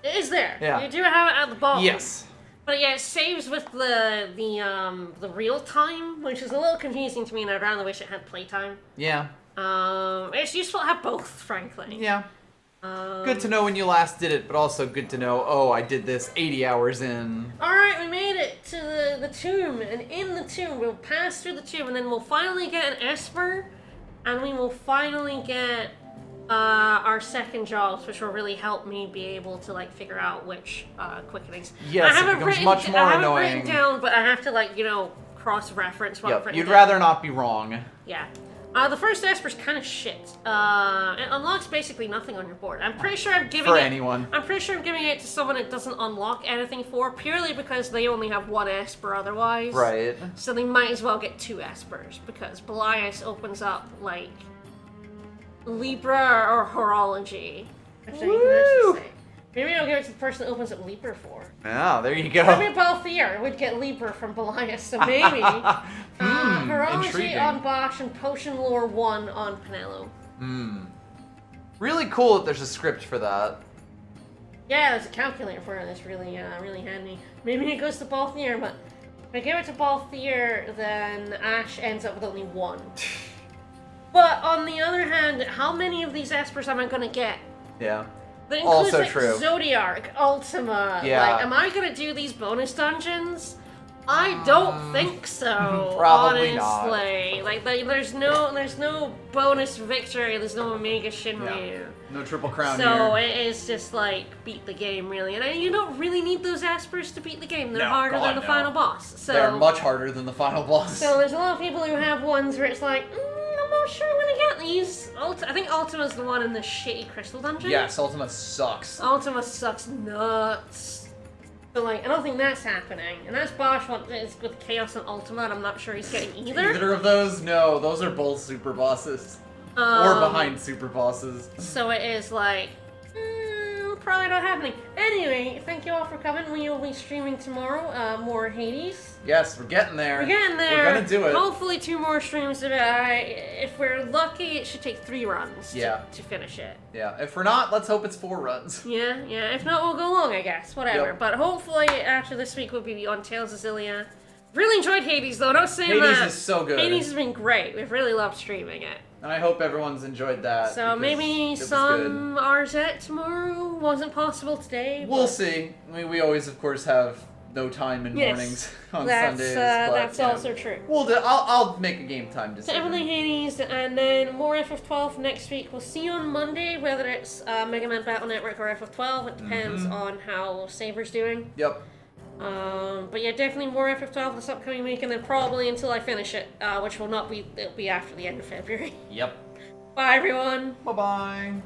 Speaker 1: It is there.
Speaker 2: Yeah.
Speaker 1: You do have it at the bottom.
Speaker 2: Yes.
Speaker 1: But yeah, it saves with the real time, which is a little confusing to me, and I'd rather wish it had playtime.
Speaker 2: Yeah.
Speaker 1: It's useful to have both, frankly.
Speaker 2: Yeah. Good to know when you last did it, but also good to know, oh, I did this 80 hours in.
Speaker 1: Alright, we made it to the tomb, and in the tomb, we'll pass through the tomb, and then we'll finally get an Esper, and we will finally get our second jobs, which will really help me be able to, like, figure out which quickenings.
Speaker 2: Yes, it becomes much more
Speaker 1: I haven't
Speaker 2: annoying.
Speaker 1: written down, but I have to, like, you know, cross-reference what I've
Speaker 2: Yep,
Speaker 1: written
Speaker 2: you'd
Speaker 1: down.
Speaker 2: rather not be wrong.
Speaker 1: Yeah. The first Esper's kind of shit. It unlocks basically nothing on your board. I'm pretty sure I'm giving
Speaker 2: For
Speaker 1: it...
Speaker 2: anyone.
Speaker 1: I'm pretty sure I'm giving it to someone it doesn't unlock anything for, purely because they only have one Esper otherwise.
Speaker 2: Right.
Speaker 1: So they might as well get two Espers, because Belias opens up, like, Libra or Horology. Actually,
Speaker 2: Woo!
Speaker 1: Maybe I'll give it to the person that opens up Libra for.
Speaker 2: Oh, there you go.
Speaker 1: Maybe Balthier would get Libra from Belias, so maybe. Horology
Speaker 2: intriguing.
Speaker 1: on Bosch and Potion Lore 1 on Penelo.
Speaker 2: Really cool that there's a script for that.
Speaker 1: Yeah, there's a calculator for it that's really, really handy. Maybe it goes to Balthier, but if I give it to Balthier, then Ash ends up with only one. But on the other hand, how many of these Espers am I gonna get?
Speaker 2: Yeah.
Speaker 1: That includes,
Speaker 2: Also
Speaker 1: like,
Speaker 2: true.
Speaker 1: Zodiac, Ultima.
Speaker 2: Yeah.
Speaker 1: Like, am I gonna do these bonus dungeons? I don't think so.
Speaker 2: Probably not.
Speaker 1: honestly. Like, there's no bonus victory. There's no Omega Shinryu.
Speaker 2: No triple crown
Speaker 1: So
Speaker 2: here.
Speaker 1: it is just like beat the game, really. And you don't really need those Espers to beat the game. They're
Speaker 2: No,
Speaker 1: harder
Speaker 2: God,
Speaker 1: than the
Speaker 2: no.
Speaker 1: final boss. So
Speaker 2: They're much harder than the final boss.
Speaker 1: So there's a lot of people who have ones where it's like, I'm not sure I'm gonna get these. I think Ultima's the one in the shitty crystal dungeon.
Speaker 2: Yes, Ultima sucks.
Speaker 1: Ultima sucks nuts. So like, I don't think that's happening. And that's Bosch is with Chaos and Ultima, and I'm not sure he's getting either.
Speaker 2: Either of those? No, those are both super bosses. Or behind super bosses.
Speaker 1: So it is like, probably not happening. Anyway, thank you all for coming. We will be streaming tomorrow, more Hades.
Speaker 2: Yes, we're getting there.
Speaker 1: We're getting there.
Speaker 2: We're gonna do it.
Speaker 1: Hopefully 2 more streams of it. If we're lucky, it should take 3 runs
Speaker 2: Yeah.
Speaker 1: to finish it.
Speaker 2: Yeah, if we're not, let's hope it's 4 runs.
Speaker 1: Yeah. If not, we'll go long, I guess. Whatever.
Speaker 2: Yep.
Speaker 1: But hopefully after this week, we'll be on Tales of Zillia. Really enjoyed Hades, though. Not saying
Speaker 2: Hades
Speaker 1: that.
Speaker 2: is so good.
Speaker 1: Hades has been great. We've really loved streaming it.
Speaker 2: And I hope everyone's enjoyed that.
Speaker 1: So
Speaker 2: because
Speaker 1: maybe
Speaker 2: it was
Speaker 1: some RZ tomorrow. Wasn't possible today.
Speaker 2: We'll
Speaker 1: but-
Speaker 2: see. I mean, we always, of course, have no time in
Speaker 1: Yes,
Speaker 2: mornings on
Speaker 1: that's,
Speaker 2: Sundays. But,
Speaker 1: that's
Speaker 2: you know,
Speaker 1: also true.
Speaker 2: We'll do. I'll make a game time
Speaker 1: So
Speaker 2: decision.
Speaker 1: everything Hades, and then more FF12 next week. We'll see on Monday whether it's Mega Man Battle Network or FF12. It depends on how Saber's doing.
Speaker 2: Yep.
Speaker 1: But yeah, definitely more FF12 this upcoming week, and then probably until I finish it, which will not be, it'll be after the end of February.
Speaker 2: Yep.
Speaker 1: Bye everyone!
Speaker 2: Bye-bye.